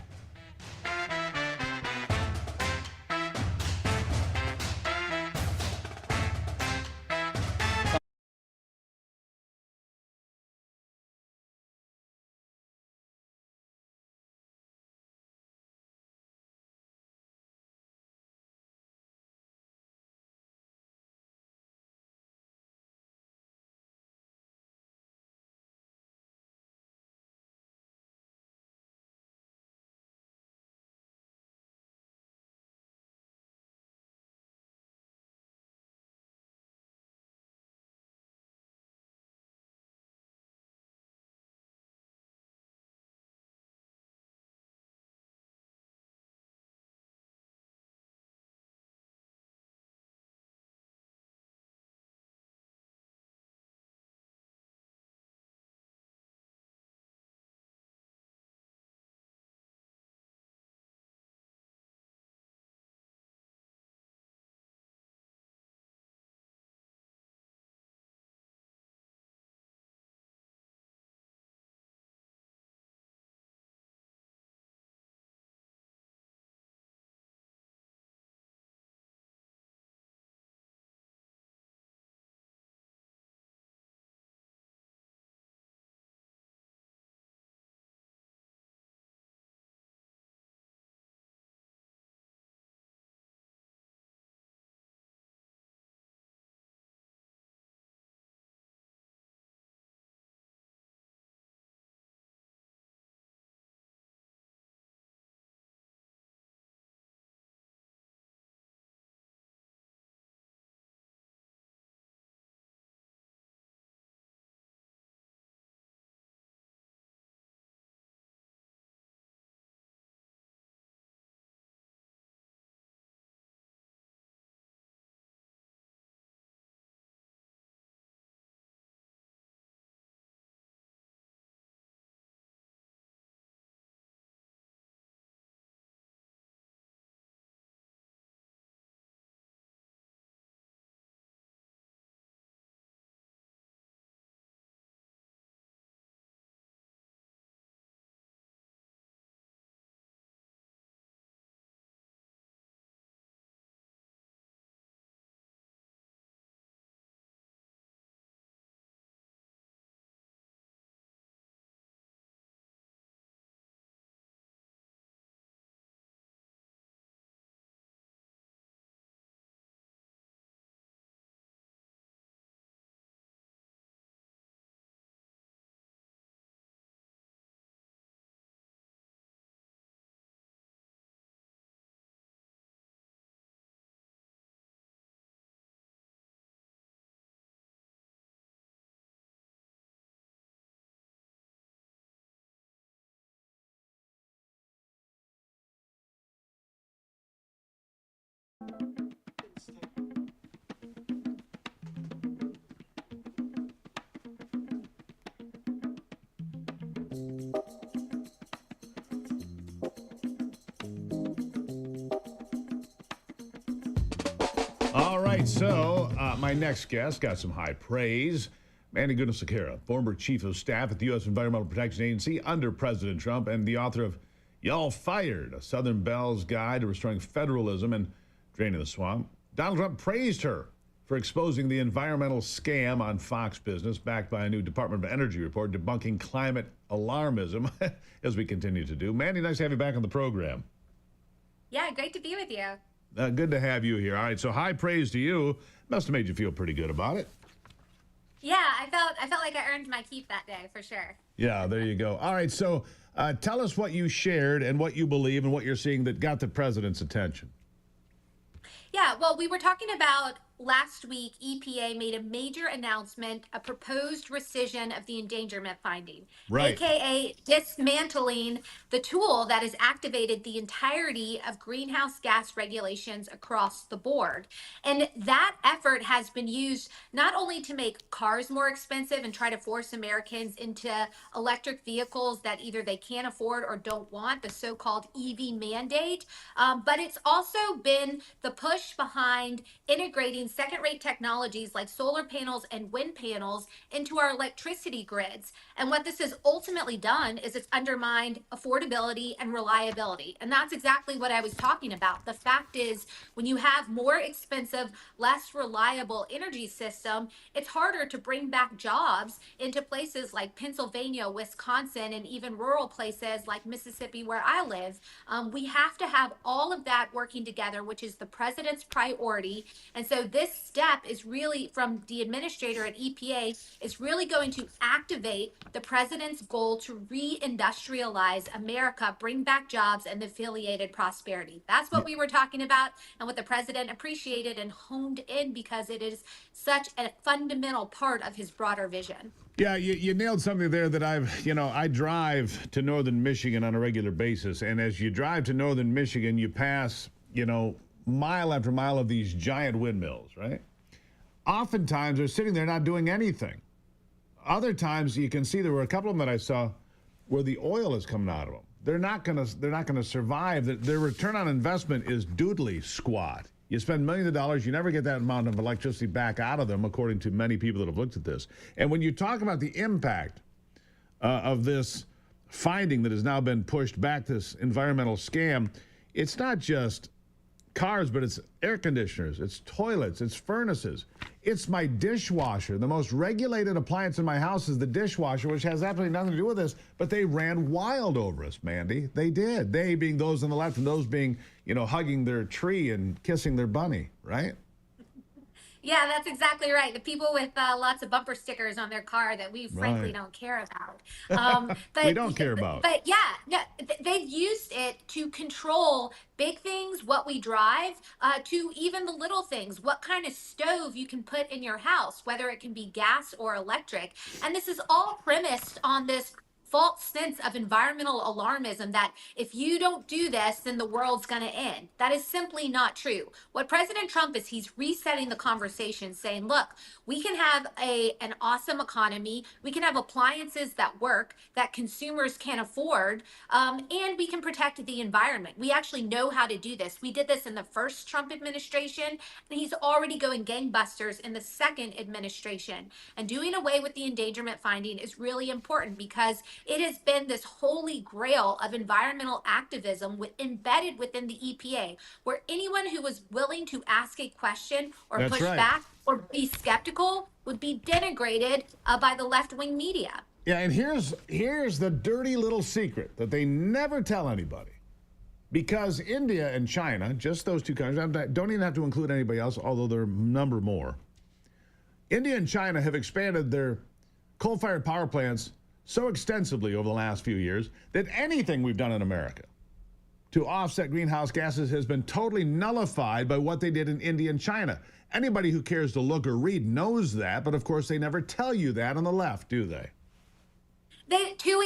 All right, so my next guest got some high praise. Mandy Gunasekera, former Chief of Staff at the U.S. Environmental Protection Agency under President Trump and the author of Y'all Fired, a Southern Belle's Guide to Restoring Federalism and Draining the Swamp. Donald Trump praised her for exposing the environmental scam on Fox Business, backed by a new Department of Energy report debunking climate alarmism, as we continue to do. Mandy, nice to have you back on the program. Yeah, great to be with you. Good to have you here. All right, so high praise to you. Must have made you feel pretty good about it. Yeah, I felt like I earned my keep that day for sure. Yeah, there you go. All right, so tell us what you shared and what you believe and what you're seeing that got the president's attention. Yeah, well, we were talking about last week, EPA made a major announcement, a proposed rescission of the endangerment finding, Right. aka dismantling the tool that has activated the entirety of greenhouse gas regulations across the board. And that effort has been used not only to make cars more expensive and try to force Americans into electric vehicles that either they can't afford or don't want, the so-called EV mandate, but it's also been the push behind integrating second-rate technologies like solar panels and wind panels into our electricity grids. And what this has ultimately done is it's undermined affordability and reliability. And that's exactly what I was talking about. The fact is, when you have more expensive, less reliable energy system, it's harder to bring back jobs into places like Pennsylvania, Wisconsin, and even rural places like Mississippi, where I live. We have to have all of that working together, which is the president's priority. And so this step is really, from the administrator at EPA, is really going to activate the president's goal to reindustrialize America, bring back jobs and affiliated prosperity. That's what we were talking about and what the president appreciated and honed in, because it is such a fundamental part of his broader vision. Yeah, you nailed something there that I drive to northern Michigan on a regular basis. And as you drive to northern Michigan, you pass, mile after mile of these giant windmills, right? Oftentimes they're sitting there not doing anything. Other times you can see there were a couple of them that I saw where the oil is coming out of them. They're not gonna survive. Their return on investment is doodly squat. You spend millions of dollars, you never get that amount of electricity back out of them, according to many people that have looked at this. And when you talk about the impact of this finding that has now been pushed back, this environmental scam, it's not just cars, but it's air conditioners, it's toilets, it's furnaces. It's my dishwasher. The most regulated appliance in my house is the dishwasher, which has absolutely nothing to do with this, but they ran wild over us, Mandy. They did. They being those on the left and those being, hugging their tree and kissing their bunny, right? Yeah, that's exactly right. The people with lots of bumper stickers on their car that we frankly Right. don't care about. But, We don't care about. But yeah, they've used it to control big things, what we drive, to even the little things, what kind of stove you can put in your house, whether it can be gas or electric. And this is all premised on this false sense of environmental alarmism that if you don't do this, then the world's going to end. That is simply not true. What President Trump is, he's resetting the conversation, saying, look, we can have an awesome economy. We can have appliances that work, that consumers can afford, and we can protect the environment. We actually know how to do this. We did this in the first Trump administration, and he's already going gangbusters in the second administration. And doing away with the endangerment finding is really important, because it has been this holy grail of environmental activism embedded within the EPA, where anyone who was willing to ask a question or That's push right. back or be skeptical would be denigrated by the left-wing media. Yeah, and here's the dirty little secret that they never tell anybody. Because India and China, just those two countries, don't even have to include anybody else, although there are a number more. India and China have expanded their coal-fired power plants so extensively over the last few years that anything we've done in America to offset greenhouse gases has been totally nullified by what they did in India and China. Anybody who cares to look or read knows that, but of course they never tell you that on the left, do they? 2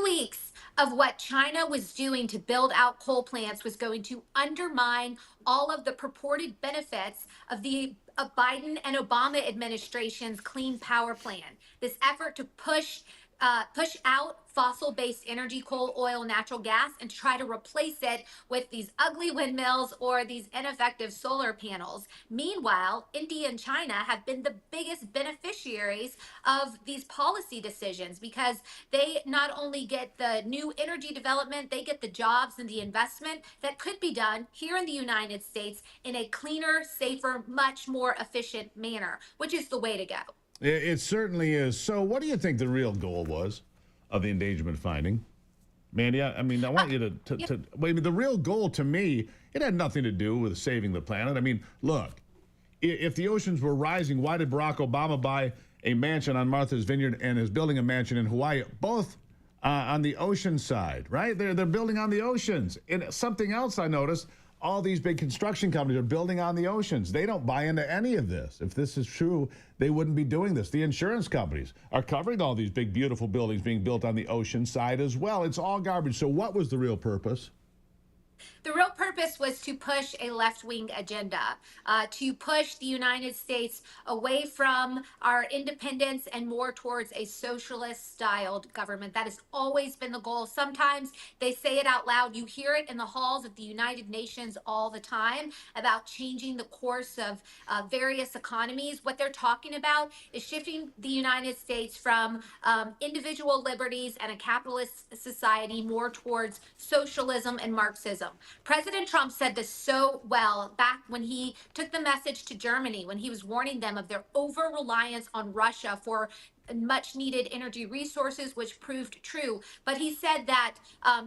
weeks of what China was doing to build out coal plants was going to undermine all of the purported benefits of the Biden and Obama administration's Clean Power Plan. This effort to push out fossil-based energy, coal, oil, natural gas, and try to replace it with these ugly windmills or these ineffective solar panels. Meanwhile, India and China have been the biggest beneficiaries of these policy decisions, because they not only get the new energy development, they get the jobs and the investment that could be done here in the United States in a cleaner, safer, much more efficient manner, which is the way to go. It certainly is. So what do you think the real goal was of the endangerment finding? Mandy, I want you to the real goal to me, it had nothing to do with saving the planet. I mean, look, if the oceans were rising, why did Barack Obama buy a mansion on Martha's Vineyard and is building a mansion in Hawaii, both on the ocean side, right? They're building on the oceans. And something else I noticed, all these big construction companies are building on the oceans. They don't buy into any of this. If this is true, they wouldn't be doing this. The insurance companies are covering all these big, beautiful buildings being built on the ocean side as well. It's all garbage. So what was the real purpose? The real purpose was to push a left-wing agenda, to push the United States away from our independence and more towards a socialist-styled government. That has always been the goal. Sometimes they say it out loud. You hear it in the halls of the United Nations all the time about changing the course of various economies. What they're talking about is shifting the United States from individual liberties and a capitalist society more towards socialism and Marxism. President Trump said this so well back when he took the message to Germany, when he was warning them of their over-reliance on Russia for much needed energy resources, which proved true. But he said that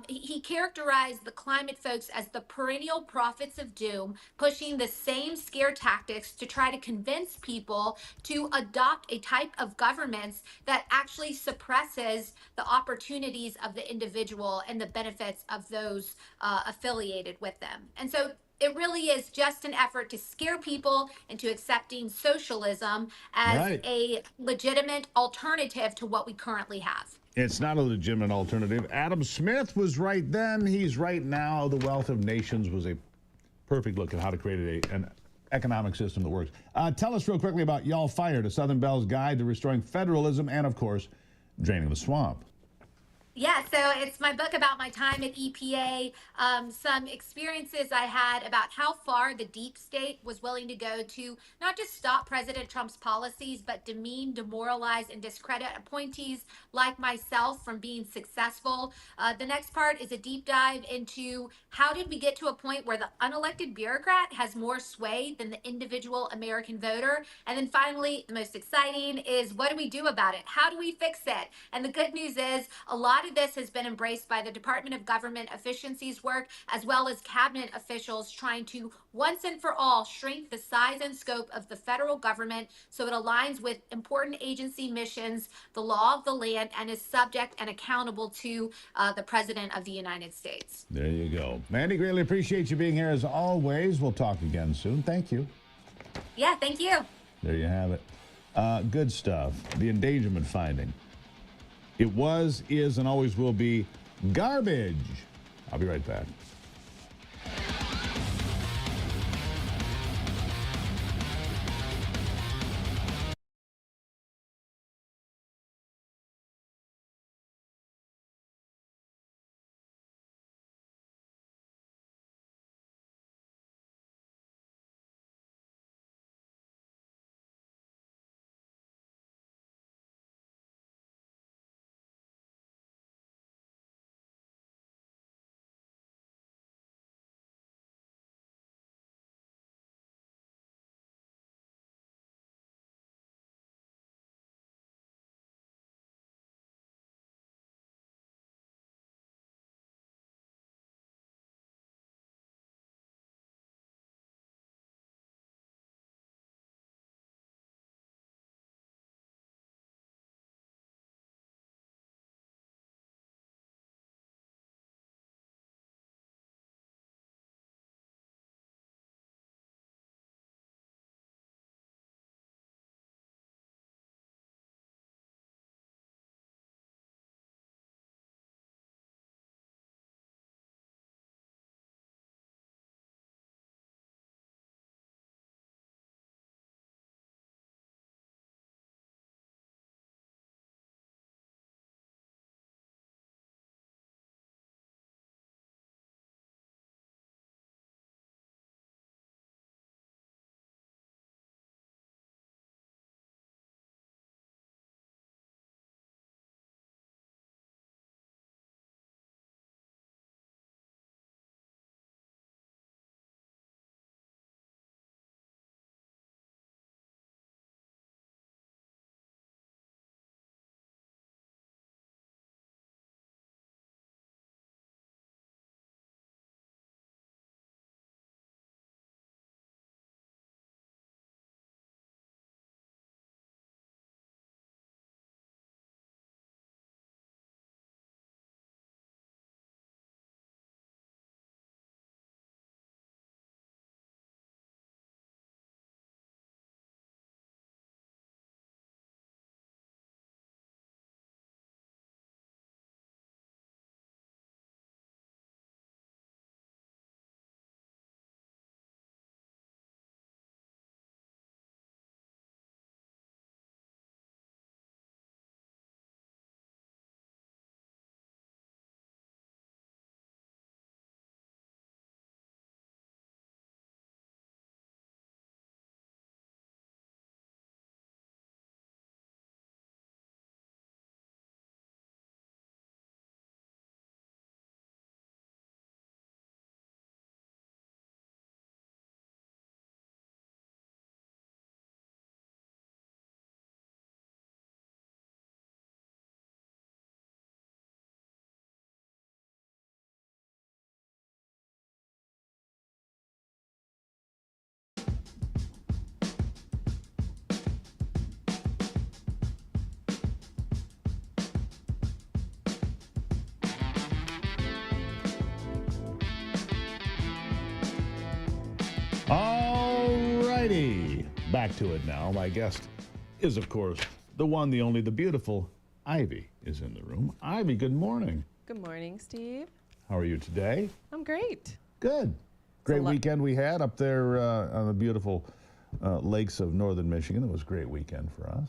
he characterized the climate folks as the perennial prophets of doom, pushing the same scare tactics to try to convince people to adopt a type of governments that actually suppresses the opportunities of the individual and the benefits of those affiliated with them. And so it really is just an effort to scare people into accepting socialism as a legitimate alternative to what we currently have. It's not a legitimate alternative. Adam Smith was right then. He's right now. The Wealth of Nations was a perfect look at how to create an economic system that works. Tell us real quickly about Y'all Fired, a Southern Bell's guide to restoring federalism and, of course, draining the swamp. Yeah, so it's my book about my time at EPA, some experiences I had about how far the deep state was willing to go to not just stop President Trump's policies, but demean, demoralize, and discredit appointees like myself from being successful. The next part is a deep dive into how did we get to a point where the unelected bureaucrat has more sway than the individual American voter? And then finally, the most exciting is what do we do about it? How do we fix it? And the good news is a lot of this has been embraced by the Department of Government Efficiency's work, as well as cabinet officials trying to once and for all shrink the size and scope of the federal government so it aligns with important agency missions, the law of the land, and is subject and accountable to the President of the United States. There you go. Mandy, greatly appreciate you being here as always. We'll talk again soon. Thank you. Yeah, thank you. There you have it. Good stuff. The endangerment finding. It was, is, and always will be garbage. I'll be right back. righty. Back to it now. My guest is, of course, the one, the only, the beautiful Ivy is in the room. Ivy, good morning. Good morning, Steve. How are you today? I'm great. Good. Great weekend we had up there on the beautiful lakes of northern Michigan. It was a great weekend for us.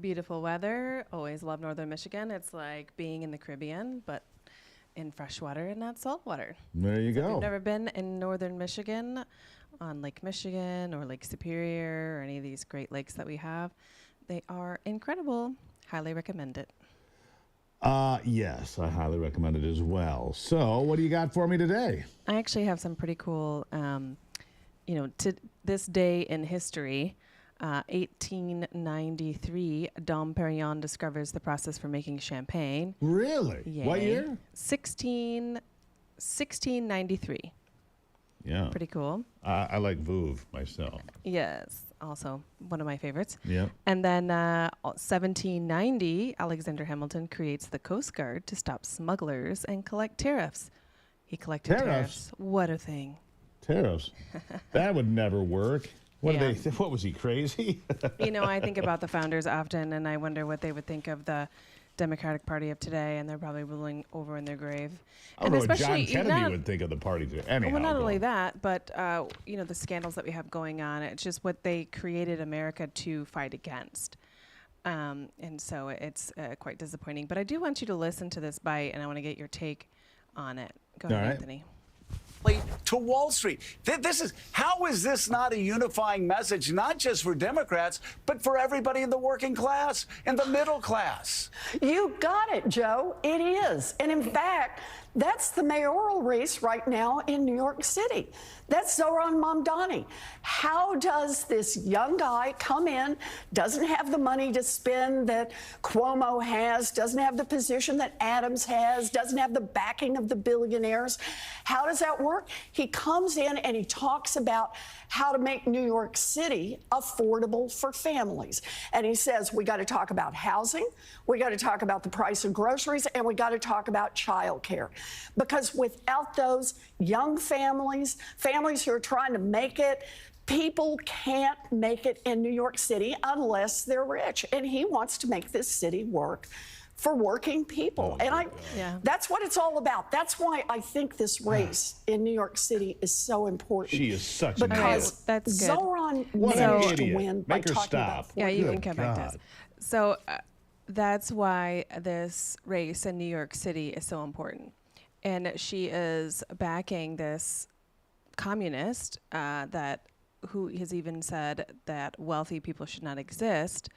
Beautiful weather. Always love northern Michigan. It's like being in the Caribbean, but in fresh water and not salt water. There you So if go. you've never been in northern Michigan on Lake Michigan or Lake Superior or any of these great lakes that we have, they are incredible. Highly recommend it. Yes, I highly recommend it as well. So, what do you got for me today? I actually have some pretty cool, to this day in history, 1893, Dom Perignon discovers the process for making champagne. Really? Yay. What year? 1693. Yeah. Pretty cool. I like Vouv myself. Yes, also one of my favorites. Yeah. And then 1790, Alexander Hamilton creates the Coast Guard to stop smugglers and collect tariffs. He collected tariffs. What a thing. Tariffs? That would never work. What Yeah. did they? What was he, crazy? I think about the founders often, and I wonder what they would think of the Democratic Party of today, and they're probably rolling over in their grave. I don't know what John Kennedy would think of the party today. Anyhow, well, not go only on. that, but the scandals that we have going on. It's just what they created America to fight against, and so it's quite disappointing. But I do want you to listen to this bite, and I want to get your take on it. Go ahead, Anthony. To Wall Street. How is this not a unifying message, not just for Democrats, but for everybody in the working class and the middle class? You got it, Joe. It is. And in fact, that's the mayoral race right now in New York City. That's Zohran Mamdani. How does this young guy come in, doesn't have the money to spend that Cuomo has, doesn't have the position that Adams has, doesn't have the backing of the billionaires? How does that work? He comes in and he talks about how to make New York City affordable for families. And he says, we got to talk about housing, we got to talk about the price of groceries, and we got to talk about childcare. Because without those young families who are trying to make it, people can't make it in New York City unless they're rich. And he wants to make this city work for working people. That's what it's all about. That's why I think this race in New York City is so important. She is such a because that's good. Zohran What an managed to idiot. win by Make her talking stop. about Yeah, you Good can come back to us. So that's why this race in New York City is so important. And she is backing this communist who has even said that wealthy people should not exist.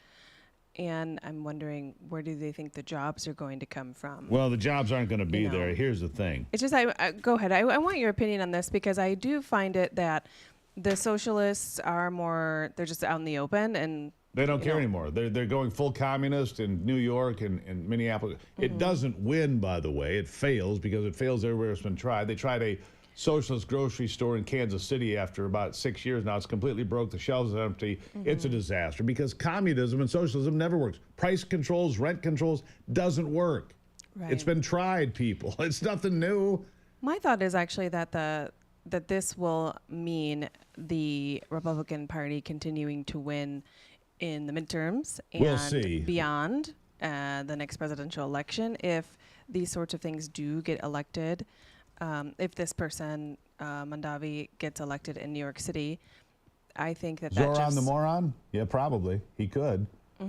And I'm wondering, where do they think the jobs are going to come from? Well, the jobs aren't going to be there. Here's the thing. It's just, go ahead. I want your opinion on this, because I do find it that the socialists are they're just out in the open, and They don't care anymore. They're going full communist in New York and Minneapolis. It doesn't win, by the way. It fails because it fails everywhere it's been tried. They tried a socialist grocery store in Kansas City after about 6 years now. It's completely broke. The shelves are empty. It's a disaster because communism and socialism never works. Price controls, rent controls doesn't work. Right. It's been tried, people. It's nothing new. My thought is actually that that this will mean the Republican Party continuing to win in the midterms and We'll see. beyond the next presidential election if these sorts of things do get elected. If this person, Mandavi, gets elected in New York City, I think that Zohran the moron? Yeah, probably. He could. I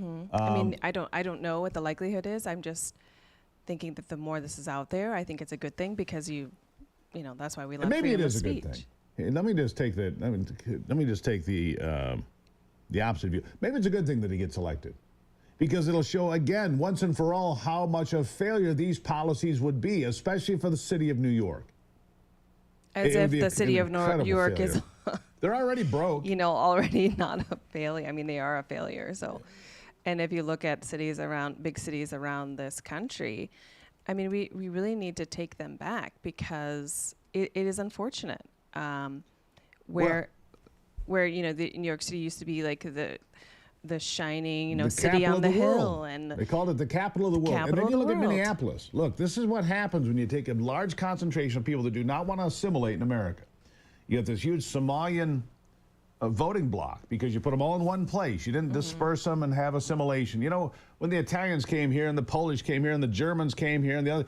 mean, I don't know what the likelihood is. I'm just thinking that the more this is out there, I think it's a good thing because that's why we love Maybe it freedom is of a speech. good thing. Hey, let me just take that. Let me just take the opposite view. Maybe it's a good thing that he gets elected, because it'll show again, once and for all, how much of failure these policies would be, especially for the city of New York. As if the city of New York is, they're already broke. Already not a failure. I mean, they are a failure. So, and if you look at big cities around this country, I mean, we really need to take them back because it is unfortunate. Where the New York City used to be like the shining, The city capital on of the world. hill, and They called it the capital of the world. And Capital then you of look the at world. Minneapolis. Look, this is what happens when you take a large concentration of people that do not want to assimilate in America. You have this huge Somalian a voting block because you put them all in one place. You didn't disperse them and have assimilation. You know, when the Italians came here and the Polish came here and the Germans came here and the other,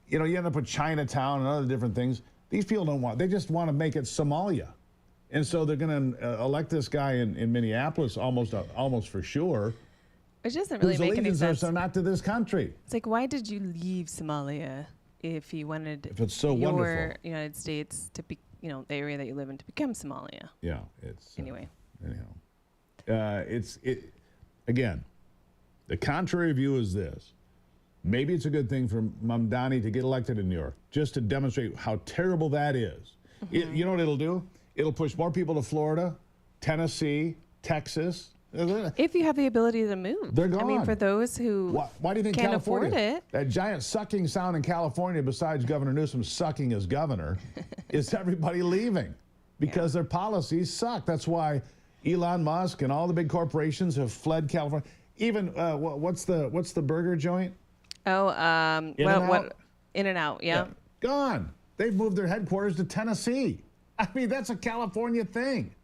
you know, you end up with Chinatown and other different things. These people don't want, they just want to make it Somalia. And so they're going to elect this guy in Minneapolis almost for sure. It doesn't really make any sense. Are not to this country. It's like, why did you leave Somalia if you wanted if it's so your wonderful. United States to be, you know, the area that you live in to become Somalia? Yeah, it's anyway. Again, the contrary view is this. Maybe it's a good thing for Mamdani to get elected in New York, just to demonstrate how terrible that is. You know what it'll do? It'll push more people to Florida, Tennessee, Texas. If you have the ability to move. They're gone. I mean, for those who why do you think can't California, afford it. that giant sucking sound in California, besides Governor Newsom sucking as governor, is everybody leaving because their policies suck. That's why Elon Musk and all the big corporations have fled California. Even what's the burger joint? Oh, In-N-Out, yeah. Gone. They've moved their headquarters to Tennessee. I mean, that's a California thing,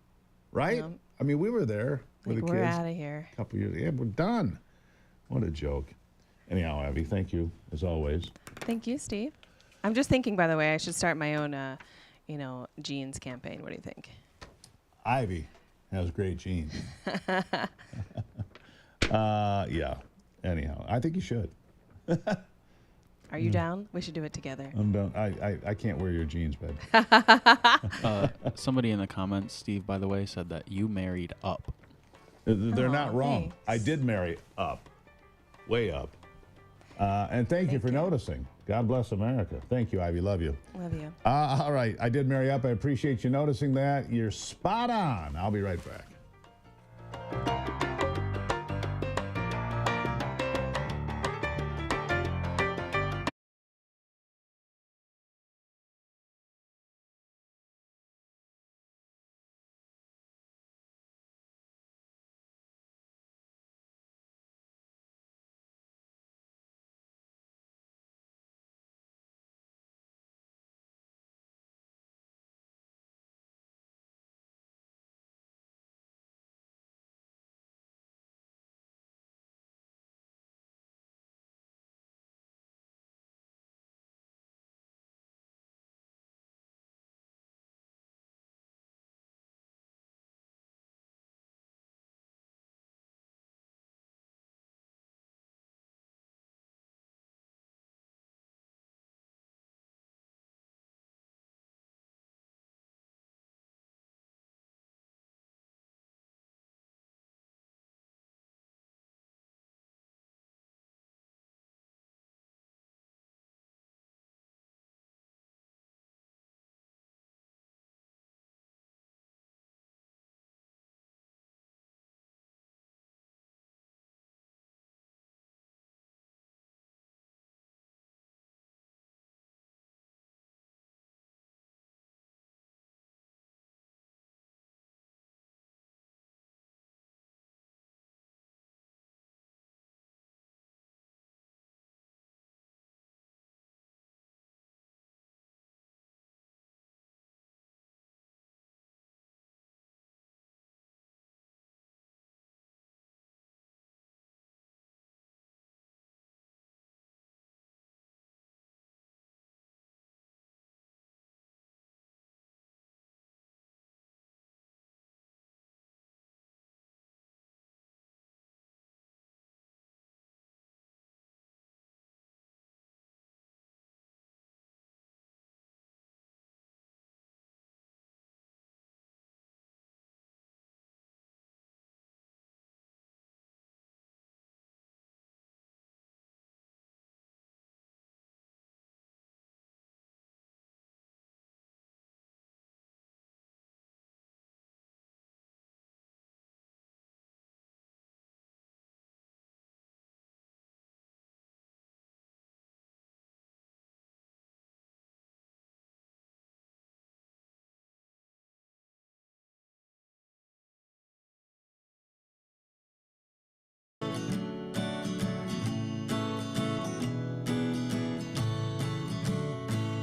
right? Yeah. I mean, we were there with the kids. We're out of here. A couple years. Yeah, we're done. What a joke. Anyhow, Abby, thank you as always. Thank you, Steve. I'm just thinking, by the way, I should start my own, jeans campaign. What do you think? Ivy has great genes. Yeah. Anyhow, I think you should. Are you down? We should do it together. I'm down. I can't wear your jeans, babe. Somebody in the comments, Steve, by the way, said that you married up. They're not wrong. Thanks. I did marry up. Way up. And thank you for noticing. God bless America. Thank you, Ivy. Love you. Love you. All right. I did marry up. I appreciate you noticing that. You're spot on. I'll be right back.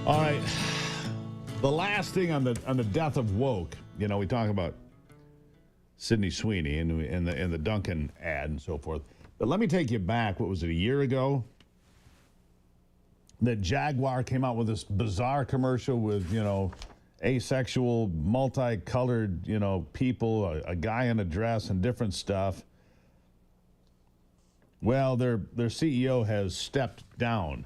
All right. The last thing on the death of woke, you know, we talk about Sydney Sweeney in the Duncan ad and so forth. But let me take you back. What was it, a year ago? That Jaguar came out with this bizarre commercial with, asexual, multicolored, people, a guy in a dress and different stuff. Well, their CEO has stepped down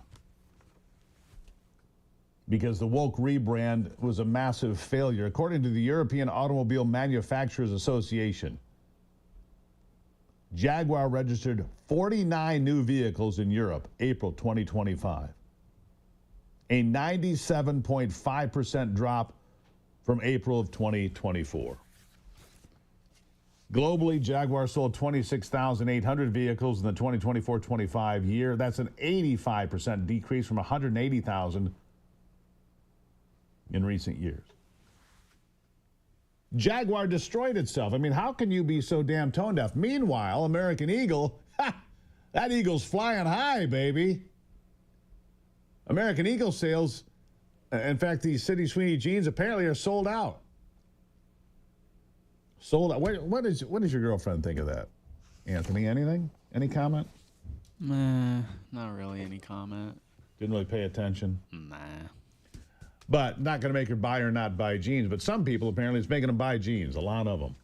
because the woke rebrand was a massive failure, according to the European Automobile Manufacturers Association. Jaguar registered 49 new vehicles in Europe, April 2025. A 97.5% drop from April of 2024. Globally, Jaguar sold 26,800 vehicles in the 2024-25 year. That's an 85% decrease from 180,000 in recent years. Jaguar destroyed itself. I mean, how can you be so damn tone deaf? Meanwhile, American Eagle, that eagle's flying high, baby. American Eagle sales, in fact, these Sydney Sweeney jeans apparently are sold out. Sold out. What does your girlfriend think of that? Anthony, anything? Any comment? Not really any comment. Didn't really pay attention? Nah. But not going to make her buy or not buy jeans. But some people apparently it's making them buy jeans, a lot of them,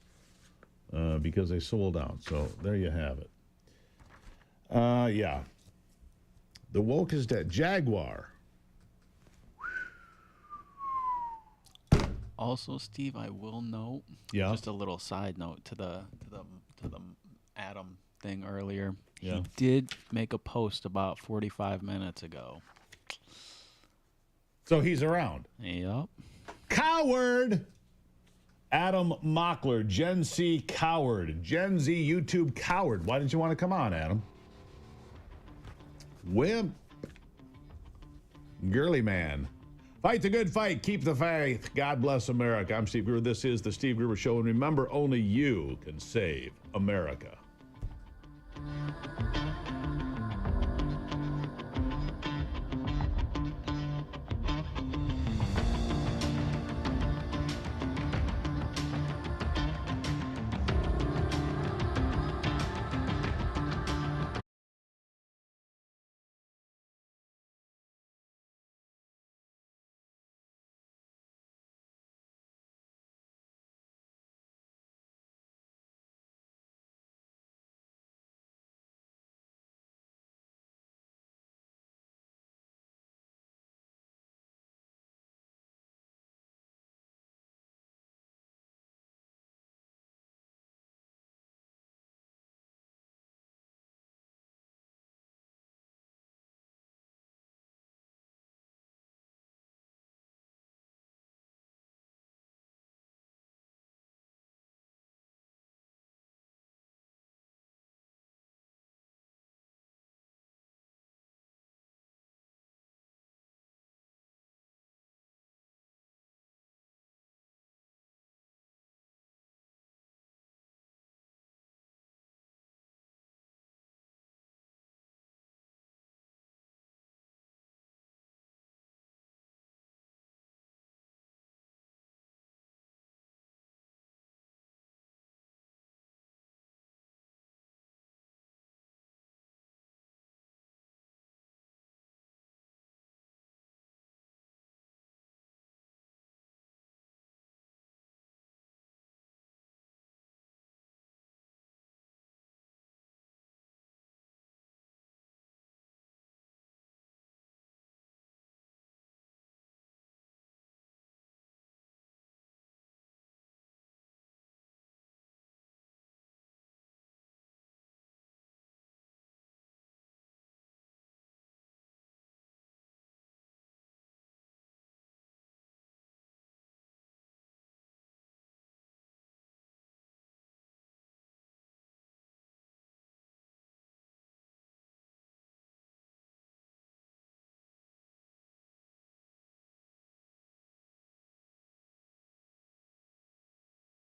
because they sold out. So there you have it. Yeah. The woke is dead. Jaguar. Also, Steve, I will note, just a little side note to the Adam thing earlier. Yeah. He did make a post about 45 minutes ago. So he's around. Yep. Coward. Adam Mockler, Gen Z coward. Gen Z YouTube coward. Why didn't you want to come on, Adam? Wimp. Girly man. Fight the good fight. Keep the faith. God bless America. I'm Steve Gruber. This is the Steve Gruber Show. And remember, only you can save America.